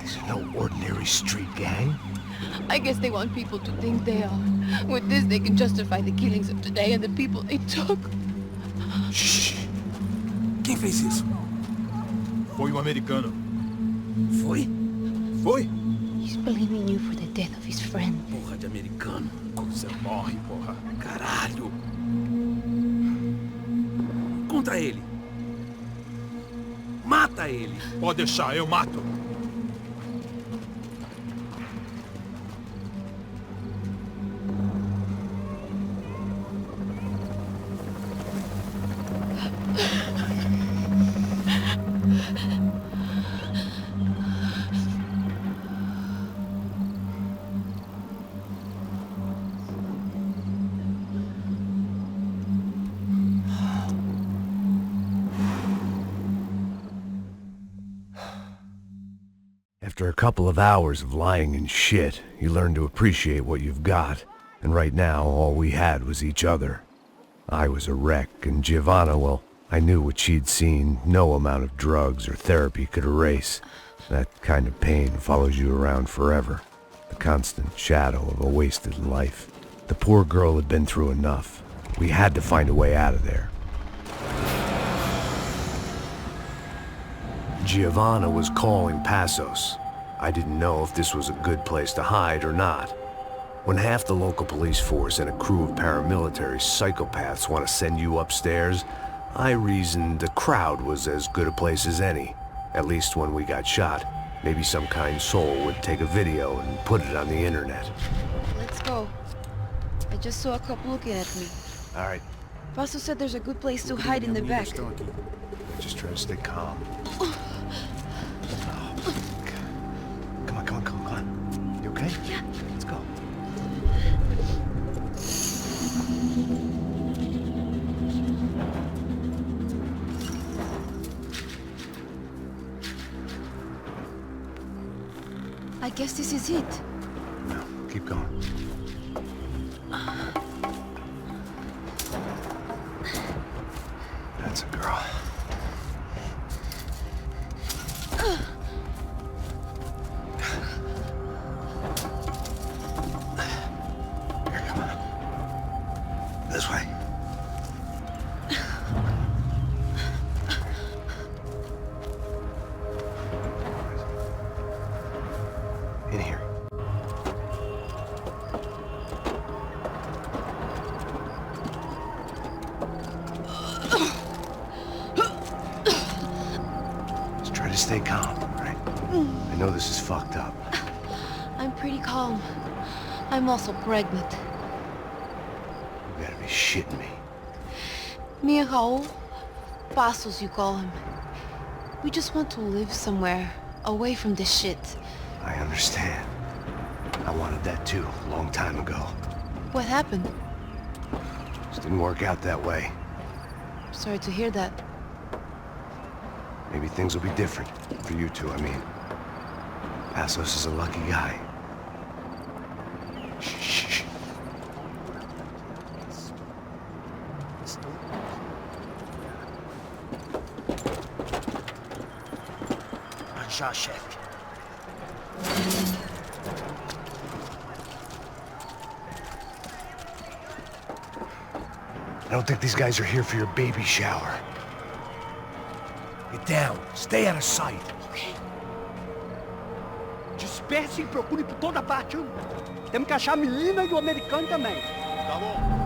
This is no ordinary street gang. I guess they want people to think they are. With this, they can justify the killings of today and the people they took. Shh! Quem fez isso? Foi americano. Foi? Foi? He's blaming you for the death of his friend. Porra de americano. Como você morre, porra. Caralho. Contra ele. Mata ele. Pode deixar, eu mato. After a couple of hours of lying in shit, you learn to appreciate what you've got. And right now, all we had was each other. I was a wreck, and Giovanna, well, I knew what she'd seen no amount of drugs or therapy could erase. That kind of pain follows you around forever. The constant shadow of a wasted life. The poor girl had been through enough. We had to find a way out of there. Giovanna was calling Passos. I didn't know if this was a good place to hide or not. When half the local police force and a crew of paramilitary psychopaths want to send you upstairs, I reasoned the crowd was as good a place as any. At least when we got shot, maybe some kind soul would take a video and put it on the internet. Let's go. I just saw a couple looking at me. All right, Passos said there's a good place to hide in the back. just try to stay calm. Come on. You okay? Yeah. Let's go. I guess this is it. No, keep going. That's a girl. Here, come on. This way. In here. Just try to stay calm, all right? I know this is fucked up. I'm pretty calm. I'm also pregnant. You gotta be shitting me. Me and Raul, Passos you call him. We just want to live somewhere, away from this shit. I understand. I wanted that too, a long time ago. What happened? Just didn't work out that way. Sorry to hear that. Maybe things will be different. For you two, I mean. Passos is a lucky guy. Shh. Já, chefe. I don't think these guys are here for your baby shower. Get down. Stay out of sight. Disperse e procure por toda parte. Temos que achar a menina e o americano também. Tá bom.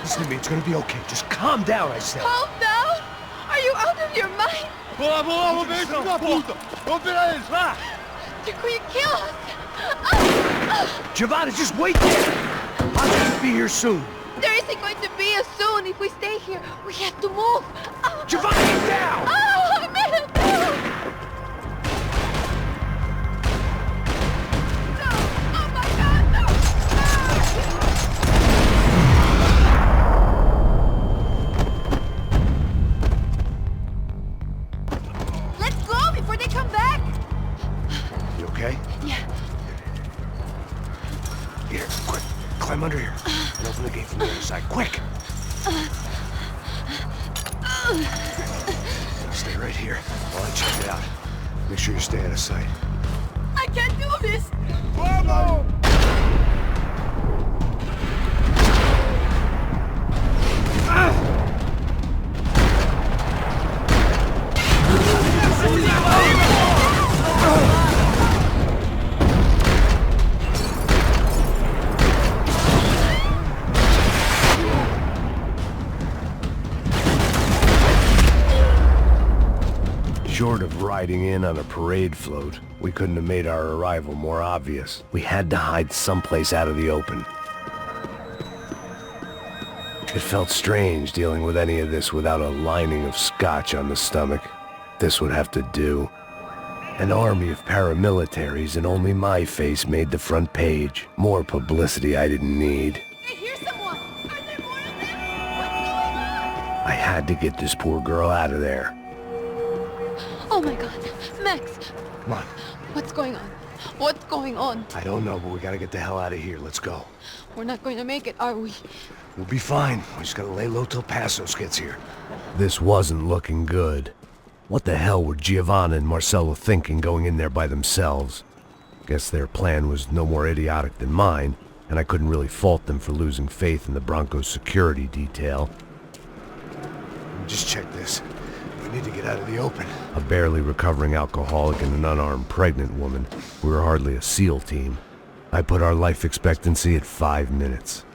Listen to me, it's gonna be okay. Just calm down, I said. Calm down? Are you out of your mind? Vamos ver esse filho da puta! Vamos pegar eles, vá! They're going to kill us! Giovanna, just wait there! I'll just be here soon. There isn't going to be a soon if we stay here. We have to move. Giovanna, get down! Oh, man! come back? You okay? Yeah. Here, quick. Climb under here. And open the gate from the other side. Quick! Stay right here while I check it out. Make sure you stay out of sight. I can't do this! Vamos! Short of riding in on a parade float, we couldn't have made our arrival more obvious. We had to hide someplace out of the open. It felt strange dealing with any of this without a lining of scotch on the stomach. This would have to do. An army of paramilitaries and only my face made the front page. More publicity I didn't need. I hear someone! Are there more of them? What's going on? I had to get this poor girl out of there. Oh my god. Max! Come on. What's going on? What's going on? I don't know, but we gotta get the hell out of here. Let's go. We're not going to make it, are we? We'll be fine. We just gotta lay low till Passos gets here. This wasn't looking good. What the hell were Giovanna and Marcello thinking going in there by themselves? Guess their plan was no more idiotic than mine, and I couldn't really fault them for losing faith in the Broncos security detail. Just check this. We need to get out of the open. A barely recovering alcoholic and an unarmed pregnant woman. We were hardly a SEAL team. I put our life expectancy at 5 minutes.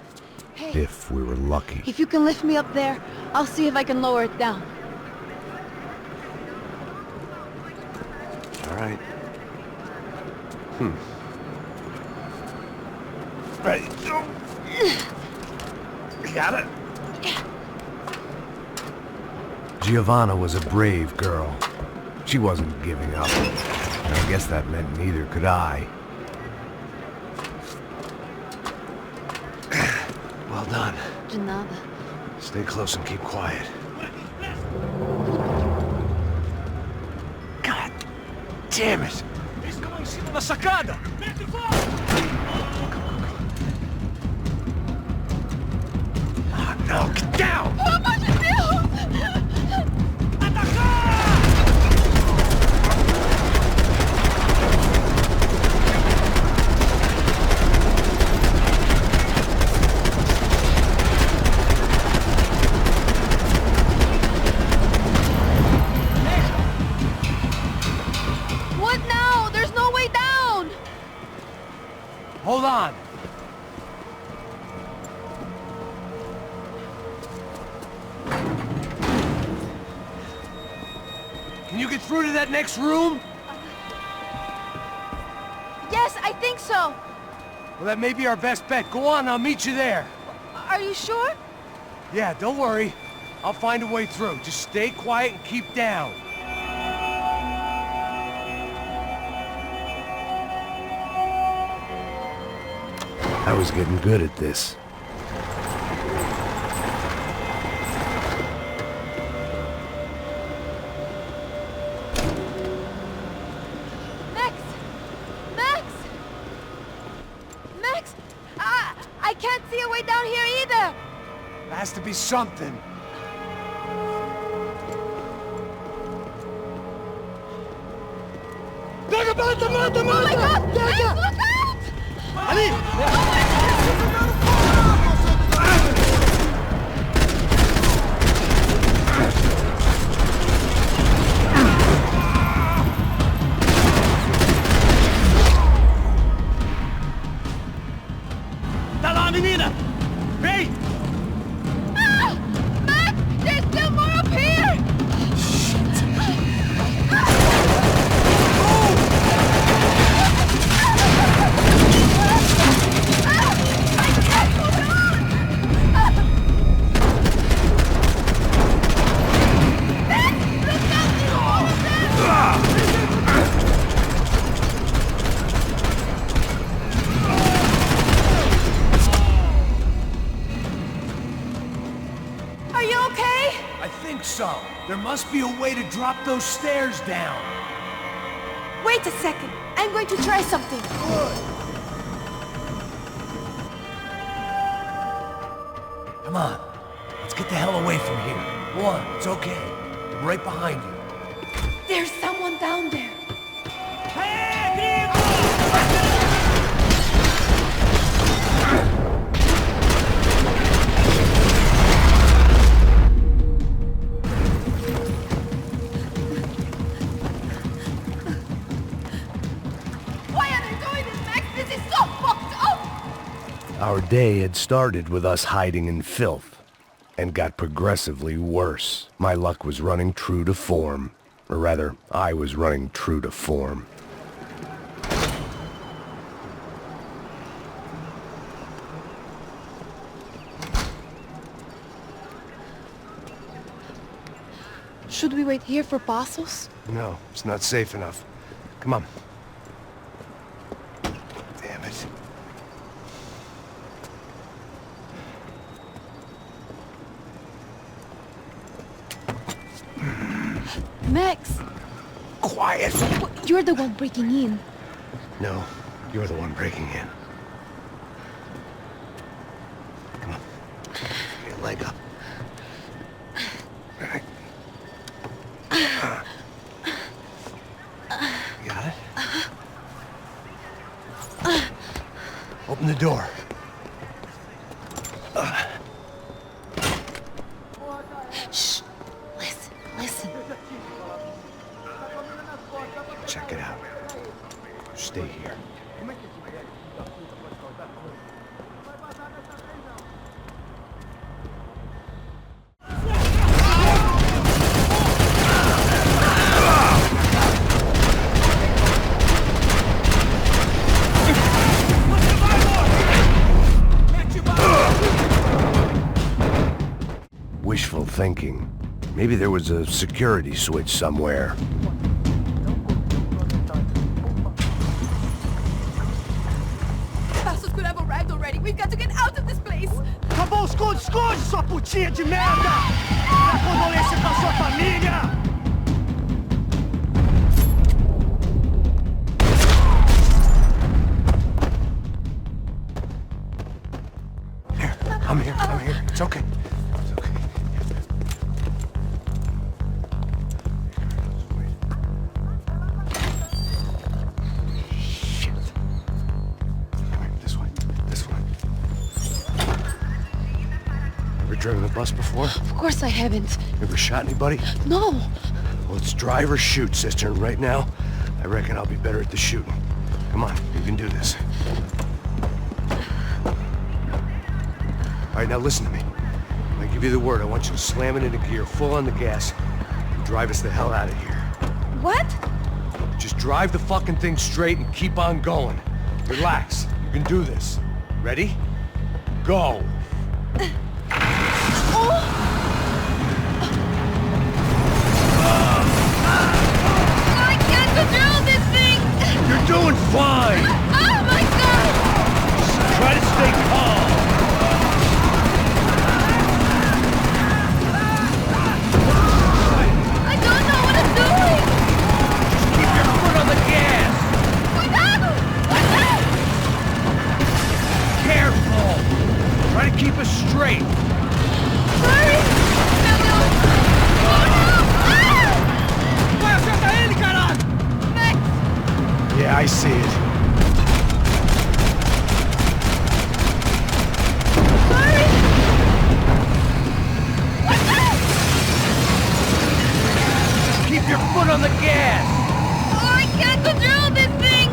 Hey. If we were lucky. If you can lift me up there, I'll see if I can lower it down. All right. Ready, go. Got it? Giovanna was a brave girl. She wasn't giving up. And I guess that meant neither could I. Well done. De nada. Stay close and keep quiet. God damn it! Estão em cima da sacada! Oh, no, get down! Pelo amor de Deus! What now? There's no way down! Hold on. Can you get through to that next room? Yes, I think so. Well, that may be our best bet. Go on, I'll meet you there. Are you sure? Yeah, don't worry. I'll find a way through. Just stay quiet and keep down. I was getting good at this. Max! Max! Max! I can't see a way down here either! There has to be something. Pega, mata, mata, Oh my mata! god! Max, Pega! look out! Ali! Tá lá, menina! Vem! Ah! Max! There's still more up here! Are you okay? I think so. There must be a way to drop those stairs down. Wait a second. I'm going to try something. Come on. Let's get the hell away from here. Go on, it's okay. I'm right behind you. There's someone down there. Why are they doing this, Max? This is so fucked up! Our day had started with us hiding in filth, and got progressively worse. My luck was running true to form. Or rather, I was running true to form. Should we wait here for Passos? No, it's not safe enough. Come on. Damn it. Max! Quiet! You're the one breaking in. No, you're the one breaking in. Come on. Get your leg up. All right. You got it? Open the door. Shh. Listen. Check it out. Stay here. Wishful thinking. Maybe there was a security switch somewhere. Passos could have arrived already. We've got to get out of this place. Acabou, esconde, sua putinha de merda! Minha condolência pra sua família! I'm here. It's okay. It's okay. Shit. All right, this way. Ever driven a bus before? Of course I haven't. Ever shot anybody? No. Well, it's drive or shoot, sister, and right now, I reckon I'll be better at the shooting. Come on, you can do this. All right, now listen to me. When I give you the word, I want you to slam it into gear, full on the gas, and drive us the hell out of here. What? Just drive the fucking thing straight and keep on going. Relax. You can do this. Ready? Go! I can't control this thing! You're doing fine! Oh my god! Just try to stay calm. I don't know what I'm doing! Just keep your foot on the gas! Cuidado! What's that? Careful! Try to keep us straight. Hurry! No! Oh no! Ah! Vai, acerta ele, caralho! Max! Yeah, I see it. Hurry! What's that? Keep your foot on the gas! Oh, I can't control this thing!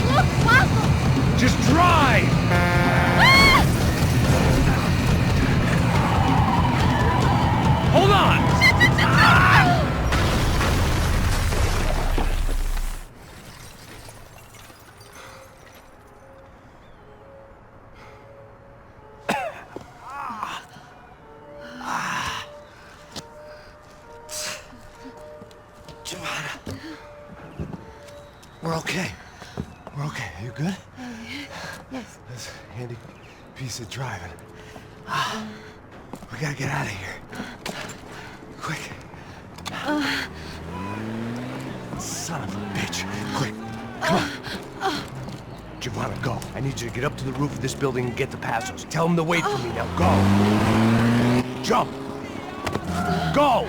Look, Passos! Just drive! Ah! Hold on! We're okay. We're okay. You good? Yes. That's a handy piece of driving. We gotta get out of here. Quick. Son of a bitch. Quick. Come on. Giovanna, go. I need you to get up to the roof of this building and get the Passos. Tell them to wait for me now. Go. Jump. Go.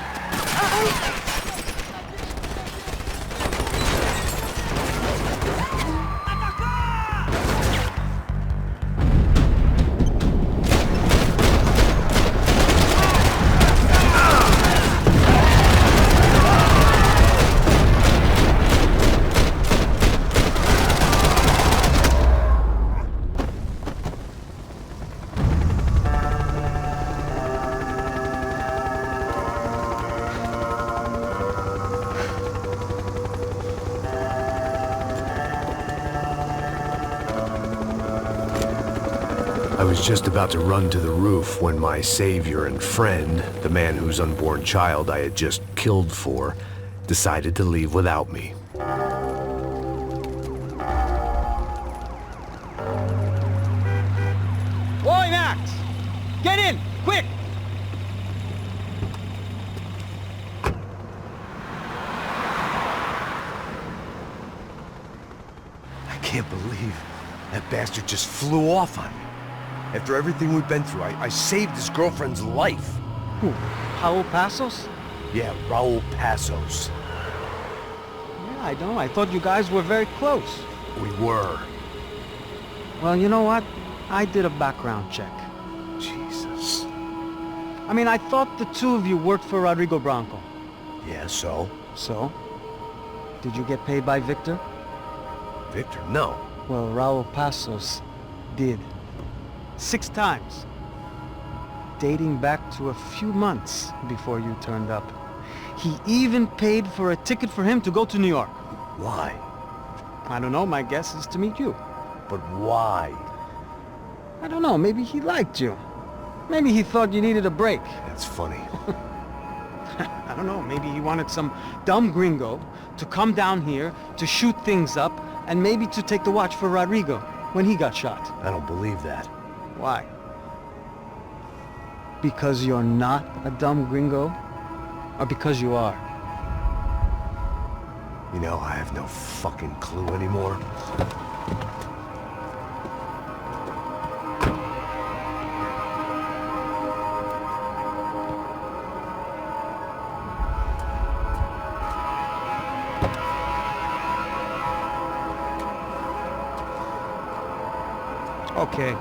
I was just about to run to the roof when my savior and friend, the man whose unborn child I had just killed for, decided to leave without me. Boy, Max! Get in! Quick! I can't believe that bastard just flew off on me. After everything we've been through, I saved his girlfriend's life. Who? Raul Passos? Yeah, Raul Passos. Yeah, I know. I thought you guys were very close. We were. Well, you know what? I did a background check. Jesus. I mean, I thought the two of you worked for Rodrigo Branco. Yeah, so? So? Did you get paid by Victor? Victor? No. Well, Raul Passos did. 6 times. Dating back to a few months before you turned up. He even paid for a ticket for him to go to New York. Why? I don't know, my guess is to meet you. But why? I don't know, maybe he liked you. Maybe he thought you needed a break. That's funny. I don't know, maybe he wanted some dumb gringo to come down here to shoot things up and maybe to take the watch for Rodrigo when he got shot. I don't believe that. Why? Because you're not a dumb gringo? Or because you are? You know, I have no fucking clue anymore. Okay.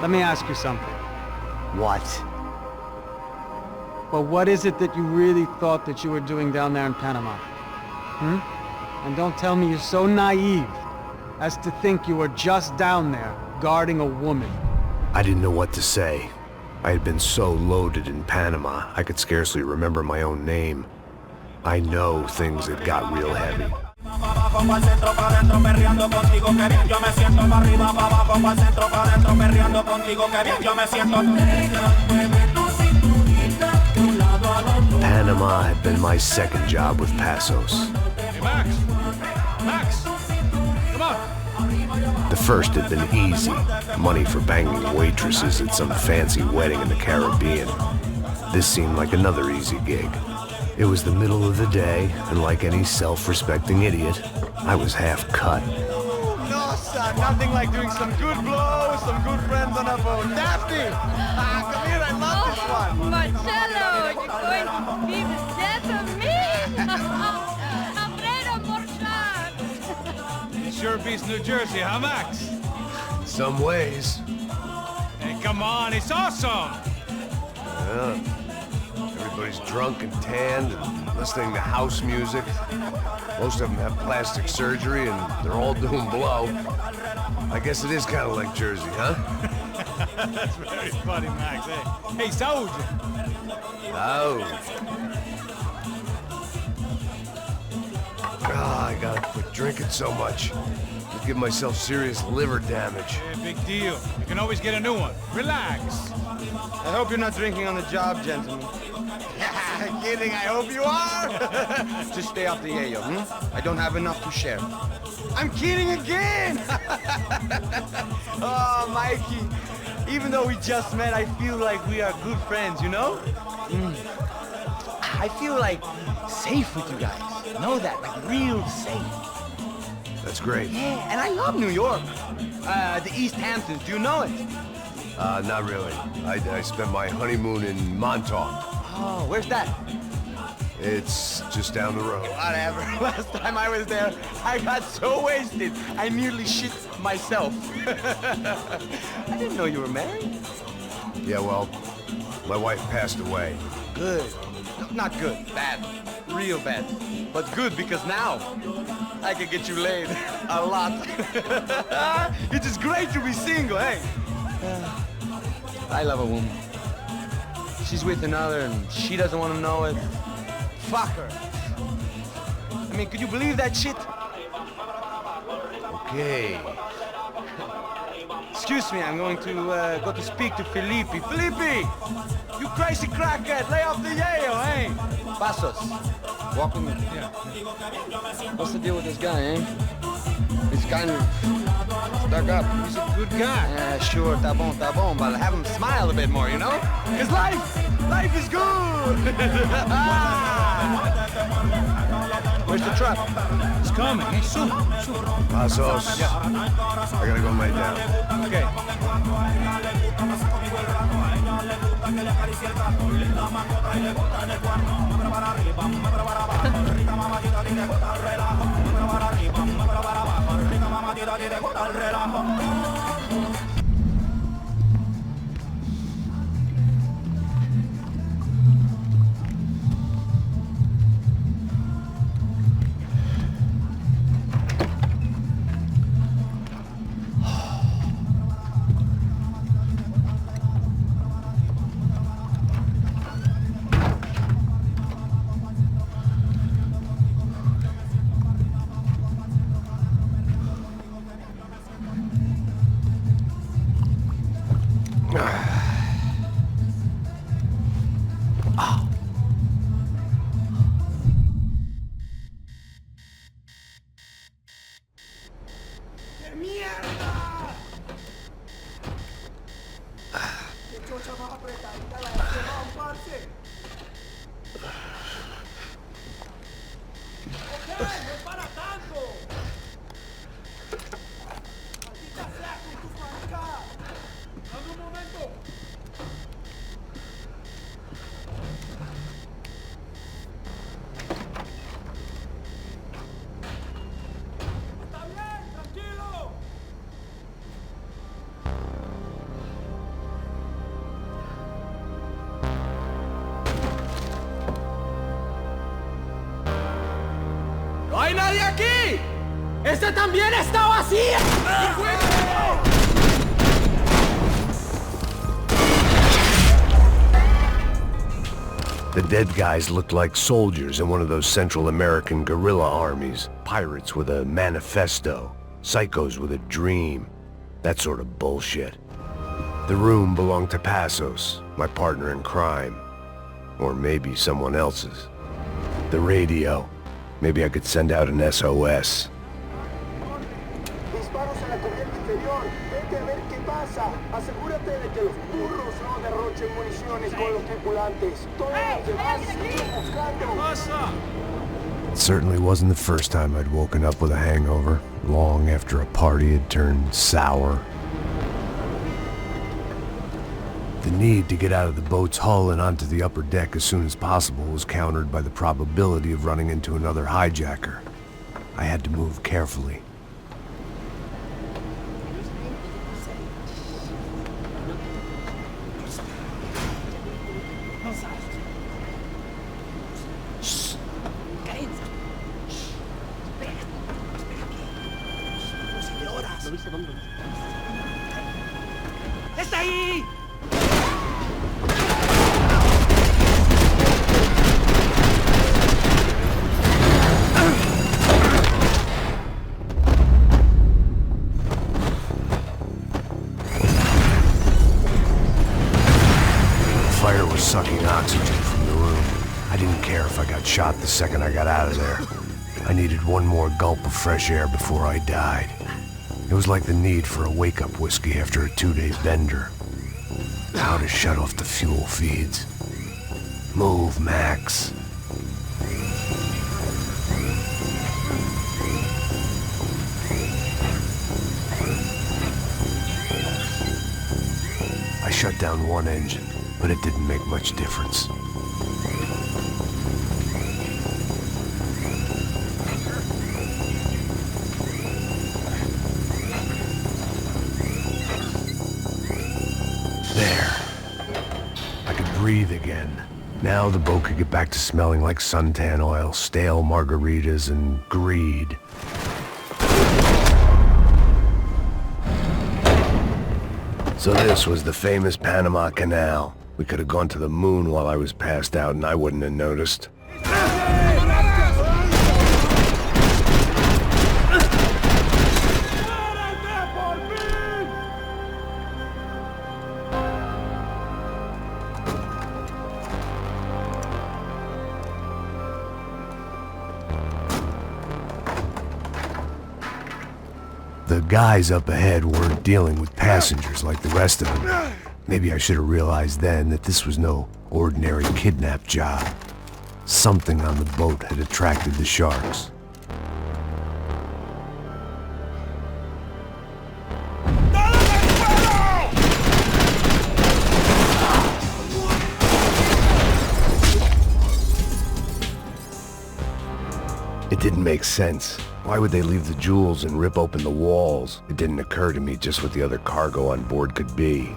Let me ask you something. What? Well, what is it that you really thought that you were doing down there in Panama? And don't tell me you're so naive as to think you were just down there guarding a woman. I didn't know what to say. I had been so loaded in Panama, I could scarcely remember my own name. I know things had got real heavy. Panama had been my second job with Passos. Hey, Max! Max! Come on! The first had been easy. Money for banging waitresses at some fancy wedding in the Caribbean. This seemed like another easy gig. It was the middle of the day, and like any self-respecting idiot, I was half cut. No, son, nothing like doing some good blows, some good friends on a boat. Daphne! Come here, I love this one. Marcello, you're going to be the death of me? Alfredo Morchan! It sure beats New Jersey, huh, Max? Some ways. Hey, come on, it's awesome! Yeah. Everybody's drunk and tanned and listening to house music. Most of them have plastic surgery and they're all doing blow. I guess it is kind of like Jersey, huh? That's very funny, Max. Hey, Saúde! Oh. I gotta quit drinking so much. I'll give myself serious liver damage. Yeah, big deal. You can always get a new one. Relax. I hope you're not drinking on the job, gentlemen. Kidding, I hope you are. Just stay off the yayo, I don't have enough to share. I'm kidding again. Oh, Mikey. Even though we just met, I feel like we are good friends, you know? I feel like safe with you guys. Know that, like real safe. That's great. Yeah, and I love New York. The East Hamptons, do you know it? Not really. I spent my honeymoon in Montauk. Oh, where's that? It's just down the road. Whatever. Last time I was there, I got so wasted, I nearly shit myself. I didn't know you were married. Yeah, well, my wife passed away. Good. Not good. Bad. Real bad. But good because now I can get you laid a lot. It is great to be single, hey? I love a woman. She's with another and she doesn't want to know it. Fuck her. I mean, could you believe that shit? Okay. Excuse me, I'm going to go to speak to Felipe. Felipe! You crazy crackhead, lay off the yayo, eh? Pasos. Walk with me. Yeah. What's the deal with this guy, eh? He's kind of stuck up. He's a good guy. Yeah, sure, tá bom, but have him smile a bit more, you know? Because life is good! Where's the truck? It's coming, eh? Soon. Pasos. Yeah. I gotta go lay down. Okay. ¡No hay nadie aquí! ¡Ese también está vacío! The dead guys looked like soldiers in one of those Central American guerrilla armies. Pirates with a manifesto. Psychos with a dream. That sort of bullshit. The room belonged to Pasos, my partner in crime. Or maybe someone else's. The radio. Maybe I could send out an SOS. Disparos en la cubierta inferior. Vete a ver qué pasa. Asegúrate de que los burros no derrochen municiones con los tripulantes. Todos los demás siguen buscando. It certainly wasn't the first time I'd woken up with a hangover, long after a party had turned sour. The need to get out of the boat's hull and onto the upper deck as soon as possible was countered by the probability of running into another hijacker. I had to move carefully. ¡Está ahí! Fire was sucking oxygen from the room. I didn't care if I got shot the second I got out of there. I needed one more gulp of fresh air before I died. It was like the need for a wake-up whiskey after a 2-day bender. How to shut off the fuel feeds. Move, Max. I shut down one engine, but it didn't make much difference. There. I could breathe again. Now the boat could get back to smelling like suntan oil, stale margaritas, and greed. So this was the famous Panama Canal. We could have gone to the moon while I was passed out and I wouldn't have noticed. The guys up ahead weren't dealing with passengers like the rest of them. Maybe I should have realized then that this was no ordinary kidnap job. Something on the boat had attracted the sharks. It didn't make sense. Why would they leave the jewels and rip open the walls? It didn't occur to me just what the other cargo on board could be.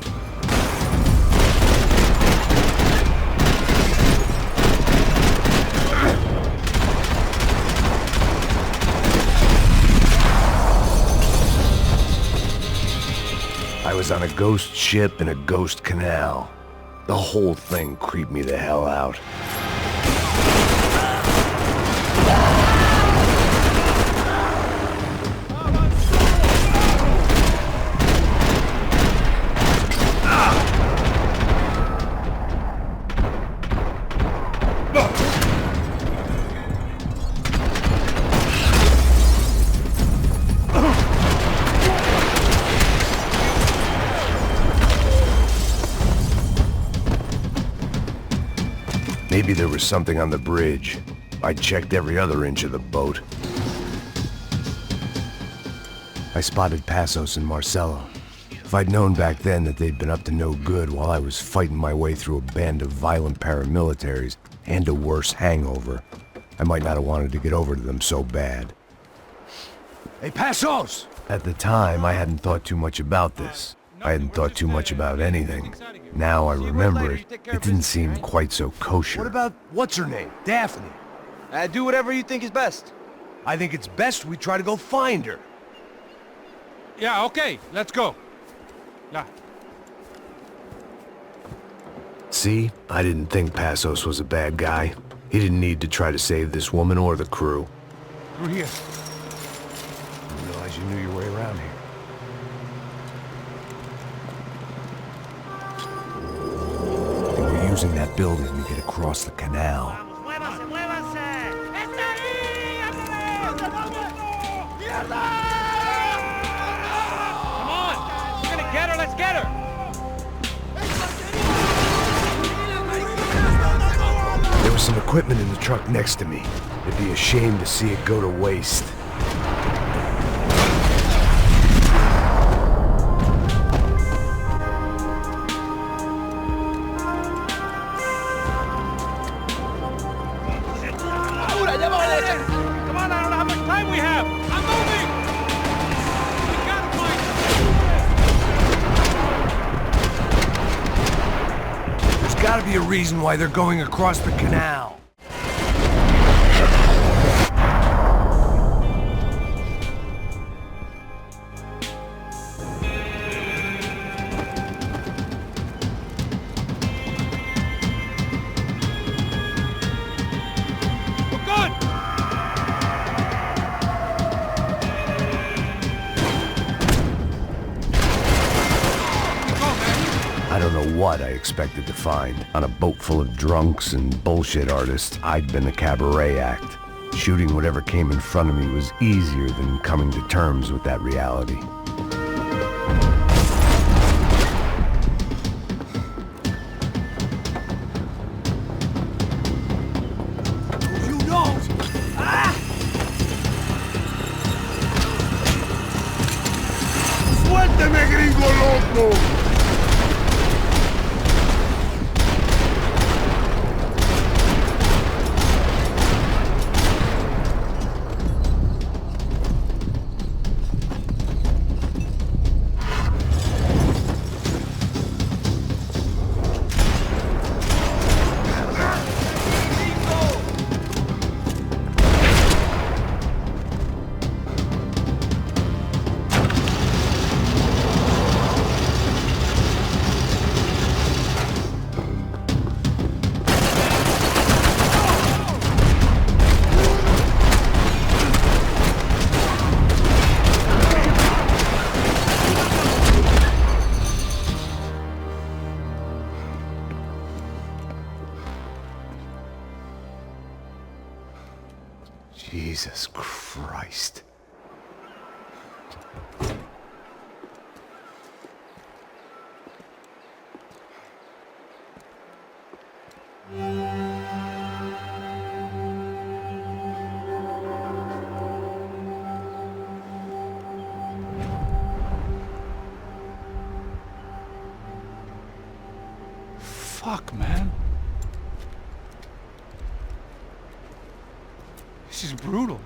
I was on a ghost ship in a ghost canal. The whole thing creeped me the hell out. Maybe there was something on the bridge. I checked every other inch of the boat. I spotted Passos and Marcelo. If I'd known back then that they'd been up to no good while I was fighting my way through a band of violent paramilitaries and a worse hangover, I might not have wanted to get over to them so bad. Hey, Passos! At the time, I hadn't thought too much about this. I hadn't thought too much about anything. Now I remember it, it didn't seem quite so kosher. What about, what's her name? Daphne? Do whatever you think is best. I think it's best we try to go find her. Yeah, okay, let's go. Yeah. See? I didn't think Passos was a bad guy. He didn't need to try to save this woman or the crew. Through here. I didn't realize you knew your way around here. Using that building to get across the canal. Come on! We're gonna get her, let's get her! There was some equipment in the truck next to me. It'd be a shame to see it go to waste. Come on, I don't know how much time we have! I'm moving! We gotta find her! There's gotta be a reason why they're going across the canal. I don't know what I expected to find. On a boat full of drunks and bullshit artists, I'd been a cabaret act. Shooting whatever came in front of me was easier than coming to terms with that reality. Jesus Christ. Fuck, man. This is brutal.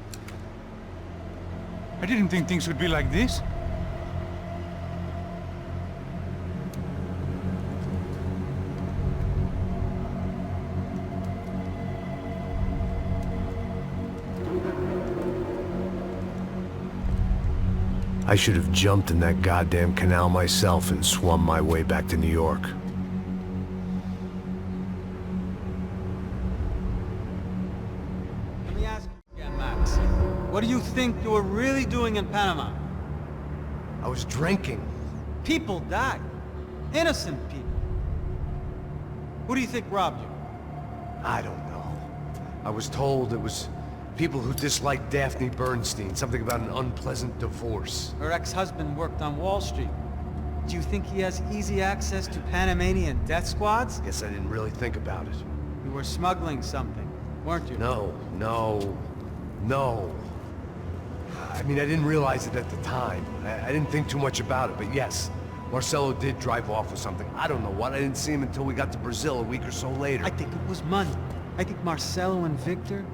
I didn't think things would be like this. I should have jumped in that goddamn canal myself and swum my way back to New York. Let me ask you again, Max. What do you think you were really doing in Panama? I was drinking. People died. Innocent people. Who do you think robbed you? I don't know. I was told it was people who disliked Daphne Bernstein, something about an unpleasant divorce. Her ex-husband worked on Wall Street. Do you think he has easy access to Panamanian death squads? Guess I didn't really think about it. You were smuggling something, weren't you? No. I mean, I didn't realize it at the time. I didn't think too much about it, but yes, Marcelo did drive off with something. I don't know what. I didn't see him until we got to Brazil a week or so later. I think it was money. I think Marcelo and Victor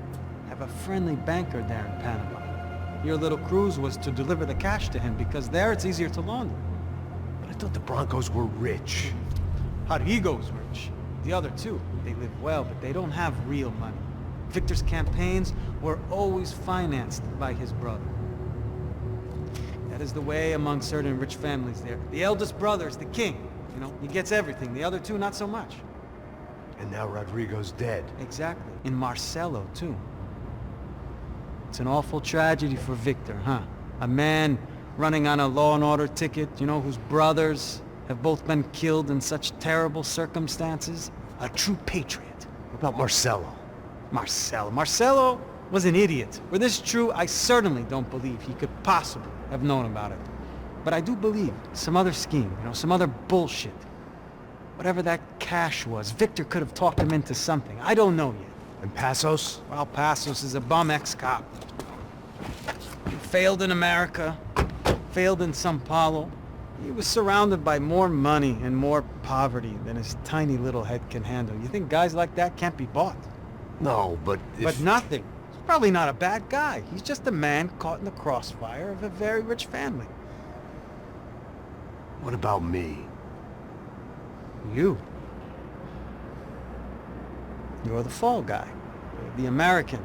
have a friendly banker there in Panama. Your little cruise was to deliver the cash to him because there it's easier to launder. But I thought the Broncos were rich. Rodrigo's rich. The other two, they live well, but they don't have real money. Victor's campaigns were always financed by his brother. That is the way among certain rich families there. The eldest brother is the king. You know, he gets everything. The other two, not so much. And now Rodrigo's dead. Exactly. And Marcelo, too. It's an awful tragedy for Victor, huh? A man running on a law and order ticket, you know, whose brothers have both been killed in such terrible circumstances. A true patriot. What about Marcelo? Marcelo was an idiot. Were this true, I certainly don't believe he could possibly have known about it. But I do believe some other scheme, you know, some other bullshit. Whatever that cash was, Victor could have talked him into something. I don't know yet. And Passos? Well, Passos is a bum ex-cop. He failed in America, failed in Sao Paulo. He was surrounded by more money and more poverty than his tiny little head can handle. You think guys like that can't be bought? No, but But nothing. He's probably not a bad guy. He's just a man caught in the crossfire of a very rich family. What about me? You. You're the fall guy. You're the American.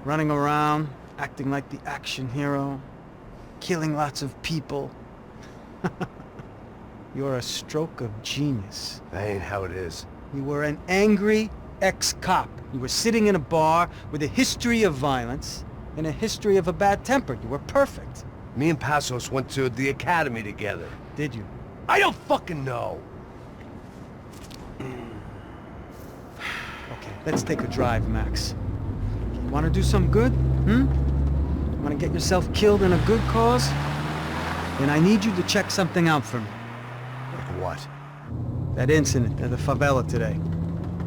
Running around, acting like the action hero. Killing lots of people. You're a stroke of genius. That ain't how it is. You were an angry ex-cop. You were sitting in a bar with a history of violence and a history of a bad temper. You were perfect. Me and Passos went to the academy together. Did you? I don't fucking know. Okay, let's take a drive, Max. You want to do some good? Want to get yourself killed in a good cause? Then I need you to check something out for me. Like what? That incident at the favela today.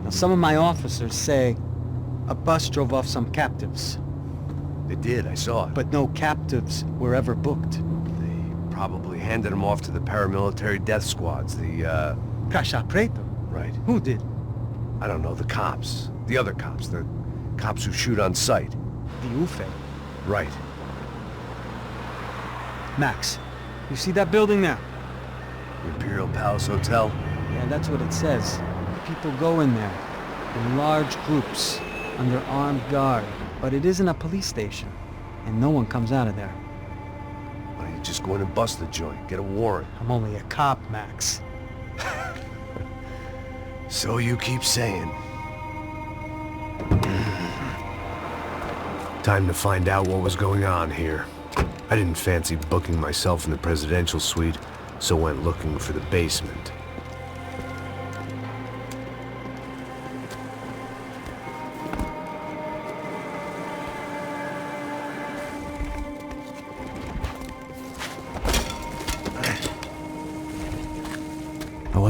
Now, some of my officers say a bus drove off some captives. They did, I saw it. But no captives were ever booked. They probably handed them off to the paramilitary death squads, the, Caixa Preto? Right. Who did? I don't know, the cops. The other cops. The cops who shoot on sight. The UFE. Right. Max, you see that building there? The Imperial Palace Hotel? Yeah, that's what it says. People go in there in large groups under armed guard. But it isn't a police station, and no one comes out of there. Why don't you just go in and bust the joint? Get a warrant. I'm only a cop, Max. So you keep saying. Time to find out what was going on here. I didn't fancy booking myself in the presidential suite, so went looking for the basement.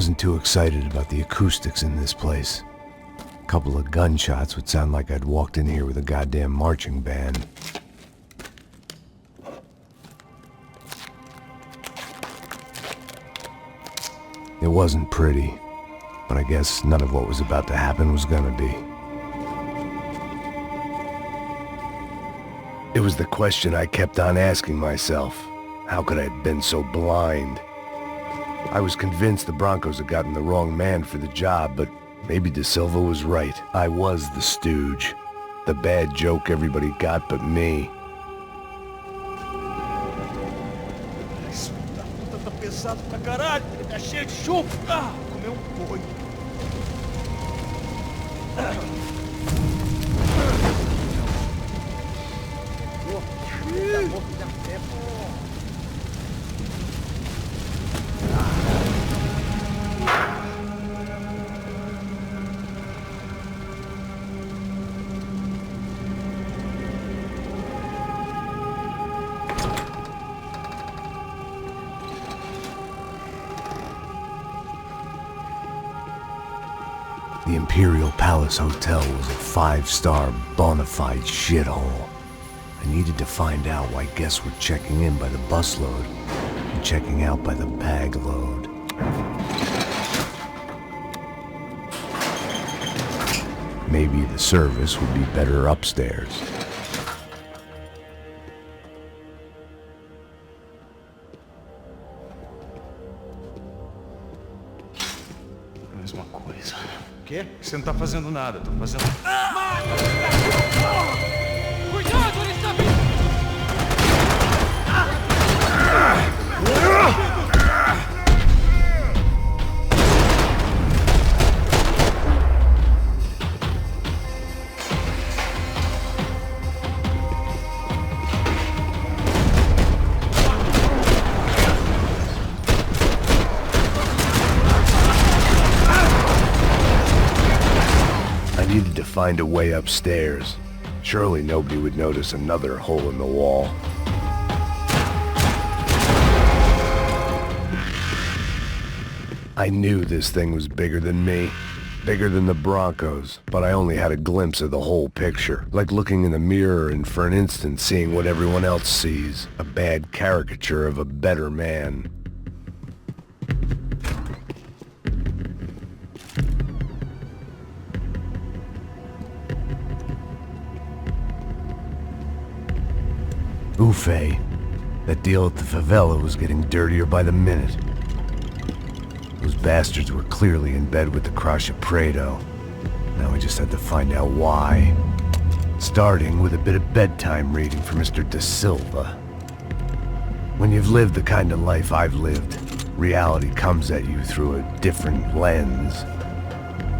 wasn't too excited about the acoustics in this place. A couple of gunshots would sound like I'd walked in here with a goddamn marching band. It wasn't pretty, but I guess none of what was about to happen was gonna be. It was the question I kept on asking myself. How could I have been so blind? I was convinced the Broncos had gotten the wrong man for the job, but maybe De Silva was right. I was the stooge. The bad joke everybody got but me. Isso da puta tá pesado pra caralho, ele tá cheio de chumbo. Ah, comeu boi. The Imperial Palace Hotel was a 5-star bona fide shithole. I needed to find out why guests were checking in by the busload and checking out by the bag load. Maybe the service would be better upstairs. Mesma coisa. O quê? Você não tá fazendo nada, tô fazendo... Cuidado, ele está vindo! I needed to find a way upstairs. Surely nobody would notice another hole in the wall. I knew this thing was bigger than me, bigger than the Broncos, but I only had a glimpse of the whole picture, like looking in the mirror and for an instant seeing what everyone else sees, a bad caricature of a better man. Uffe. That deal at the favela was getting dirtier by the minute. Those bastards were clearly in bed with the Crash of Prado. Now I just had to find out why. Starting with a bit of bedtime reading for Mr. De Silva. When you've lived the kind of life I've lived, reality comes at you through a different lens.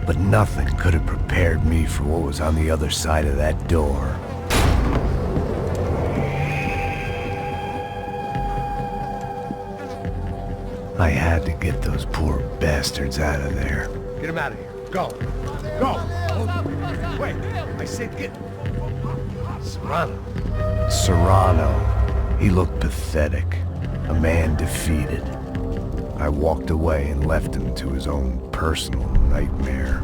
But nothing could have prepared me for what was on the other side of that door. I had to get those poor bastards out of there. Get him out of here. Go. Go. Wait. I said get... Serrano. Serrano. He looked pathetic. A man defeated. I walked away and left him to his own personal nightmare.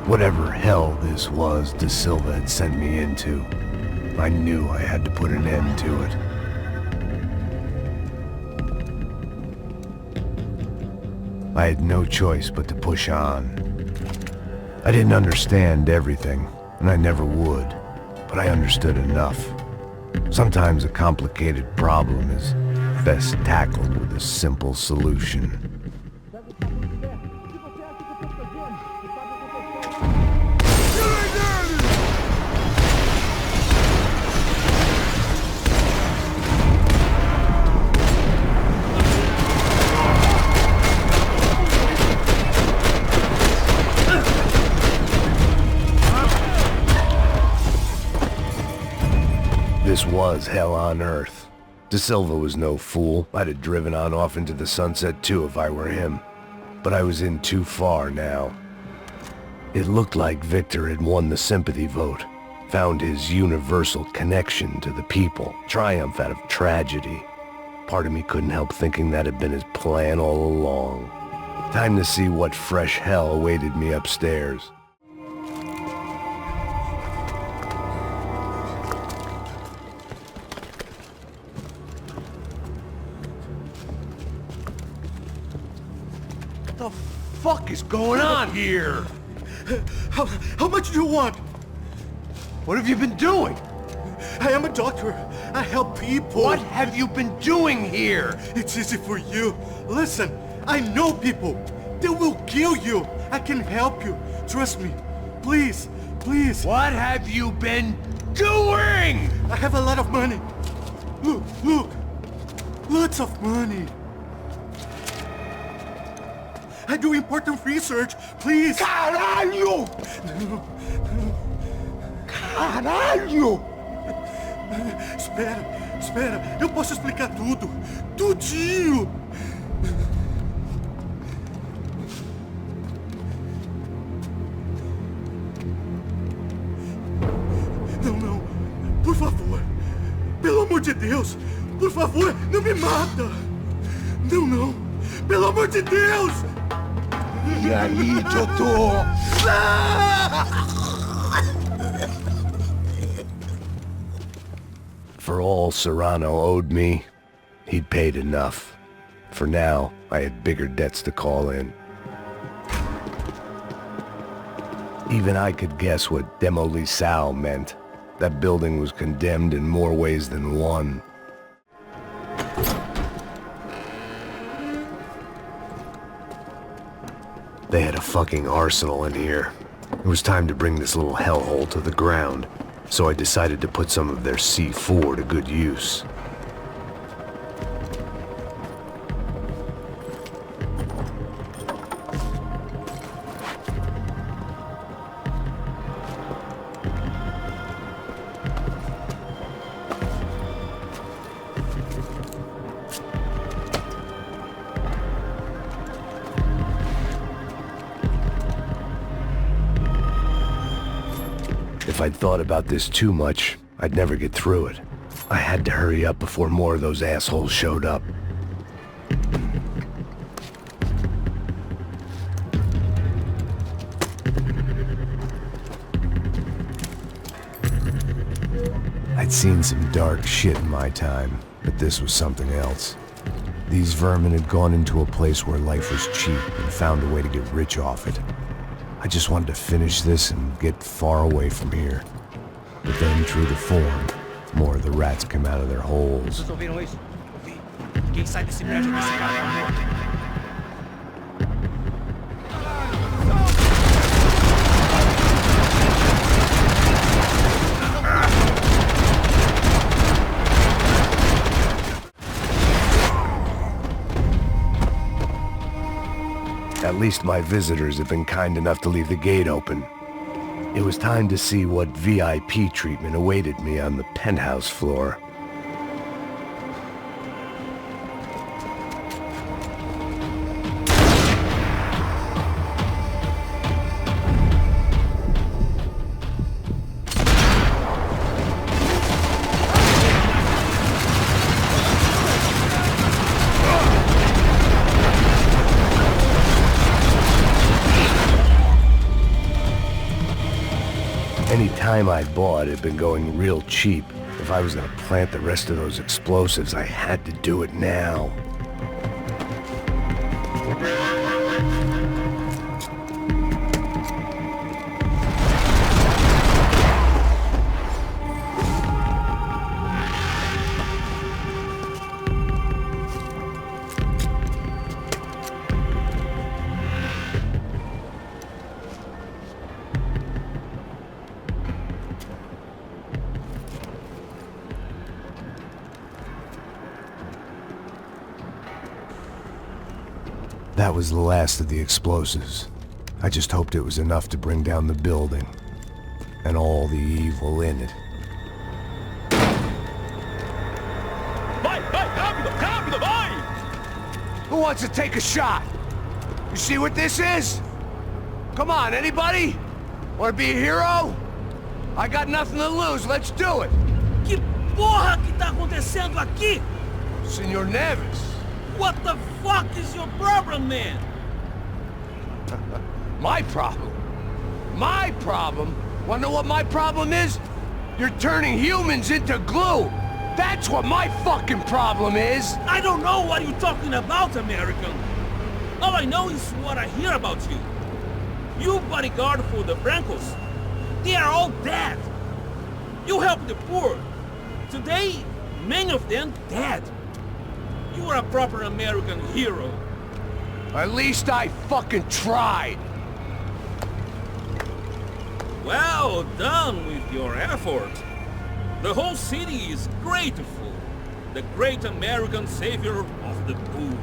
Whatever hell this was De Silva had sent me into, I knew I had to put an end to it. I had no choice but to push on. I didn't understand everything, and I never would, but I understood enough. Sometimes a complicated problem is best tackled with a simple solution. This was hell on earth. De Silva was no fool. I'd have driven on off into the sunset too if I were him. But I was in too far now. It looked like Victor had won the sympathy vote. Found his universal connection to the people, triumph out of tragedy. Part of me couldn't help thinking that had been his plan all along. Time to see what fresh hell awaited me upstairs. What the fuck is going on here? How much do you want? What have you been doing? I am a doctor. I help people. What have you been doing here? It's easy for you. Listen, I know people. They will kill you. I can help you. Trust me. Please, please. What have you been doing? I have a lot of money. Look, look. Lots of money. I do important research. Please. Caralho! Caralho! Espera, espera. Eu posso explicar tudo. Tudinho. Não, não. Por favor. Pelo amor de Deus. Por favor, não me mata. Não, não. Pelo amor de Deus. E aí, doutor? For all Serrano owed me, he'd paid enough. For now, I had bigger debts to call in. Even I could guess what Demolisal meant. That building was condemned in more ways than one. They had a fucking arsenal in here. It was time to bring this little hellhole to the ground, so I decided to put some of their C4 to good use. If I'd thought about this too much, I'd never get through it. I had to hurry up before more of those assholes showed up. I'd seen some dark shit in my time, but this was something else. These vermin had gone into a place where life was cheap and found a way to get rich off it. I just wanted to finish this and get far away from here. But then, true to form, more of the rats come out of their holes. Vocês ouviram isso? Ouvi. Quem sai desse prédio desse cara tá morto. At least my visitors have been kind enough to leave the gate open. It was time to see what VIP treatment awaited me on the penthouse floor. Any time I bought had been going real cheap. If I was gonna plant the rest of those explosives, I had to do it now. That was the last of the explosives. I just hoped it was enough to bring down the building, and all the evil in it. Vai, vai, rápido, rápido, vai! Who wants to take a shot? You see what this is? Come on, anybody? Want to be a hero? I got nothing to lose. Let's do it. Que porra que tá acontecendo aqui? Senor Neves. What the fuck is your problem, man? My problem? My problem? Wanna know what my problem is? You're turning humans into glue. That's what my fucking problem is. I don't know what you're talking about, American. All I know is what I hear about you. You bodyguard for the Brancos. They are all dead. You help the poor. Today, many of them dead. You are a proper American hero. At least I fucking tried. Well done with your effort. The whole city is grateful. The great American savior of the poor.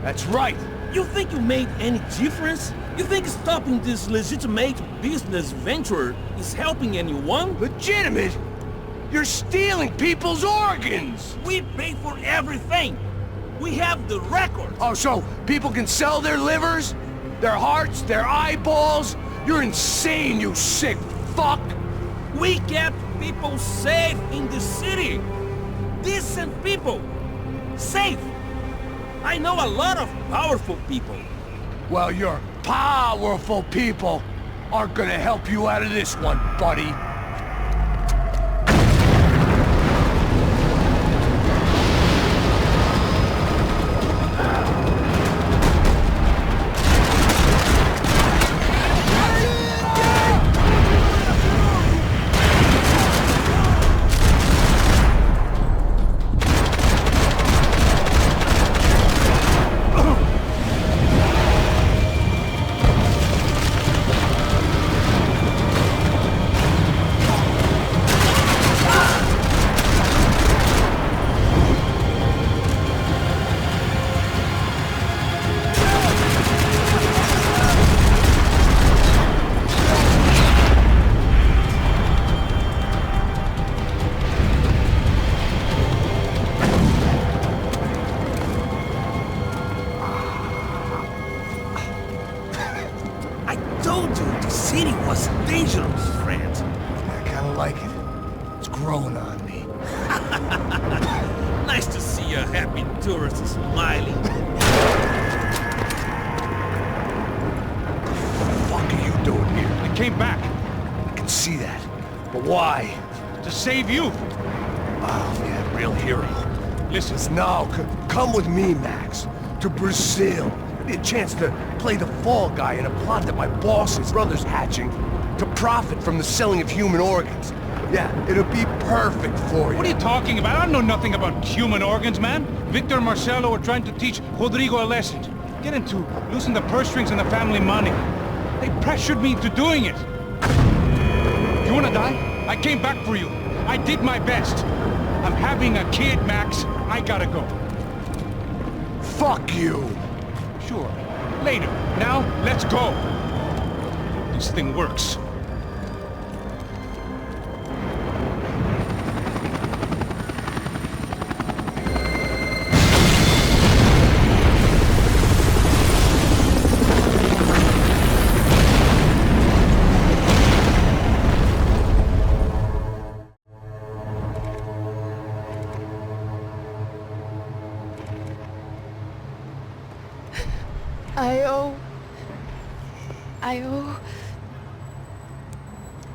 That's right. You think you made any difference? You think stopping this legitimate business venture is helping anyone? Legitimate? You're stealing people's organs! We pay for everything! We have the record! Oh, so people can sell their livers? Their hearts? Their eyeballs? You're insane, you sick fuck! We kept people safe in the city! Decent people! Safe! I know a lot of powerful people. Well, your powerful people aren't gonna help you out of this one, buddy. Dangerous, friend. I kinda like it. It's growing on me. Nice to see a happy tourist smiling. What the fuck are you doing here? I came back. I can see that. But why? To save you. Oh, yeah, real hero. Listen. No, come with me, Max. To Brazil. Give me a chance to play the fall guy in a plot that my boss's brother's hatching to profit from the selling of human organs. Yeah, it'll be perfect for you. What are you talking about? I know nothing about human organs, man. Victor and Marcelo were trying to teach Rodrigo a lesson. Get him to loosen the purse strings and the family money. They pressured me into doing it. You wanna die? I came back for you. I did my best. I'm having a kid, Max. I gotta go. Fuck you. Sure. Later. Now, let's go. This thing works.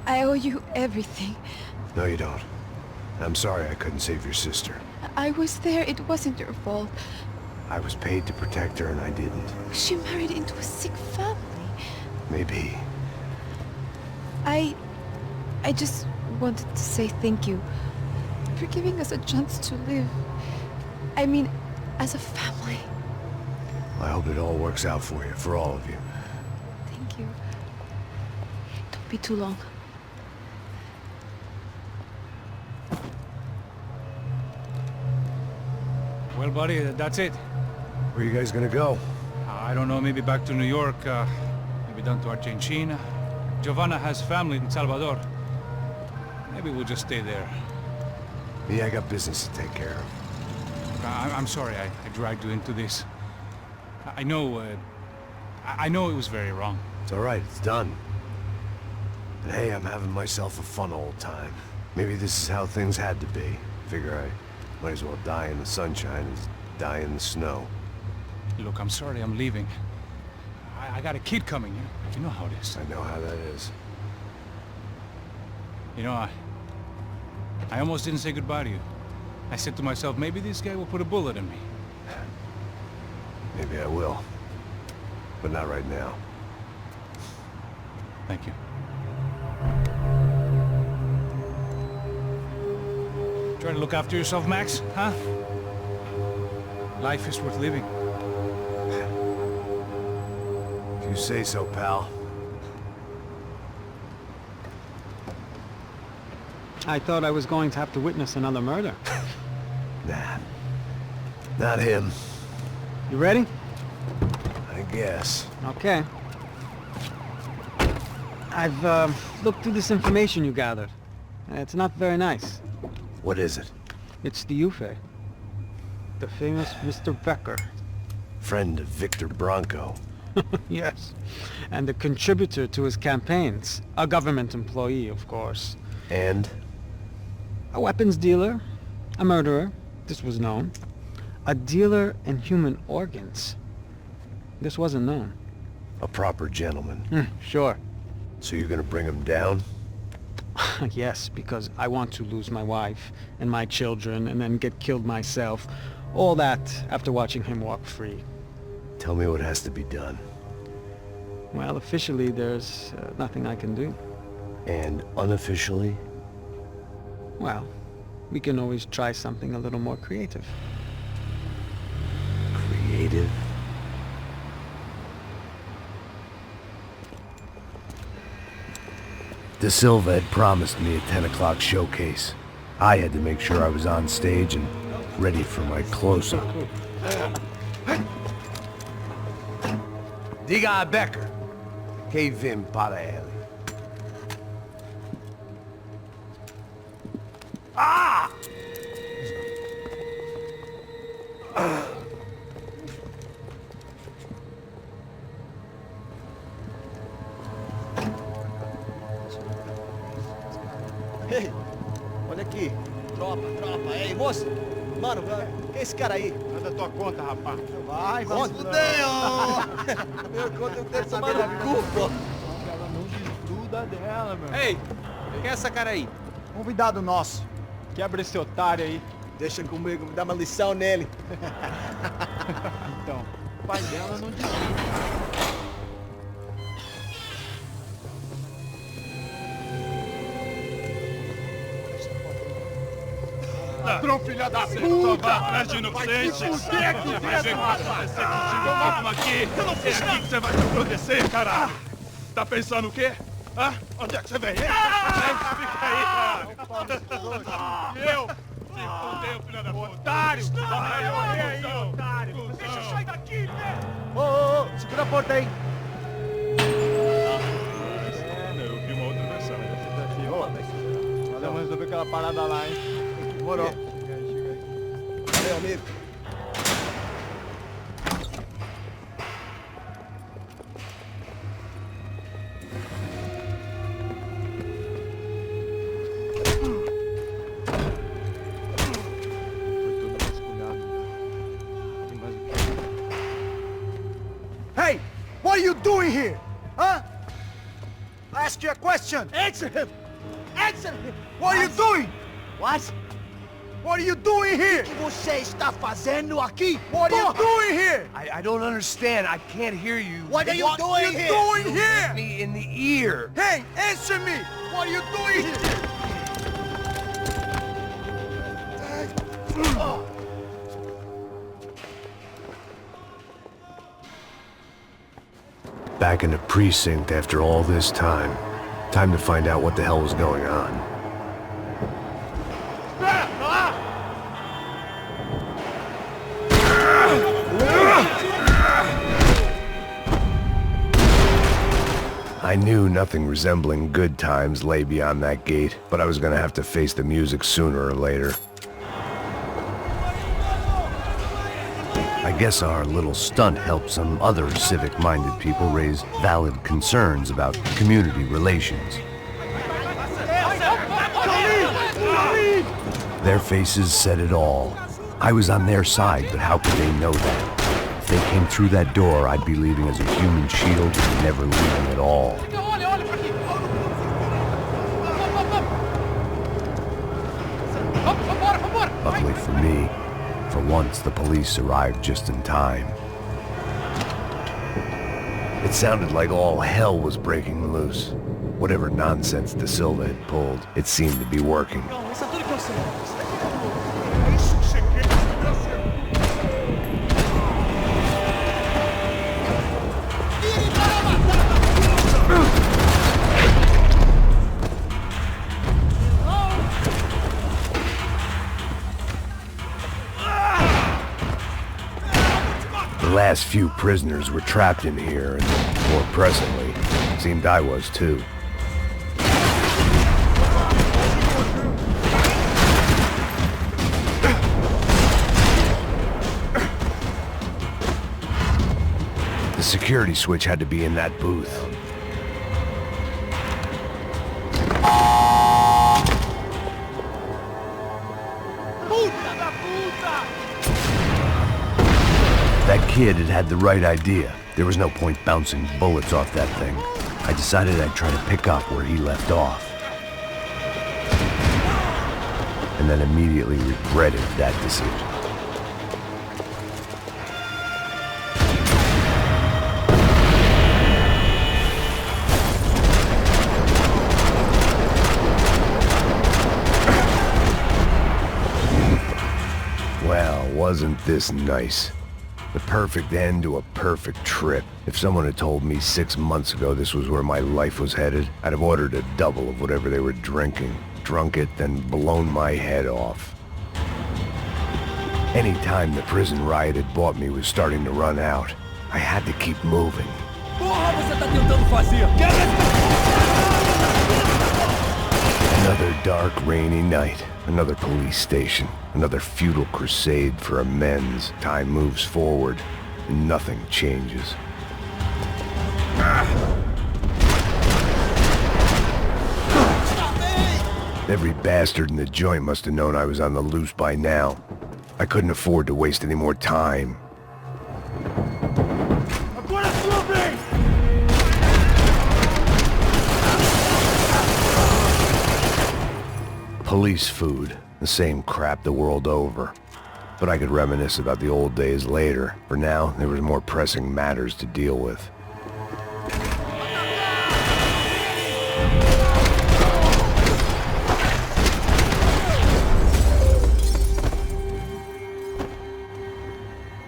I owe you everything. No, you don't. I'm sorry I couldn't save your sister. I was there. It wasn't your fault. I was paid to protect her and I didn't. She married into a sick family. Maybe. I just wanted to say thank you for giving us a chance to live. I mean, as a family. I hope it all works out for you, for all of you. Thank you. Don't be too long. Well, buddy, that's it. Where are you guys gonna go? I don't know, maybe back to New York, maybe down to Argentina. Giovanna has family in Salvador. Maybe we'll just stay there. Me, I got business to take care of. I'm sorry I dragged you into this. I know it was very wrong. It's all right, it's done. And hey, I'm having myself a fun old time. Maybe this is how things had to be. Figure I might as well die in the sunshine as die in the snow. Look, I'm sorry I'm leaving. I got a kid coming, you know how it is. I know how that is. You know, I almost didn't say goodbye to you. I said to myself, maybe this guy will put a bullet in me. Maybe I will. But not right now. Thank you. Try to look after yourself, Max, huh? Life is worth living. If you say so, pal. I thought I was going to have to witness another murder. Nah. Not him. You ready? I guess. Okay. I've looked through this information you gathered. It's not very nice. What is it? It's the Ufe. The famous Mr. Becker. Friend of Victor Bronco. Yes. And a contributor to his campaigns. A government employee, of course. And? A weapons dealer. A murderer. This was known. A dealer in human organs. This wasn't known. A proper gentleman. Sure. So you're gonna bring him down? Yes, because I want to lose my wife and my children and then get killed myself. All that after watching him walk free. Tell me what has to be done. Well, officially there's nothing I can do. And unofficially? Well, we can always try something a little more creative. Creative? De Silva had promised me a 10 o'clock showcase. I had to make sure I was on stage and ready for my close-up. Diga a Becker. Que vim para ele. Ah! Ei, olha aqui. Tropa. Ei, moço. Mano, quem é esse cara aí? Manda tua conta, rapaz. Vai se fuder, ó. Meu conta eu tenho que tomar no cu, pô. Ela não desgruda dela, meu. Ei, quem é essa cara aí? Convidado nosso. Quebra esse otário aí. Deixa comigo, me dá uma lição nele. Então, o pai dela não desgruda. Ladrão, filha da puta! Vai atrás de inocentes! Vai ver o que vai acontecer contigo! Vamos aqui! Eu não fiz nada! Você vai te acontecer, caralho! Tá pensando o quê? Hã? Onde é que você vem? Fica aí, cara! E eu? Se fudeu, filha da puta! Otário! Vai aí, otário! Deixa eu sair daqui, né? Ô, segura a porta aí! Eu vi uma outra versão. Vamos resolver aquela parada lá, hein? Demorou. Chega aí. Valeu, amigo. Hey, what are you doing here? Huh? I asked you a question. Answer him. Answer him. What are you doing? What? What are you doing here? O que você está fazendo aqui? What are you doing here? I don't understand. I can't hear you. What are you doing here? You hit me in the ear. Hey, answer me. What are you doing here? Back in the precinct after all this time. Time to find out what the hell was going on. I knew nothing resembling good times lay beyond that gate, but I was gonna have to face the music sooner or later. I guess our little stunt helped some other civic-minded people raise valid concerns about community relations. Their faces said it all. I was on their side, but how could they know that? If they came through that door, I'd be leaving as a human shield and never leaving at all. Luckily for me, for once the police arrived just in time. It sounded like all hell was breaking loose. Whatever nonsense De Silva had pulled, it seemed to be working. The last few prisoners were trapped in here, and more pressingly, it seemed I was too. The security switch had to be in that booth. That kid had had the right idea. There was no point bouncing bullets off that thing. I decided I'd try to pick up where he left off. And then immediately regretted that decision. Well, wasn't this nice? The perfect end to a perfect trip. If someone had told me 6 months ago this was where my life was headed, I'd have ordered a double of whatever they were drinking, drunk it, then blown my head off. Any time the prison riot had bought me was starting to run out, I had to keep moving. Porra, você tá tentando fazer? Another dark, rainy night. Another police station. Another futile crusade for amends. Time moves forward, and nothing changes. Every bastard in the joint must have known I was on the loose by now. I couldn't afford to waste any more time. Police food, the same crap the world over. But I could reminisce about the old days later. For now, there was more pressing matters to deal with.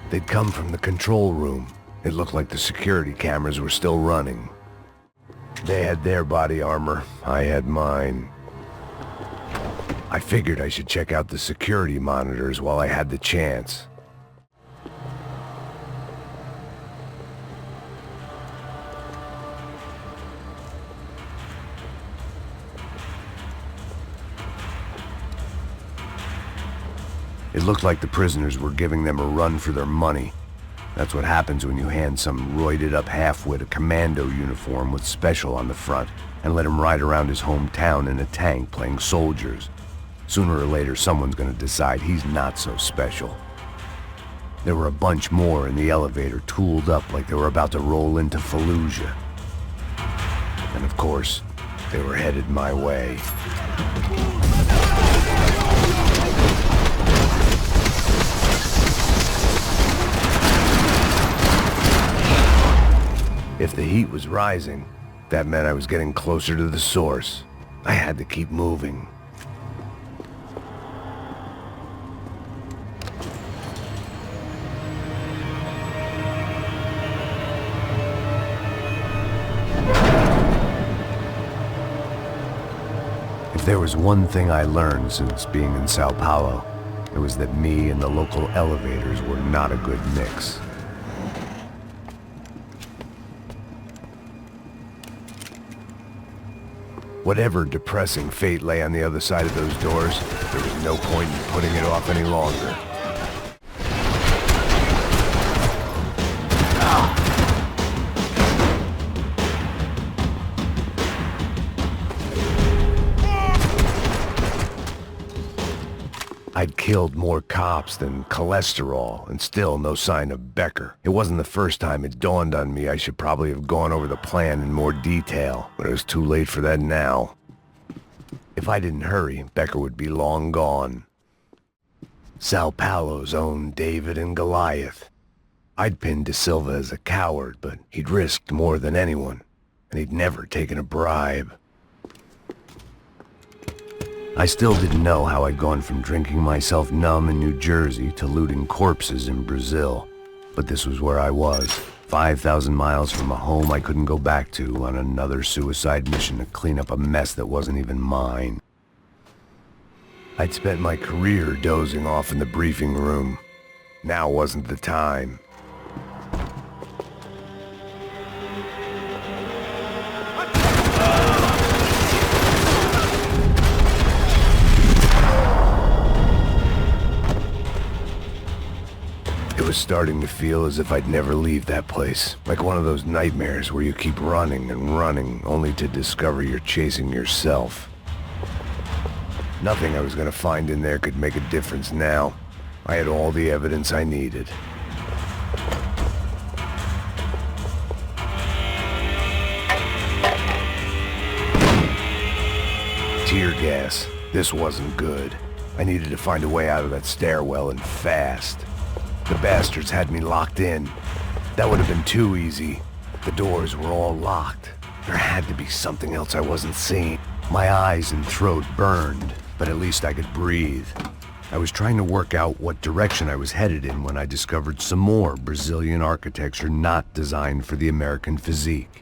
They'd come from the control room. It looked like the security cameras were still running. They had their body armor, I had mine. I figured I should check out the security monitors while I had the chance. It looked like the prisoners were giving them a run for their money. That's what happens when you hand some roided-up halfwit a commando uniform with special on the front and let him ride around his hometown in a tank playing soldiers. Sooner or later, someone's gonna decide he's not so special. There were a bunch more in the elevator, tooled up like they were about to roll into Fallujah. And of course, they were headed my way. If the heat was rising, that meant I was getting closer to the source. I had to keep moving. If there was one thing I learned since being in Sao Paulo, it was that me and the local elevators were not a good mix. Whatever depressing fate lay on the other side of those doors, there was no point in putting it off any longer. I'd killed more cops than cholesterol, and still no sign of Becker. It wasn't the first time it dawned on me I should probably have gone over the plan in more detail, but it was too late for that now. If I didn't hurry, Becker would be long gone. Sao Paulo's own David and Goliath. I'd pinned De Silva as a coward, but he'd risked more than anyone, and he'd never taken a bribe. I still didn't know how I'd gone from drinking myself numb in New Jersey to looting corpses in Brazil, but this was where I was, 5,000 miles from a home I couldn't go back to, on another suicide mission to clean up a mess that wasn't even mine. I'd spent my career dozing off in the briefing room. Now wasn't the time. It was starting to feel as if I'd never leave that place. Like one of those nightmares where you keep running and running, only to discover you're chasing yourself. Nothing I was gonna find in there could make a difference now. I had all the evidence I needed. Tear gas. This wasn't good. I needed to find a way out of that stairwell, and fast. The bastards had me locked in. That would have been too easy. The doors were all locked. There had to be something else I wasn't seeing. My eyes and throat burned, but at least I could breathe. I was trying to work out what direction I was headed in when I discovered some more Brazilian architecture not designed for the American physique.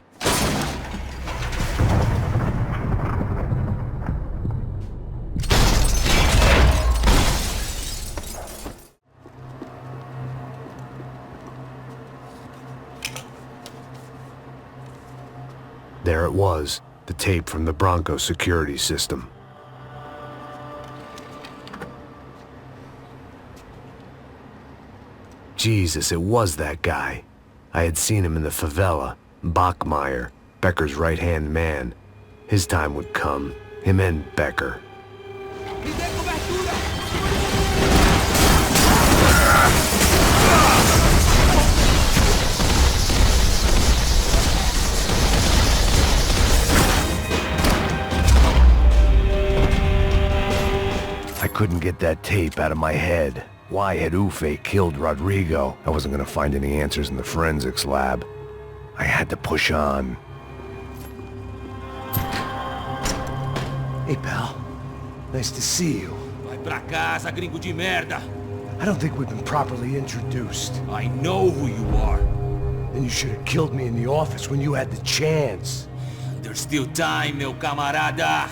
There it was, the tape from the Bronco security system. Jesus, it was that guy. I had seen him in the favela. Bachmeyer, Becker's right-hand man. His time would come. Him and Becker. I couldn't get that tape out of my head. Why had Ufe killed Rodrigo? I wasn't gonna find any answers in the forensics lab. I had to push on. Hey, pal. Nice to see you. Vai pra casa, gringo de merda. I don't think we've been properly introduced. I know who you are. Then you should have killed me in the office when you had the chance. There's still time, meu camarada.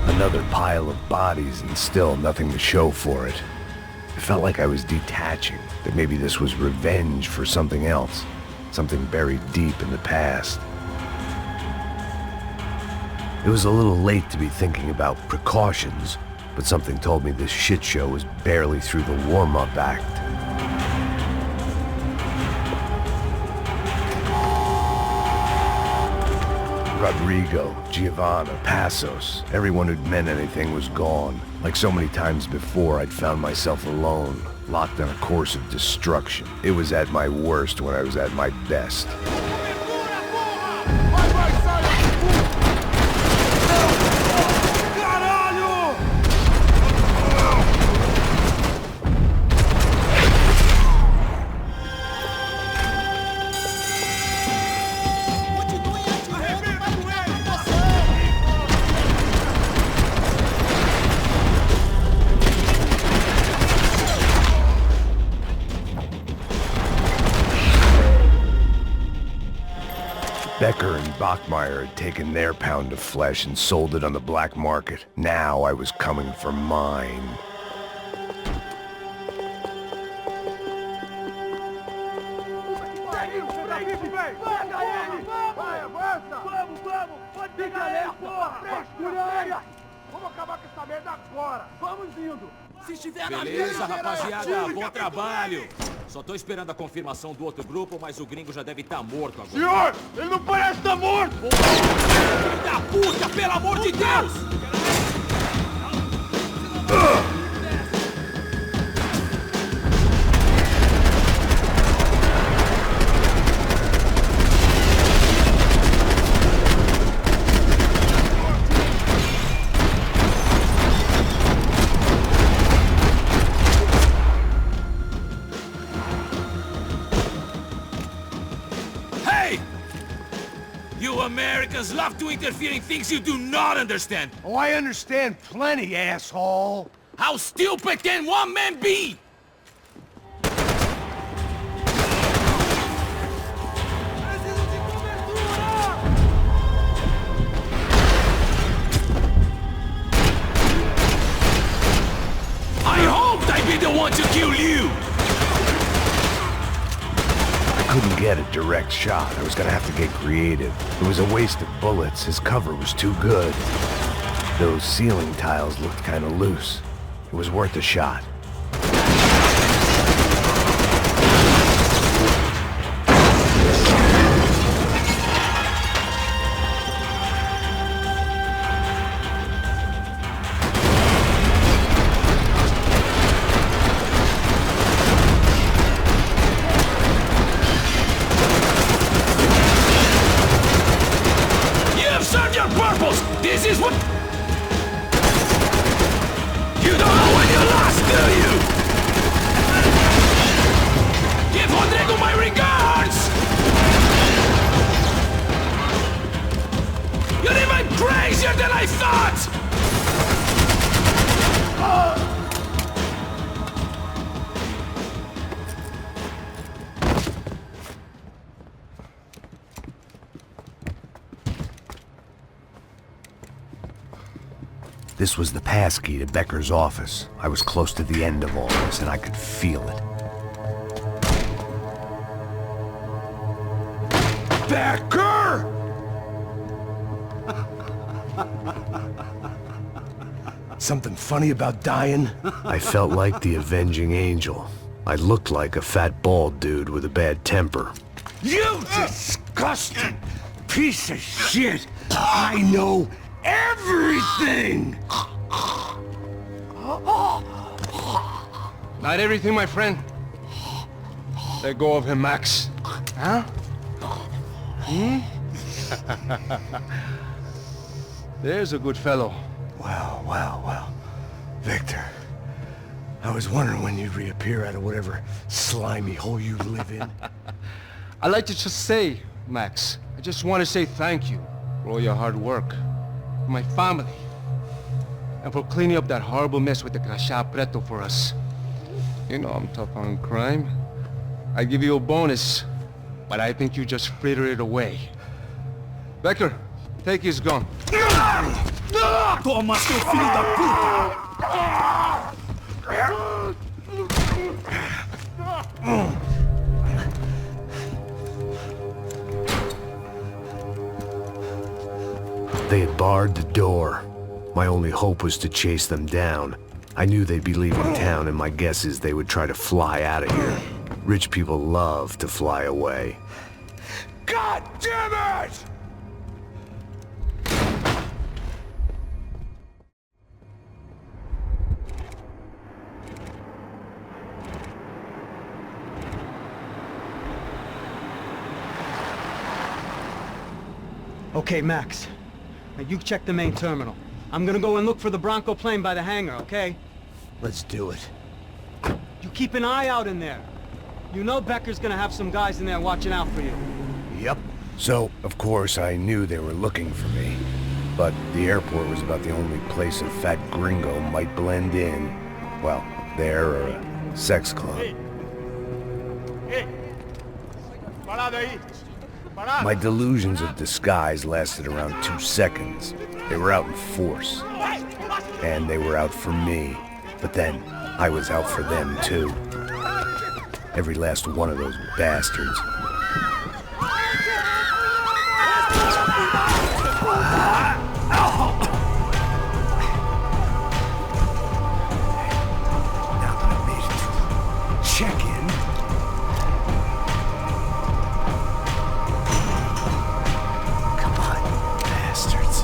Another pile of bodies and still nothing to show for it. It felt like I was detaching, that maybe this was revenge for something else, something buried deep in the past. It was a little late to be thinking about precautions, but something told me this shit show was barely through the warm-up act. Rodrigo, Giovanna, Passos, everyone who'd meant anything was gone. Like so many times before, I'd found myself alone, locked on a course of destruction. It was at my worst when I was at my best. Becker and Bachmeyer had taken their pound of flesh and sold it on the black market. Now I was coming for mine. Beleza, rapaziada, bom trabalho. Só tô esperando a confirmação do outro grupo, mas o gringo já deve estar morto agora. Senhor, ele não parece estar morto! Filho da puta, pelo amor de Deus! Americans love to interfere in things you do not understand. Oh, I understand plenty, asshole. How stupid can one man be? I hoped I'd be the one to kill you. Couldn't get a direct shot. I was gonna have to get creative. It was a waste of bullets. His cover was too good. Those ceiling tiles looked kinda loose. It was worth a shot. This is what... You don't know when you lost, do you? Give Rodrigo my regards! You're even crazier than I thought! This was the passkey to Becker's office. I was close to the end of all this, and I could feel it. Becker! Something funny about dying? I felt like the avenging angel. I looked like a fat bald dude with a bad temper. You disgusting piece of shit! I know everything! Not everything, my friend. Let go of him, Max. Huh? There's a good fellow. Well. Victor, I was wondering when you'd reappear out of whatever slimy hole you live in. I'd like to just say, Max, I just want to say thank you for all your hard work, for my family, and for cleaning up that horrible mess with the Crachá Preto for us. You know I'm tough on crime. I'd give you a bonus, but I think you just fritter it away. Becker, take his gun. Toma, seu filho da puta! They had barred the door. My only hope was to chase them down. I knew they'd be leaving town, and my guess is they would try to fly out of here. Rich people love to fly away. God damn it! Okay, Max. Now you check the main terminal. I'm gonna go and look for the Bronco plane by the hangar, okay? Let's do it. You keep an eye out in there. You know Becker's gonna have some guys in there watching out for you. Yep. So, of course, I knew they were looking for me. But the airport was about the only place a fat gringo might blend in. Well, there or a sex club. Ei! Parado aí! My delusions of disguise lasted around 2 seconds. They were out in force. And they were out for me. But then, I was out for them too. Every last one of those bastards. Check-in. Come on, bastards.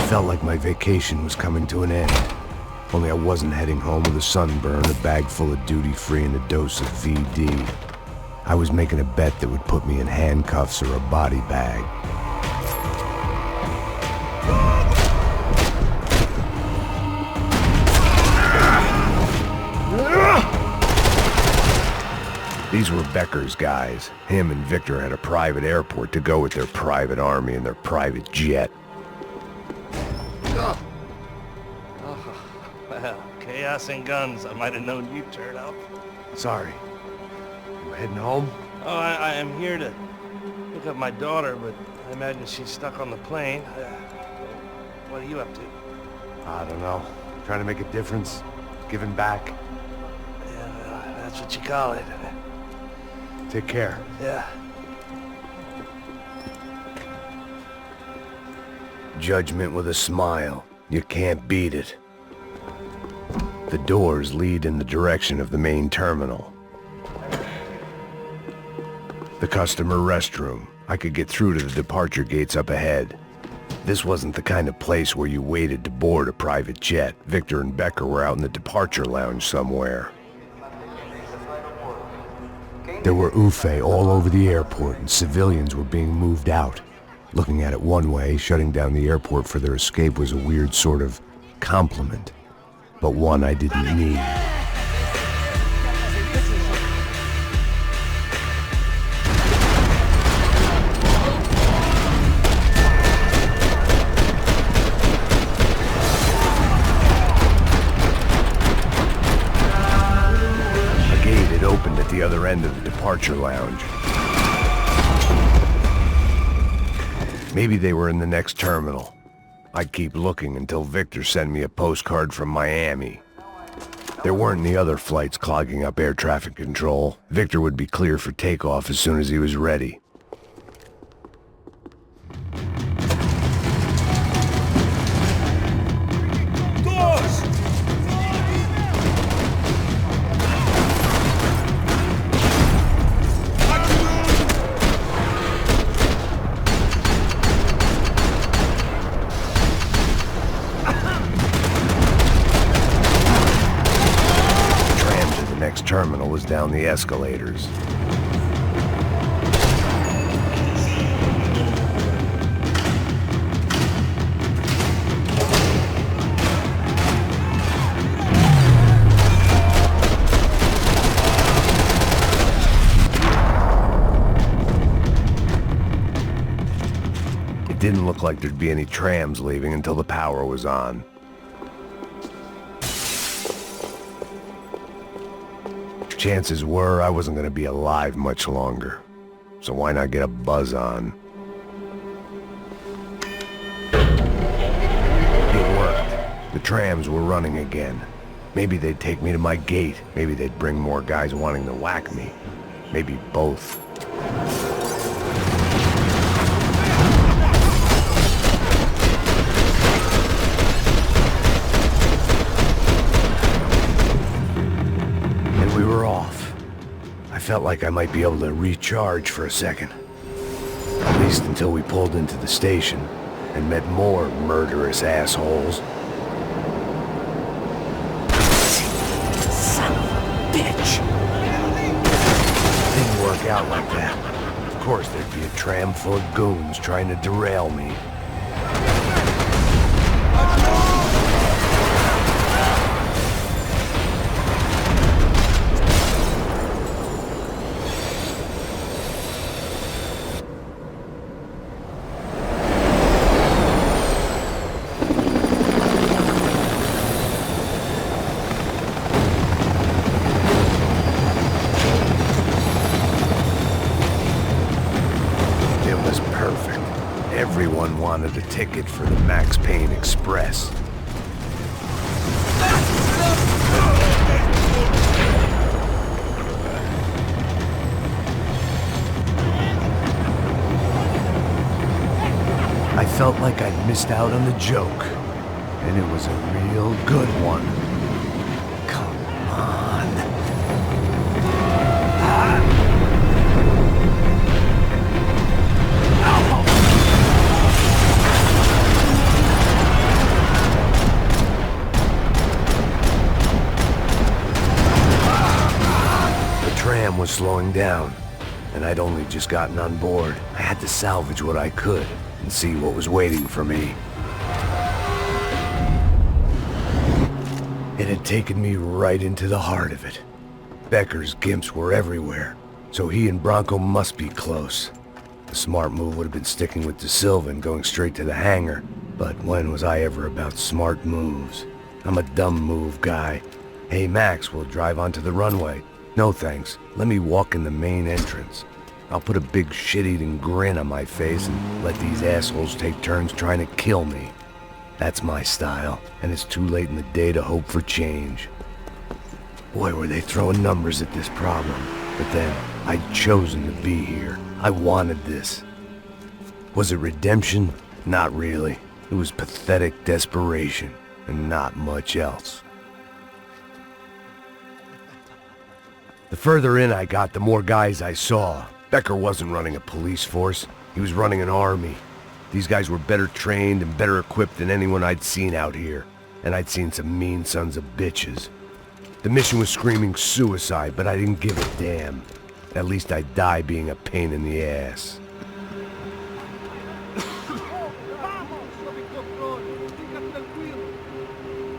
Felt like my vacation was coming to an end. Only I wasn't heading home with a sunburn, a bag full of duty-free, and a dose of VD. I was making a bet that would put me in handcuffs or a body bag. These were Becker's guys. Him and Victor had a private airport to go with their private army and their private jet. Well, chaos and guns. I might have known you'd turn up. Sorry. You heading home? Oh, I am here to pick up my daughter, but I imagine she's stuck on the plane. What are you up to? I don't know. Trying to make a difference. Giving back. Yeah, well, that's what you call it. Take care. Yeah. Judgment with a smile. You can't beat it. The doors lead in the direction of the main terminal. The customer restroom. I could get through to the departure gates up ahead. This wasn't the kind of place where you waited to board a private jet. Victor and Becker were out in the departure lounge somewhere. There were UFE all over the airport, and civilians were being moved out. Looking at it one way, shutting down the airport for their escape was a weird sort of compliment, but one I didn't need. A gate had opened at the other end of the departure lounge. Maybe they were in the next terminal. I'd keep looking until Victor sent me a postcard from Miami. There weren't any other flights clogging up air traffic control. Victor would be clear for takeoff as soon as he was ready. Terminal was down the escalators. It didn't look like there'd be any trams leaving until the power was on. Chances were I wasn't going to be alive much longer, so why not get a buzz on? It worked. The trams were running again. Maybe they'd take me to my gate. Maybe they'd bring more guys wanting to whack me. Maybe both. We were off. I felt like I might be able to recharge for a second. At least until we pulled into the station and met more murderous assholes. Son of a bitch! Didn't work out like that. Of course there'd be a tram full of goons trying to derail me. wanted a ticket for the Max Payne Express. I felt like I'd missed out on the joke, and it was a real good one. Come on. The tram was slowing down, and I'd only just gotten on board. I had to salvage what I could and see what was waiting for me. It had taken me right into the heart of it. Becker's gimps were everywhere, so he and Bronco must be close. The smart move would have been sticking with De Silva and going straight to the hangar, but when was I ever about smart moves? I'm a dumb move guy. Hey Max, we'll drive onto the runway. No thanks, let me walk in the main entrance. I'll put a big shit-eating grin on my face and let these assholes take turns trying to kill me. That's my style, and it's too late in the day to hope for change. Boy, were they throwing numbers at this problem. But then, I'd chosen to be here. I wanted this. Was it redemption? Not really. It was pathetic desperation, and not much else. The further in I got, the more guys I saw. Becker wasn't running a police force. He was running an army. These guys were better trained and better equipped than anyone I'd seen out here. And I'd seen some mean sons of bitches. The mission was screaming suicide, but I didn't give a damn. At least I'd die being a pain in the ass.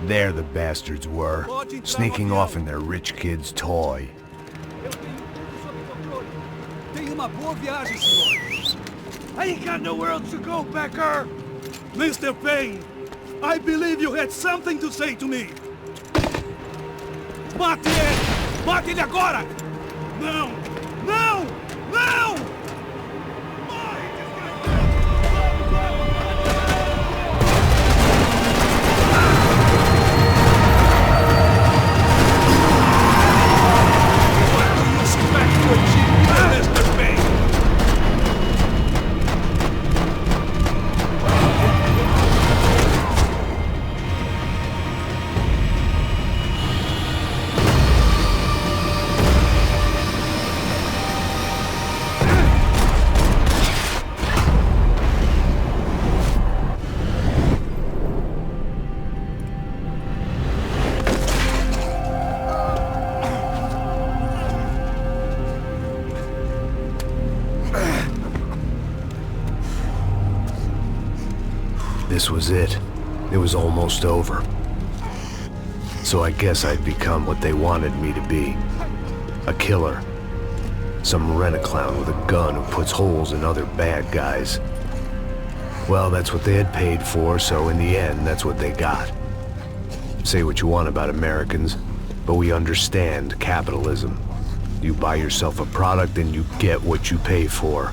There the bastards were, sneaking off in their rich kid's toy. I ain't got nowhere else to go, Becker! Mr. Payne, I believe you had something to say to me! Mate ele! Mate ele agora! Não! Não! Não! This was it. It was almost over. So I guess I'd become what they wanted me to be. A killer. Some rent-a-clown with a gun who puts holes in other bad guys. Well, that's what they had paid for, so in the end, that's what they got. Say what you want about Americans, but we understand capitalism. You buy yourself a product and you get what you pay for.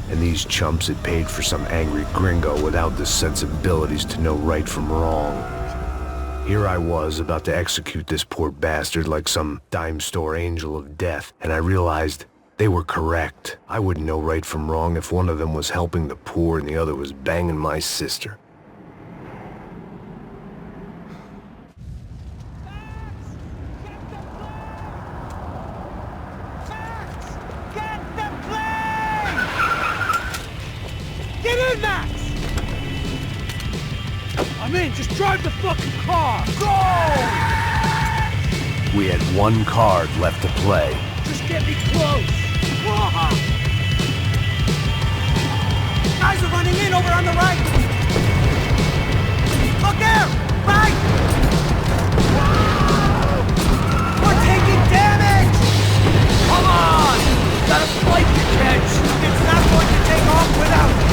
And these chumps had paid for some angry gringo without the sensibilities to know right from wrong. Here I was, about to execute this poor bastard like some dime store angel of death, and I realized they were correct. I wouldn't know right from wrong if one of them was helping the poor and the other was banging my sister. Get in, Max! I'm in, just drive the fucking car! Go! We had one card left to play. Just get me close! Guys are running in over on the right! Look there! Right! We're taking damage! Come on! Got a flight to catch! It's not going to take off without it!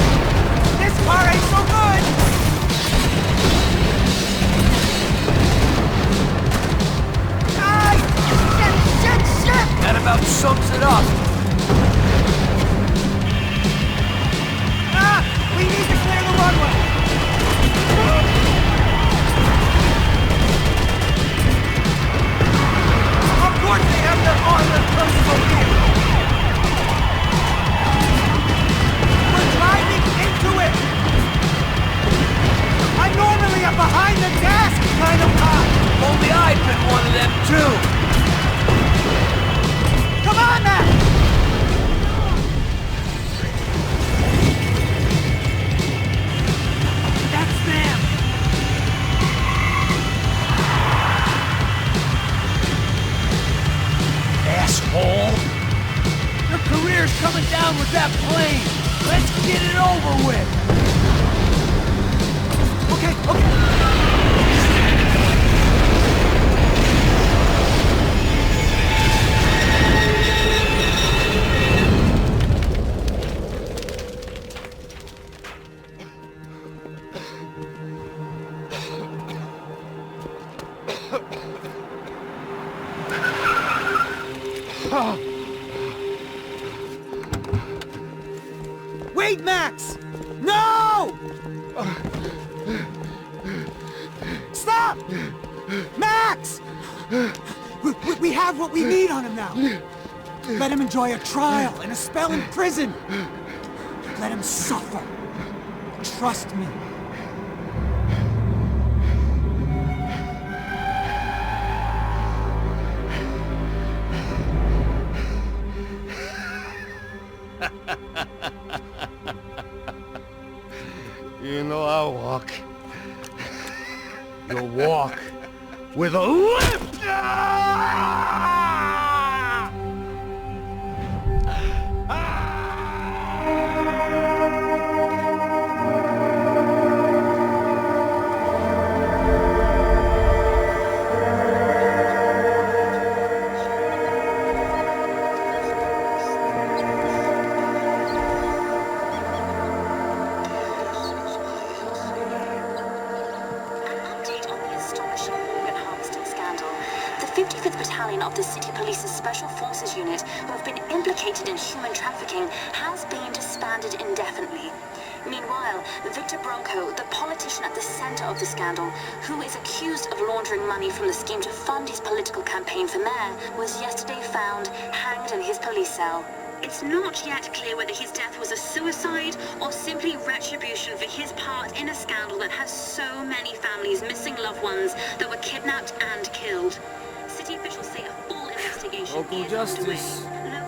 This car ain't so good! Guys! Shit! That about sums it up. We need to clear the runway! Victor's coming down with that plane. Let's get it over with. Okay. Wait, Max! No! Stop! Max! We have what we need on him now. Let him enjoy a trial and a spell in prison. Let him suffer. Trust me. You know I'll walk. You'll walk with a limp! Of the City Police's Special Forces Unit, who have been implicated in human trafficking, has been disbanded indefinitely. Meanwhile, Victor Bronco, the politician at the center of the scandal, who is accused of laundering money from the scheme to fund his political campaign for mayor, was yesterday found hanged in his police cell. It's not yet clear whether his death was a suicide or simply retribution for his part in a scandal that has so many families missing loved ones that were kidnapped and killed. City officials say a full investigation Local is justice. underway.